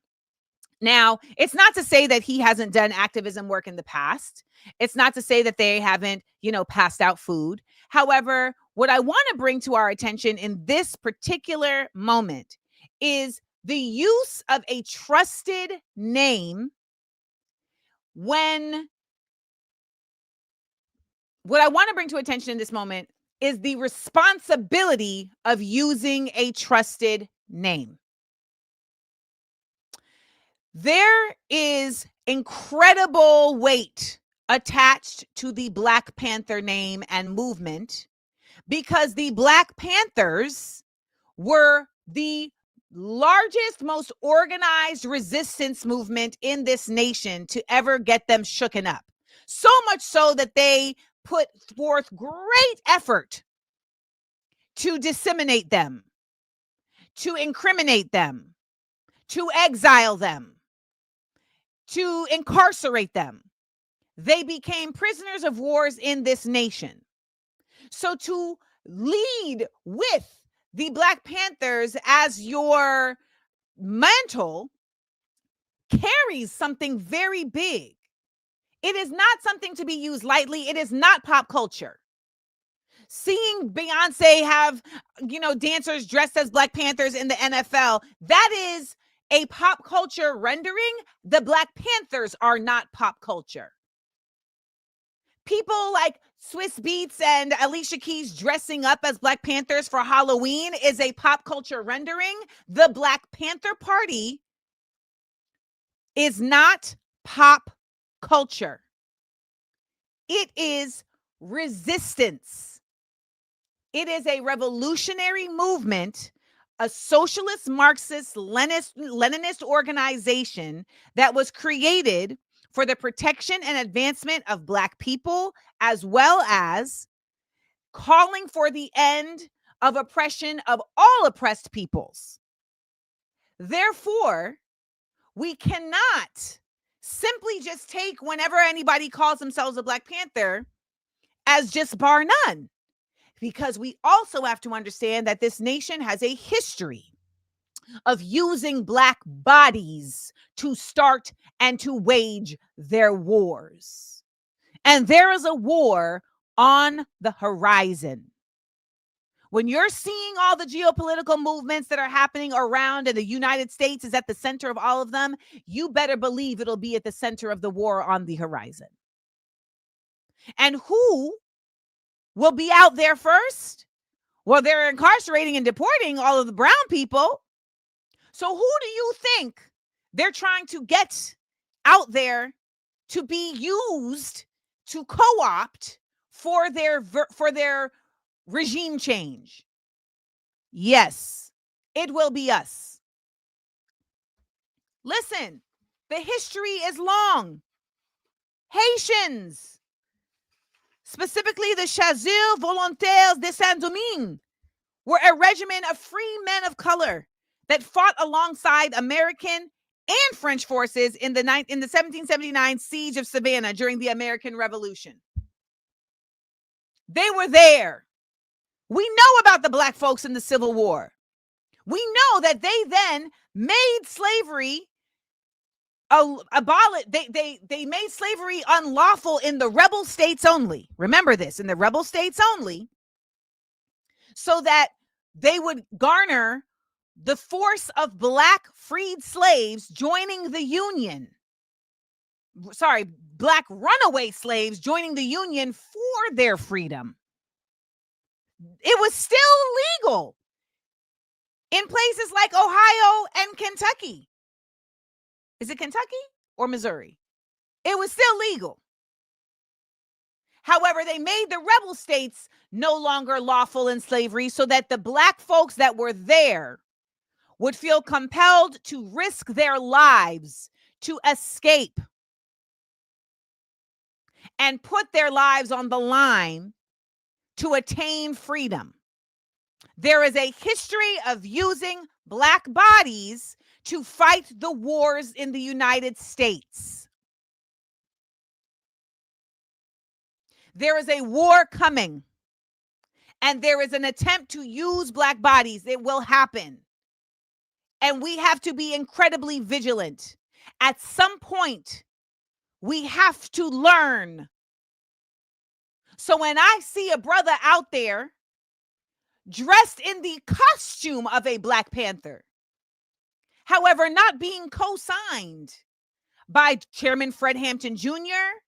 Now, it's not to say that he hasn't done activism work in the past. It's not to say that they haven't, passed out food. However, what I want to bring to our attention in this particular moment is the use of a trusted name what I want to bring to attention in this moment is the responsibility of using a trusted name. There is incredible weight attached to the Black Panther name and movement because the Black Panthers were the largest, most organized resistance movement in this nation to ever get them shooken up. So much so that they put forth great effort to disseminate them, to incriminate them, to exile them, to incarcerate them. They became prisoners of wars in this nation. So to lead with the Black Panthers as your mantle carries something very big. It is not something to be used lightly. It is not pop culture. Seeing Beyonce have, dancers dressed as Black Panthers in the NFL, that is a pop culture rendering. The Black Panthers are not pop culture. People like Swiss Beats and Alicia Keys dressing up as Black Panthers for Halloween is a pop culture rendering. The Black Panther Party is not pop culture. It is resistance. It is a revolutionary movement, a socialist, Marxist, Leninist organization that was created for the protection and advancement of Black people, as well as calling for the end of oppression of all oppressed peoples. Therefore, we cannot simply just take whenever anybody calls themselves a Black Panther as just bar none. Because we also have to understand that this nation has a history of using Black bodies to start and to wage their wars. And there is a war on the horizon. When you're seeing all the geopolitical movements that are happening around and the United States is at the center of all of them, you better believe it'll be at the center of the war on the horizon. And who will be out there first? Well, they're incarcerating and deporting all of the brown people. So who do you think they're trying to get out there to be used to co-opt for their regime change? Yes, it will be us. Listen, the history is long. Haitians, specifically the Chasseurs Volontaires de Saint-Domingue, were a regiment of free men of color that fought alongside American and French forces in the 1779 siege of Savannah during the American Revolution. They were there. We know about the Black folks in the Civil War. We know that they then made slavery they made slavery unlawful in the rebel states only. Remember this, in the rebel states only, so that they would garner the force of Black freed slaves joining the Union. Sorry, Black runaway slaves joining the Union for their freedom. It was still legal in places like Ohio and Kentucky. Is it Kentucky or Missouri? It was still legal. However, they made the rebel states no longer lawful in slavery so that the Black folks that were there would feel compelled to risk their lives to escape and put their lives on the line to attain freedom. There is a history of using Black bodies to fight the wars in the United States. There is a war coming, and there is an attempt to use Black bodies. It will happen. And we have to be incredibly vigilant. At some point, we have to learn. So when I see a brother out there dressed in the costume of a Black Panther, however, not being co-signed by Chairman Fred Hampton Jr.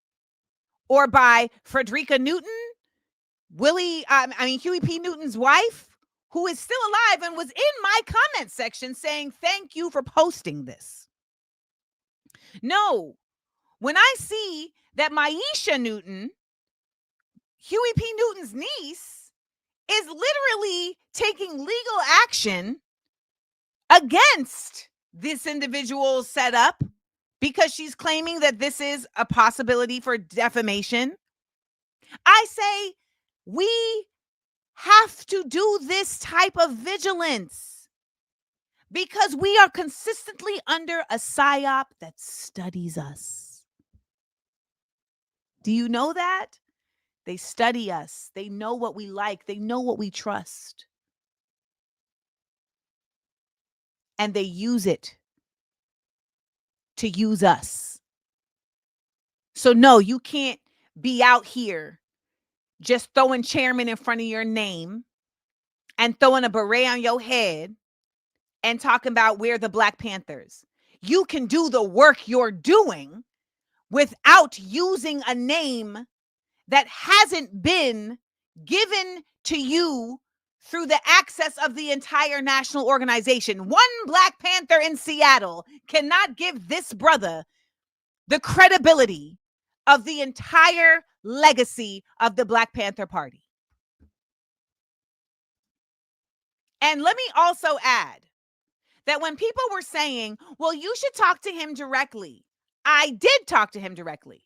or by Frederica Newton, Huey P. Newton's wife, who is still alive and was in my comment section saying, thank you for posting this. No, when I see that Maisha Newton, Huey P. Newton's niece, is literally taking legal action against this individual's setup because she's claiming that this is a possibility for defamation, I say we have to do this type of vigilance because we are consistently under a psyop that studies us. Do you know that? They study us. They know what we like. They know what we trust. And they use it to use us. So no, you can't be out here just throwing chairman in front of your name and throwing a beret on your head and talking about we're the Black Panthers. You can do the work you're doing without using a name that hasn't been given to you through the access of the entire national organization. One Black Panther in Seattle cannot give this brother the credibility of the entire legacy of the Black Panther Party. And let me also add that when people were saying, well, you should talk to him directly, I did talk to him directly.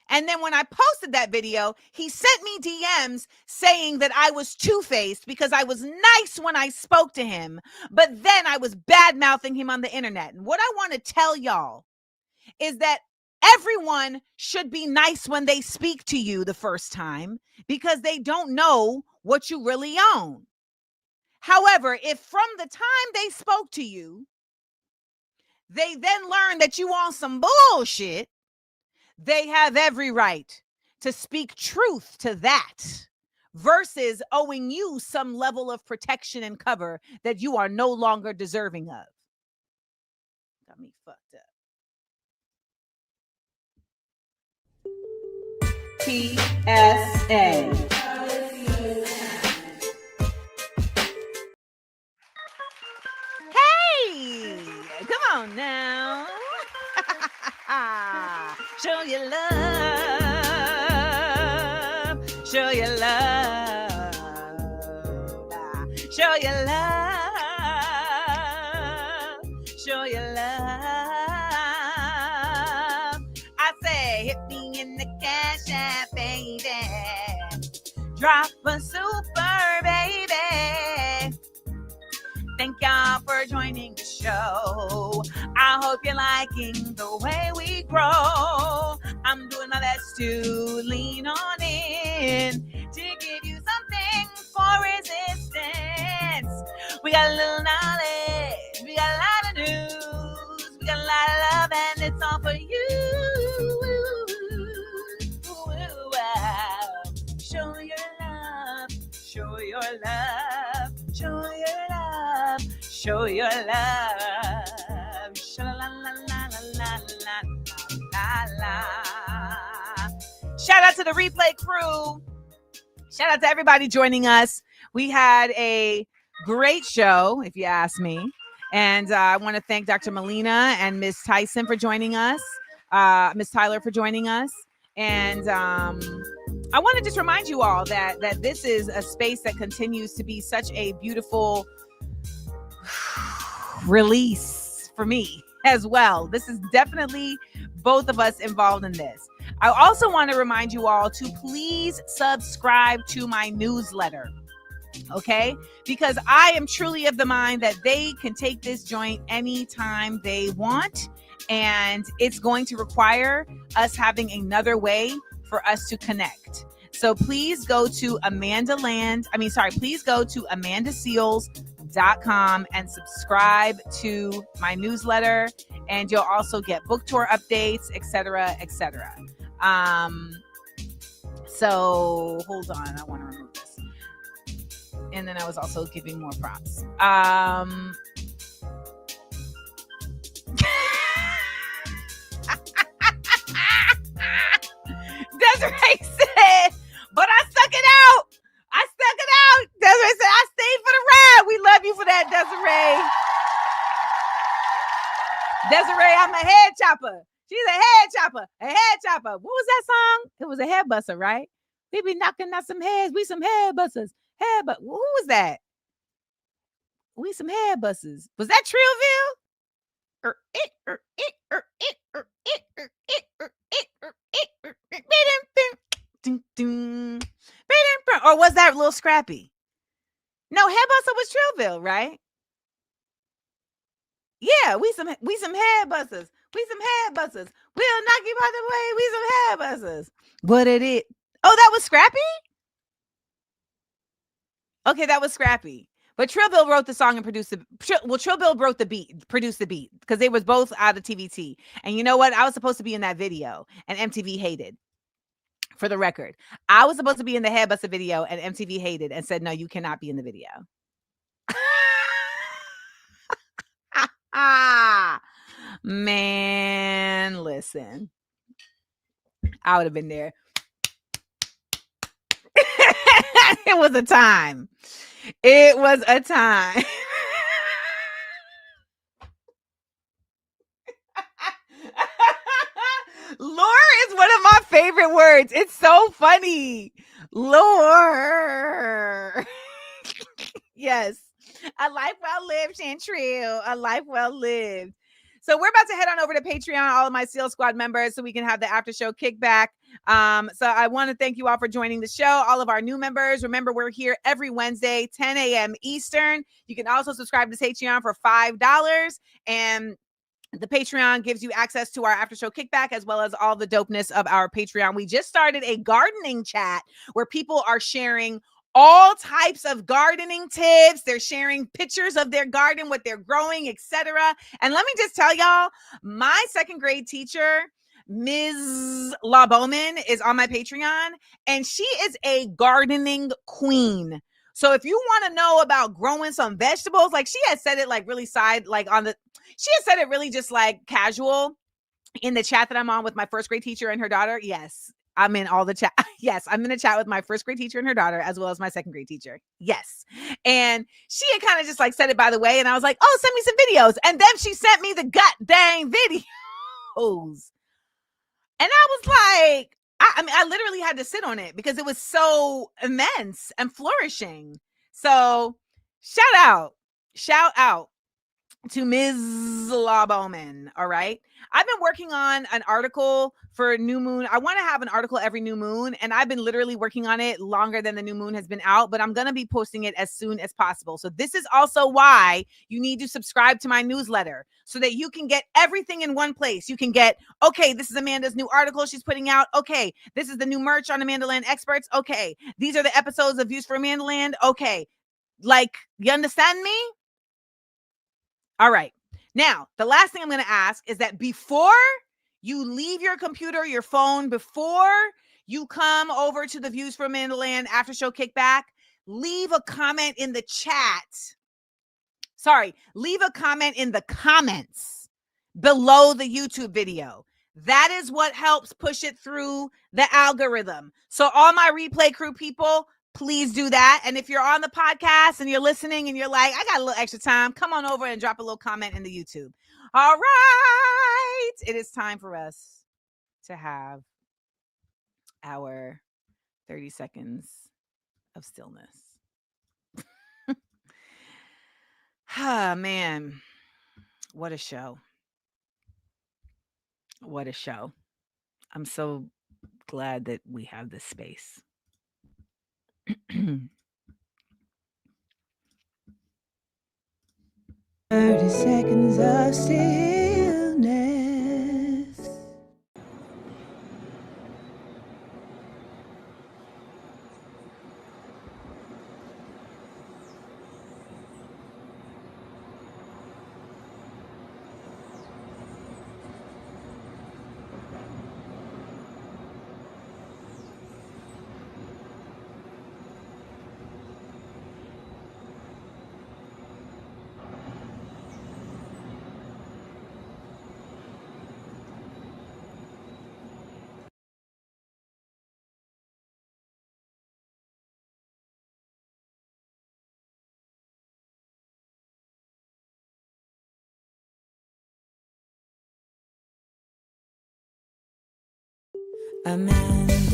And then when I posted that video, he sent me DMs saying that I was two-faced because I was nice when I spoke to him, but then I was bad-mouthing him on the internet. And what I want to tell y'all is that everyone should be nice when they speak to you the first time because they don't know what you really own. However, if from the time they spoke to you, they then learn that you on some bullshit, they have every right to speak truth to that versus owing you some level of protection and cover that you are no longer deserving of. Got me fucked up. PSA. Hey, come on now. Show your love. Show your love. Show your love. Show your love. I say, hit me in the cash app, baby. Drop a super, baby. Thank y'all for joining the show. I hope you're liking the way we grow. I'm doing my best to lean on in to give you something for resistance. We got a little knowledge. We got a lot of news. We got a lot of love and it's all for you. Show your love. Show your love. Show your love. Show your love. Shout out to the replay crew. Shout out to everybody joining us. We had a great show, if you ask me. And I want to thank Dr. Melina and Ms. Tyson for joining us. Ms. Tyler for joining us. And I want to just remind you all that this is a space that continues to be such a beautiful release for me as well. This is definitely both of us involved in this. I also want to remind you all to please subscribe to my newsletter. Okay? Because I am truly of the mind that they can take this joint anytime they want. And it's going to require us having another way for us to connect. So please go to please go to amandaseals.com and subscribe to my newsletter. And you'll also get book tour updates, etc., etc. So hold on, I want to remove this. And then I was also giving more props. Desiree said, but I stuck it out. Desiree said, I stayed for the ride. We love you for that, Desiree. Desiree, I'm a head chopper. She's a head chopper. What was that song? It was a head buster, right? We be knocking out some heads. We some head busters. Who was that? We some head busters. Was that Trillville? Or was that Little Scrappy? No, head buster was Trillville, right? Yeah, we some head busters. We'll knock you out the way. We some head busters. What it is? Oh, that was Scrappy? Okay, that was Scrappy. But Trill Bill wrote the song and produced the. Trill Bill wrote the beat, produced the beat, because they was both out of TVT. And you know what? I was supposed to be in that video, and MTV hated. For the record, I was supposed to be in the Head Buster video, and MTV hated and said, "No, you cannot be in the video." Man, listen, I would have been there. It was a time. It was a time. Lure is one of my favorite words. It's so funny. Lure. Yes. A life well lived, Chantrell. A life well lived. So we're about to head on over to Patreon, all of my SEAL Squad members, so we can have the after show kickback. So I want to thank you all for joining the show. All of our new members, remember, we're here every Wednesday, 10 a.m. Eastern. You can also subscribe to Patreon for $5. And the Patreon gives you access to our after show kickback, as well as all the dopeness of our Patreon. We just started a gardening chat where people are sharing all types of gardening tips. They're sharing pictures of their garden, what they're growing, etc. And let me just tell y'all, my second grade teacher, Ms. La Bowman, is on my Patreon, and she is a gardening queen. So if you want to know about growing some vegetables, like she has said it like really she has said it really just like casual in the chat that I'm on with my first grade teacher and her daughter. Yes. I'm in all the chat. Yes, I'm in a chat with my first grade teacher and her daughter, as well as my second grade teacher. Yes. And she had kind of just like said it by the way. And I was like, oh, send me some videos. And then she sent me the god dang videos. And I was like, I mean, I literally had to sit on it because it was so immense and flourishing. So shout out to Ms. La Bowman. All right. I've been working on an article for New Moon. I want to have an article every new moon, and I've been literally working on it longer than the new moon has been out, but I'm going to be posting it as soon as possible. So this is also why you need to subscribe to my newsletter so that you can get everything in one place. You can get, okay, this is Amanda's new article she's putting out. Okay, this is the new merch on AmandaLand Experts. Okay, these are the episodes of Views for AmandaLand. Okay, like, you understand me? All right. Now, the last thing I'm going to ask is that before you leave your computer, your phone, before you come over to the Views for AmandaLand after show kickback, leave a comment in the chat. Sorry, leave a comment in the comments below the YouTube video. That is what helps push it through the algorithm. So all my replay crew people, please do that. And if you're on the podcast and you're listening and you're like, I got a little extra time, come on over and drop a little comment in the YouTube. All right. It is time for us to have our 30 seconds of stillness. Ah, man. What a show. What a show. I'm so glad that we have this space. 30 seconds of stillness. Amanda.